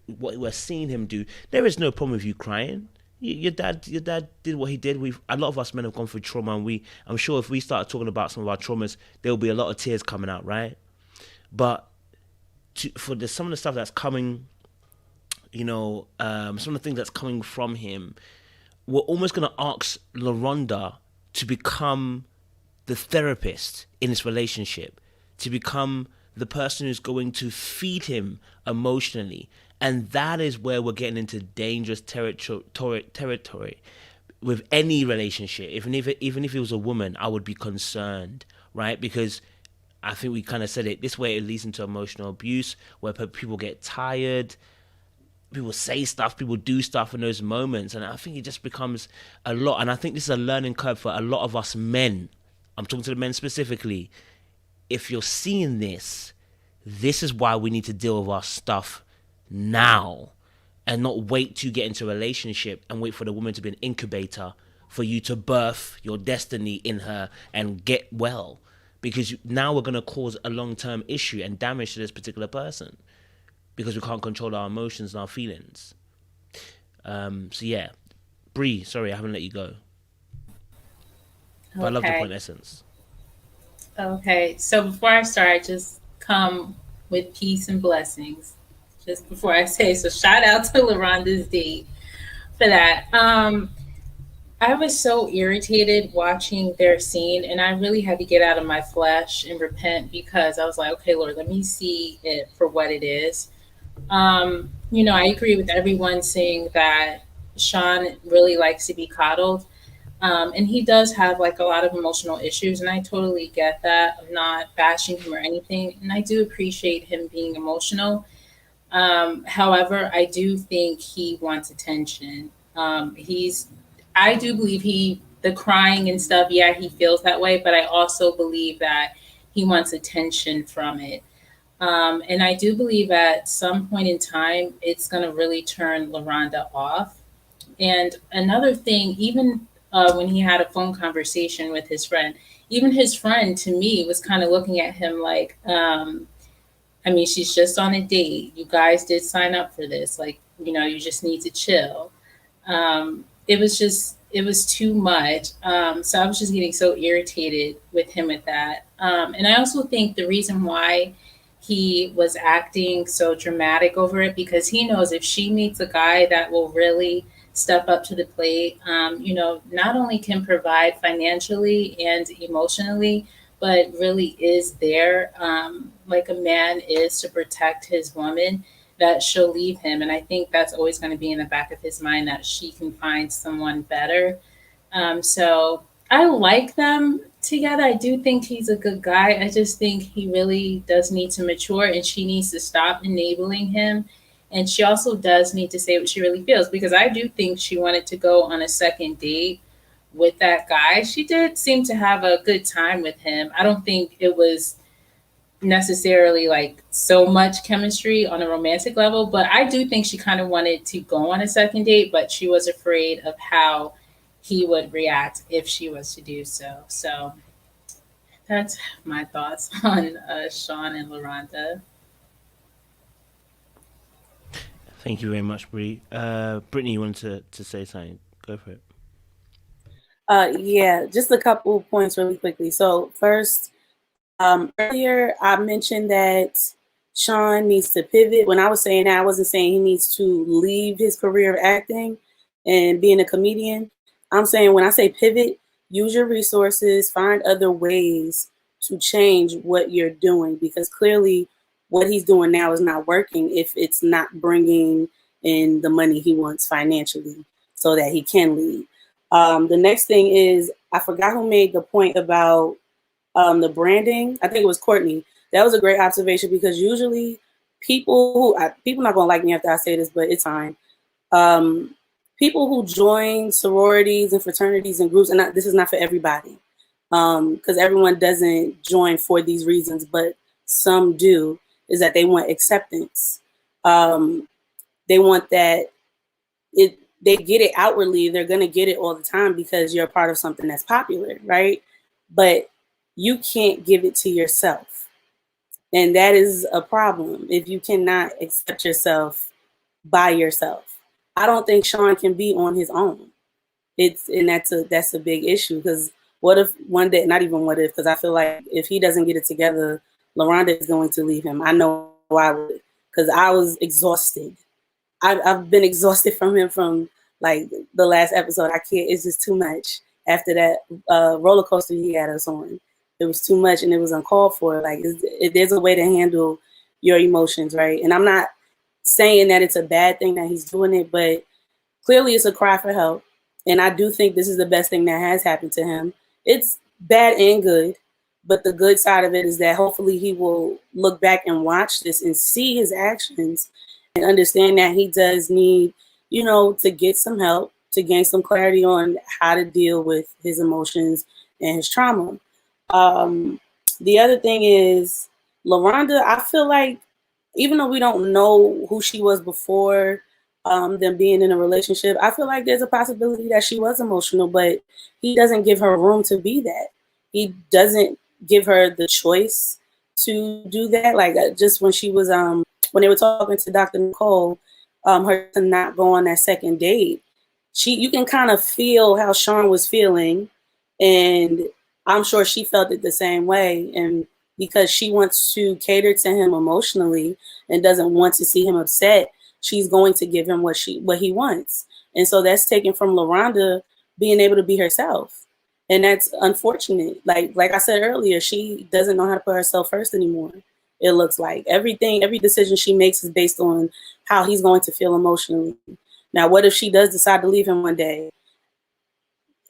we're seeing him do, there is no problem with you crying. Your dad did what he did. A lot of us men have gone through trauma, and I'm sure if we start talking about some of our traumas, there'll be a lot of tears coming out, right? But some of the stuff that's coming, some of the things that's coming from him, we're almost going to ask LaRonda to become the therapist in this relationship, to become the person who's going to feed him emotionally. And that is where we're getting into dangerous territory with any relationship. Even if it was a woman, I would be concerned, right? Because I think we kind of said it this way. It leads into emotional abuse, where people get tired, people say stuff, people do stuff in those moments, and I think it just becomes a lot. And I think this is a learning curve for a lot of us men. I'm talking to the men specifically. If you're seeing this is why we need to deal with our stuff now, and not wait to get into a relationship and wait for the woman to be an incubator for you to birth your destiny in her and get well. Because now we're going to cause a long-term issue and damage to this particular person because we can't control our emotions and our feelings. So yeah, Bree, sorry, I haven't let you go. But I love the point essence. Okay, so before I start, I just come with peace and blessings. Just before I say, so shout out to LaRonda's date for that. I was so irritated watching their scene, and I really had to get out of my flesh and repent, because I was like, okay, Lord, let me see it for what it is. You know, I agree with everyone saying that Shon really likes to be coddled. And he does have like a lot of emotional issues, and I totally get that. I'm not bashing him or anything, and I do appreciate him being emotional. However, I do think he wants attention. I do believe the crying and stuff, yeah, he feels that way, but I also believe that he wants attention from it. And I do believe at some point in time, it's going to really turn LaRonda off. And another thing, even when he had a phone conversation with his friend, even his friend to me was kind of looking at him like, I mean, she's just on a date. You guys did sign up for this. Like, you know, you just need to chill. It was too much. So I was just getting so irritated with him with that. And I also think the reason why he was acting so dramatic over it, because he knows if she meets a guy that will really step up to the plate, you know, not only can provide financially and emotionally, but really is there, like a man is to protect his woman, that she'll leave him. And I think that's always going to be in the back of his mind, that she can find someone better. So I like them together. I do think he's a good guy. I just think he really does need to mature, and she needs to stop enabling him. And she also does need to say what she really feels, because I do think she wanted to go on a second date with that guy. She did seem to have a good time with him. I don't think it was necessarily like so much chemistry on a romantic level, but I do think she kind of wanted to go on a second date, but she was afraid of how he would react if she was to do so. So that's my thoughts on Shon and LaRonda. Thank you very much, Bree. Brittany, you wanted to say something? Go for it. Yeah, just a couple of points really quickly. So first, earlier I mentioned that Shon needs to pivot. When I was saying that, I wasn't saying he needs to leave his career of acting and being a comedian. I'm saying when I say pivot, use your resources, find other ways to change what you're doing, because clearly what he's doing now is not working if it's not bringing in the money he wants financially so that he can leave. The next thing is, I forgot who made the point about the branding. I think it was Courtney. That was a great observation, because usually people not gonna like me after I say this, but it's fine. People who join sororities and fraternities and groups, and this is not for everybody, because everyone doesn't join for these reasons, but some do, is that they want acceptance. They want that they get it outwardly. They're going to get it all the time because you're a part of something that's popular, right? But you can't give it to yourself. And that is a problem if you cannot accept yourself by yourself. I don't think Shon can be on his own. That's a big issue, because what if one day, not even what if, because I feel like if he doesn't get it together, LaRonda is going to leave him. I know I would, because I was exhausted. I've been exhausted from him from like the last episode. I can't, it's just too much. After that roller coaster he had us on, it was too much and it was uncalled for. Like, there's a way to handle your emotions, right? And I'm not saying that it's a bad thing that he's doing it, but clearly it's a cry for help. And I do think this is the best thing that has happened to him. It's bad and good. But the good side of it is that hopefully he will look back and watch this and see his actions and understand that he does need, to get some help, to gain some clarity on how to deal with his emotions and his trauma. The other thing is, LaRonda, I feel like, even though we don't know who she was before them being in a relationship, I feel like there's a possibility that she was emotional, but he doesn't give her room to be that. He doesn't give her the choice to do that. Like just when she was when they were talking to Dr. Nicole, her to not go on that second date, you can kind of feel how Shon was feeling, and I'm sure she felt it the same way. And because she wants to cater to him emotionally and doesn't want to see him upset, she's going to give him what he wants. And so that's taken from LaRonda being able to be herself. And that's unfortunate. Like I said earlier, she doesn't know how to put herself first anymore. It looks like every decision she makes is based on how he's going to feel emotionally. Now, what if she does decide to leave him one day?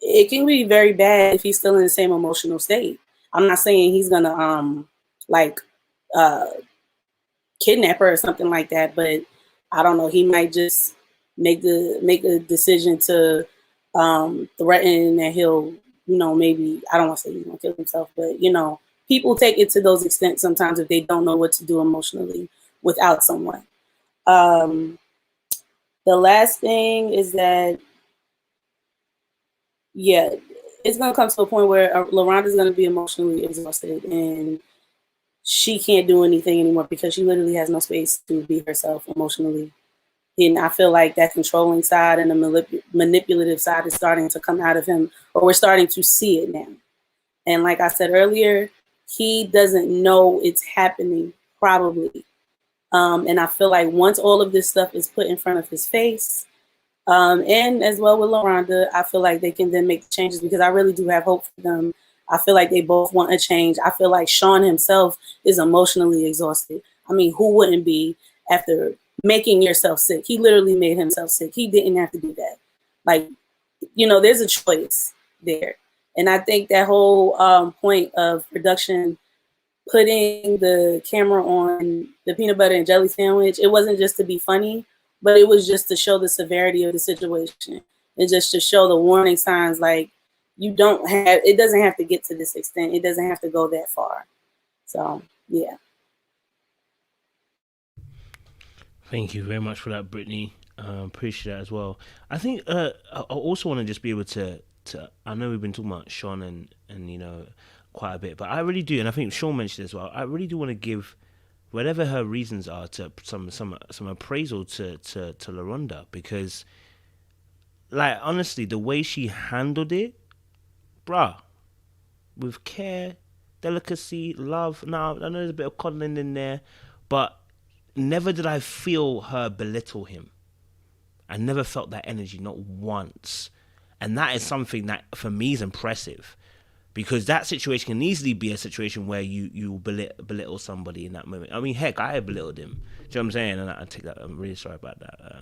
It can be very bad if he's still in the same emotional state. I'm not saying he's gonna kidnap her or something like that, but I don't know. He might just make a decision to threaten that he'll, maybe, I don't want to say he's gonna kill himself, but people take it to those extents sometimes if they don't know what to do emotionally without someone. The last thing is that, it's going to come to a point where LaRonda's going to be emotionally exhausted and she can't do anything anymore because she literally has no space to be herself emotionally. And I feel like that controlling side and the manipulative side is starting to come out of him, or we're starting to see it now. And like I said earlier, he doesn't know it's happening, probably. And I feel like once all of this stuff is put in front of his face, and as well with LaRonda, I feel like they can then make changes, because I really do have hope for them. I feel like they both want a change. I feel like Shon himself is emotionally exhausted. I mean, who wouldn't be after making yourself sick? He literally made himself sick. He didn't have to do that. Like, there's a choice there. And I think that whole point of production putting the camera on the peanut butter and jelly sandwich, it wasn't just to be funny, but it was just to show the severity of the situation and just to show the warning signs. Like, it doesn't have to get to this extent. It doesn't have to go that far. So, yeah. Thank you very much for that, Brittany. Appreciate that as well. I think I also want to just be able to I know we've been talking about Shon and quite a bit, but I really do, and I think Sean mentioned as well, I really do want to give whatever her reasons are to some appraisal to LaRonda, because, like, honestly, the way she handled it, bruh, with care, delicacy, love. Now, I know there's a bit of coddling in there, but never did I feel her belittle him. I never felt that energy, not once. And that is something that, for me, is impressive. Because that situation can easily be a situation where you belittle somebody in that moment. I mean, heck, I belittled him. Do you know what I'm saying? And I take that. I'm really sorry about that,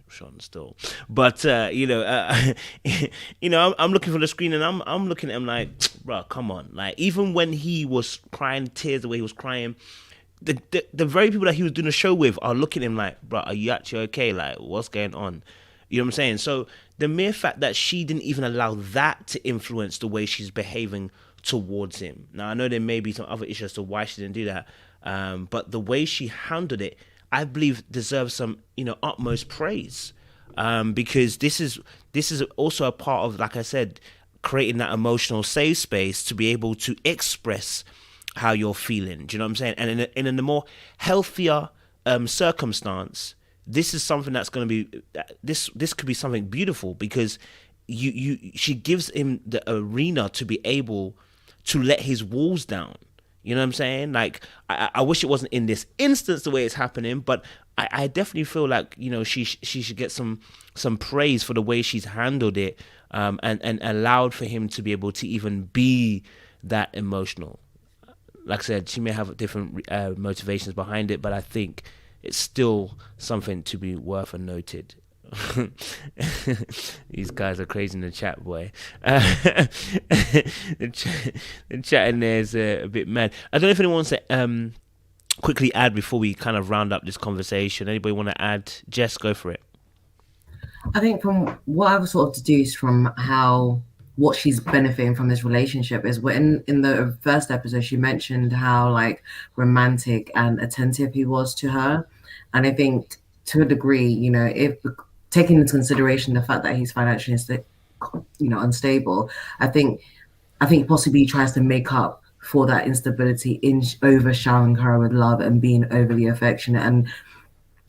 Shon, still. But I'm looking for the screen and I'm looking at him like, bro, come on. Like, even when he was crying tears, the way he was crying, the very people that he was doing the show with are looking at him like, bro, are you actually okay? Like, what's going on? You know what I'm saying? So the mere fact that she didn't even allow that to influence the way she's behaving towards him. Now, I know there may be some other issues as to why she didn't do that, but the way she handled it, I believe, deserves some, utmost praise, because this is also a part of, like I said, creating that emotional safe space to be able to express how you're feeling. Do you know what I'm saying? And in a more healthier circumstance, this is something that's going to be, this could be something beautiful, because she gives him the arena to be able to let his walls down. You know what I'm saying? Like, I wish it wasn't in this instance the way it's happening, but I definitely feel like, she should get some praise for the way she's handled it, and allowed for him to be able to even be that emotional. Like I said, she may have different motivations behind it, but I think it's still something to be worth and noted. These guys are crazy in the chat, boy. The chat in there is a bit mad. I don't know if anyone wants to quickly add before we kind of round up this conversation. Anybody want to add? Jess, go for it. I think from what I've sort of deduced from what she's benefiting from this relationship is when in the first episode she mentioned how like romantic and attentive he was to her, and I think to a degree, you know, if taking into consideration the fact that he's financially unstable, I think possibly he tries to make up for that instability in overshowering her with love and being overly affectionate. And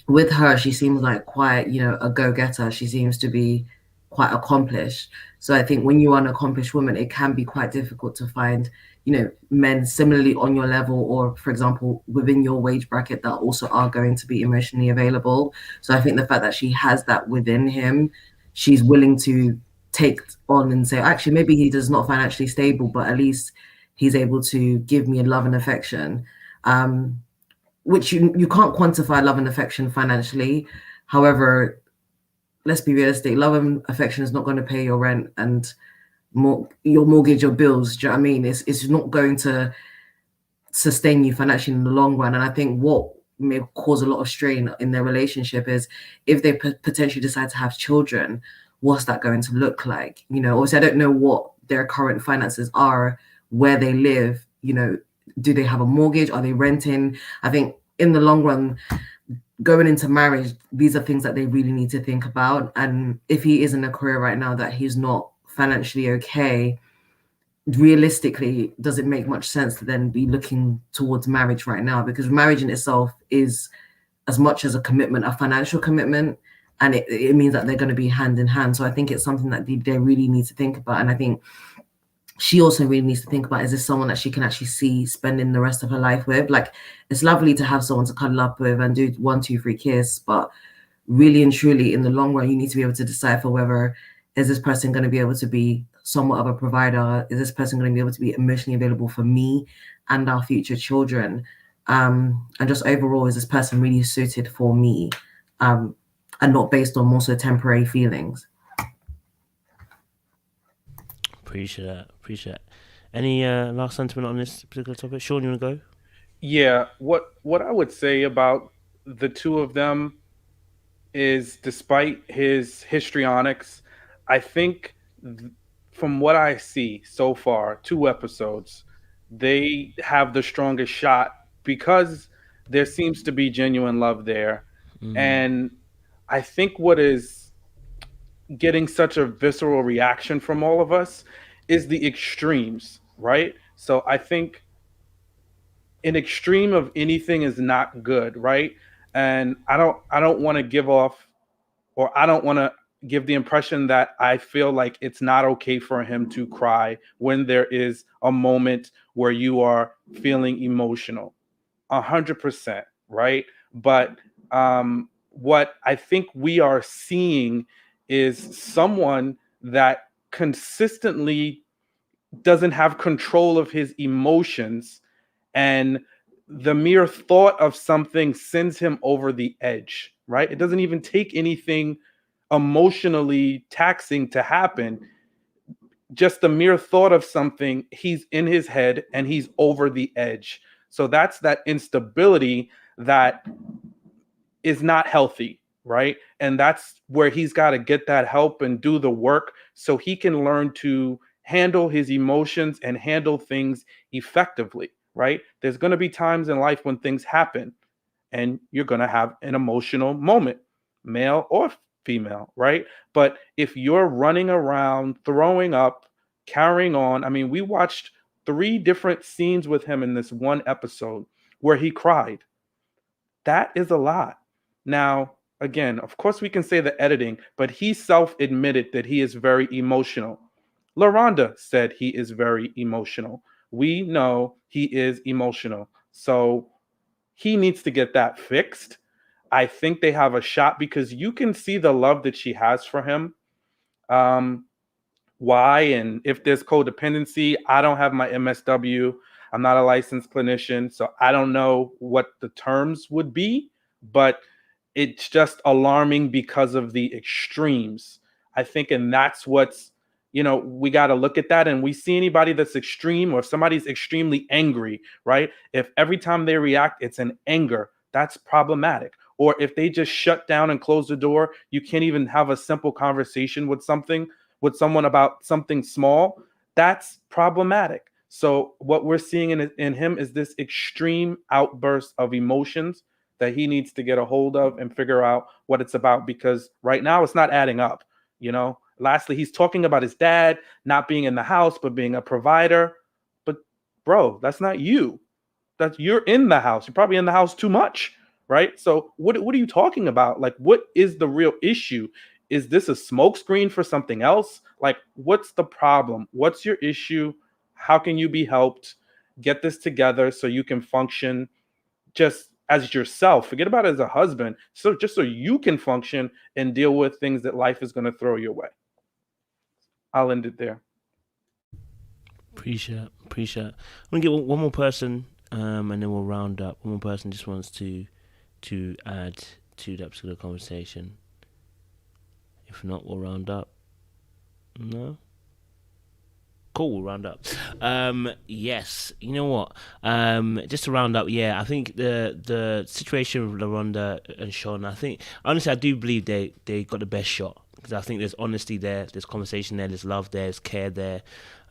with her, she seems like quite, you know, a go-getter. She seems to be quite accomplished. So I think when you are an accomplished woman, it can be quite difficult to find, you know, men similarly on your level or, for example, within your wage bracket that also are going to be emotionally available. So I think the fact that she has that within him, she's willing to take on and say, actually, maybe he is not financially stable, but at least he's able to give me love and affection. Which you can't quantify love and affection financially. However, let's be realistic. Love and affection is not going to pay your rent and your mortgage, your bills. Do you know what I mean? It's not going to sustain you financially in the long run. And I think what may cause a lot of strain in their relationship is if they potentially decide to have children, what's that going to look like? You know, obviously I don't know what their current finances are, where they live, you know, do they have a mortgage? Are they renting? I think in the long run, going into marriage, these are things that they really need to think about. And if he is in a career right now that he's not financially okay, realistically, does it make much sense to then be looking towards marriage right now? Because marriage in itself is as much as a commitment, a financial commitment, and it means that they're going to be hand in hand. So I think it's something that they really need to think about. And I think she also really needs to think about, is this someone that she can actually see spending the rest of her life with? Like, it's lovely to have someone to cuddle up with and do 1, 2, 3 kiss, but really and truly in the long run, you need to be able to decipher whether is this person going to be able to be somewhat of a provider? Is this person going to be able to be emotionally available for me and our future children? And just overall, is this person really suited for me? And not based on more so temporary feelings. Appreciate that. Any last sentiment on this particular topic? Shon, you want to go? Yeah, what I would say about the two of them is, despite his histrionics, I think from what I see so far, 2 episodes, they have the strongest shot because there seems to be genuine love there. And I think what is getting such a visceral reaction from all of us is the extremes, right? So I think an extreme of anything is not good, right? And I don't want to give off, or I don't want to give the impression that I feel like it's not okay for him to cry when there is a moment where you are feeling emotional. 100%, right? But what I think we are seeing is someone that consistently doesn't have control of his emotions, and the mere thought of something sends him over the edge, right? It doesn't even take anything emotionally taxing to happen. Just the mere thought of something, he's in his head and he's over the edge. So that's that instability that is not healthy, right? And that's where he's got to get that help and do the work so he can learn to handle his emotions and handle things effectively, right? There's going to be times in life when things happen and you're going to have an emotional moment, male or female, right? But if you're running around, throwing up, carrying on, I mean, we watched 3 different scenes with him in this one episode where he cried. That is a lot. Now, again, of course, we can say the editing, but he self-admitted that he is very emotional. LaRonda said he is very emotional. We know he is emotional. So he needs to get that fixed. I think they have a shot because you can see the love that she has for him. Why and if there's codependency, I don't have my MSW. I'm not a licensed clinician, so I don't know what the terms would be, but it's just alarming because of the extremes, I think. And that's what's, we got to look at that. And we see anybody that's extreme, or if somebody's extremely angry, right? If every time they react, it's in anger, that's problematic. Or if they just shut down and close the door, you can't even have a simple conversation with someone about something small, that's problematic. So what we're seeing in him is this extreme outburst of emotions that he needs to get a hold of and figure out what it's about, because right now it's not adding up. Lastly, he's talking about his dad not being in the house but being a provider. But bro, that's not you. You're in the house. You're probably in the house too much, right? So what are you talking about? Like, what is the real issue? Is this a smokescreen for something else? Like, what's the problem? What's your issue? How can you be helped? Get this together so you can function just as yourself. Forget about it as a husband. So just so you can function and deal with things that life is going to throw your way. I'll end it there. Appreciate. I'm gonna get one more person, and then we'll round up. One more person just wants to add to that particular conversation. If not, we'll round up. No? Cool, we'll round up. Yes, you know what? Just to round up, yeah, I think the situation with LaRonda and Shon, honestly, I do believe they got the best shot. Because I think there's honesty there, there's conversation there, there's love there, there's care there.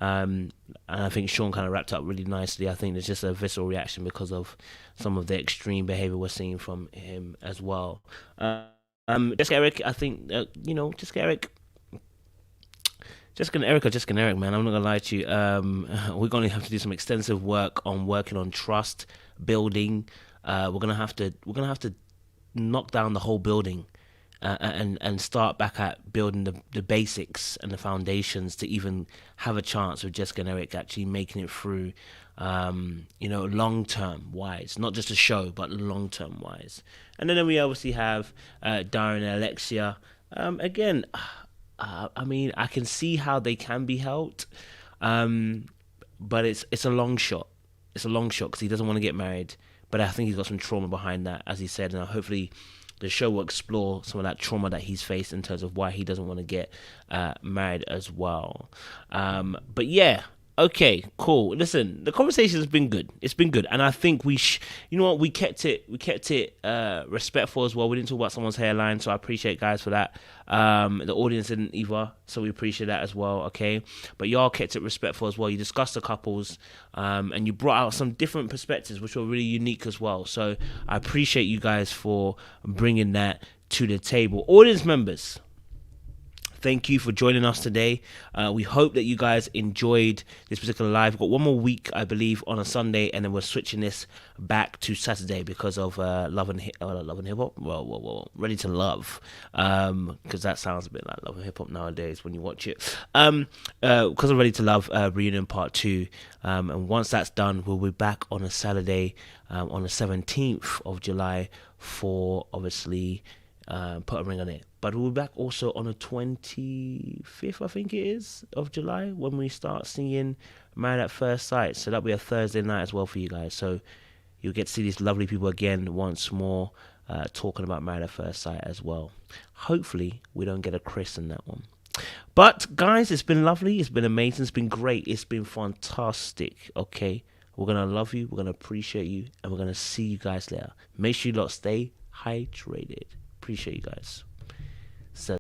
And I think Shon kind of wrapped up really nicely. I think there's just a visceral reaction because of some of the extreme behavior we're seeing from him as well. Jessica Eric, I think, Jessica Eric are Eric, man. I'm not gonna lie to you. We're gonna have to do some extensive work on working on trust building. We're gonna have to knock down the whole building, and start back at building the basics and the foundations to even have a chance of Jessica and Eric actually making it through. Long term wise, not just a show, but long term wise. And then we obviously have Darian and Alexia. Again. I can see how they can be helped, but it's a long shot. It's a long shot because he doesn't want to get married, but I think he's got some trauma behind that, as he said, and hopefully the show will explore some of that trauma that he's faced in terms of why he doesn't want to get married as well. But yeah. Okay, cool. Listen, the conversation has been good. It's been good, and I think we kept it respectful as well. We didn't talk about someone's hairline, so I appreciate guys for that. The audience didn't either, so we appreciate that as well. Okay, but y'all kept it respectful as well. You discussed the couples, and you brought out some different perspectives, which were really unique as well. So I appreciate you guys for bringing that to the table. Audience members, thank you for joining us today. We hope that you guys enjoyed this particular live. We've got one more week, I believe, on a Sunday, and then we're switching this back to Saturday because of Love and Hip Hop. Well, Ready to Love, because that sounds a bit like Love and Hip Hop nowadays when you watch it. Because of Ready to Love reunion part 2, and once that's done, we'll be back on a Saturday, on the 17th of July for obviously Put a Ring on It. But we'll be back also on the 25th, I think it is, of July, when we start singing Married at First Sight. So that'll be a Thursday night as well for you guys. So you'll get to see these lovely people again once more, talking about Married at First Sight as well. Hopefully we don't get a Chris in that one. But guys, it's been lovely. It's been amazing. It's been great. It's been fantastic. Okay, we're going to love you. We're going to appreciate you. And we're going to see you guys later. Make sure you lot stay hydrated. Appreciate you guys.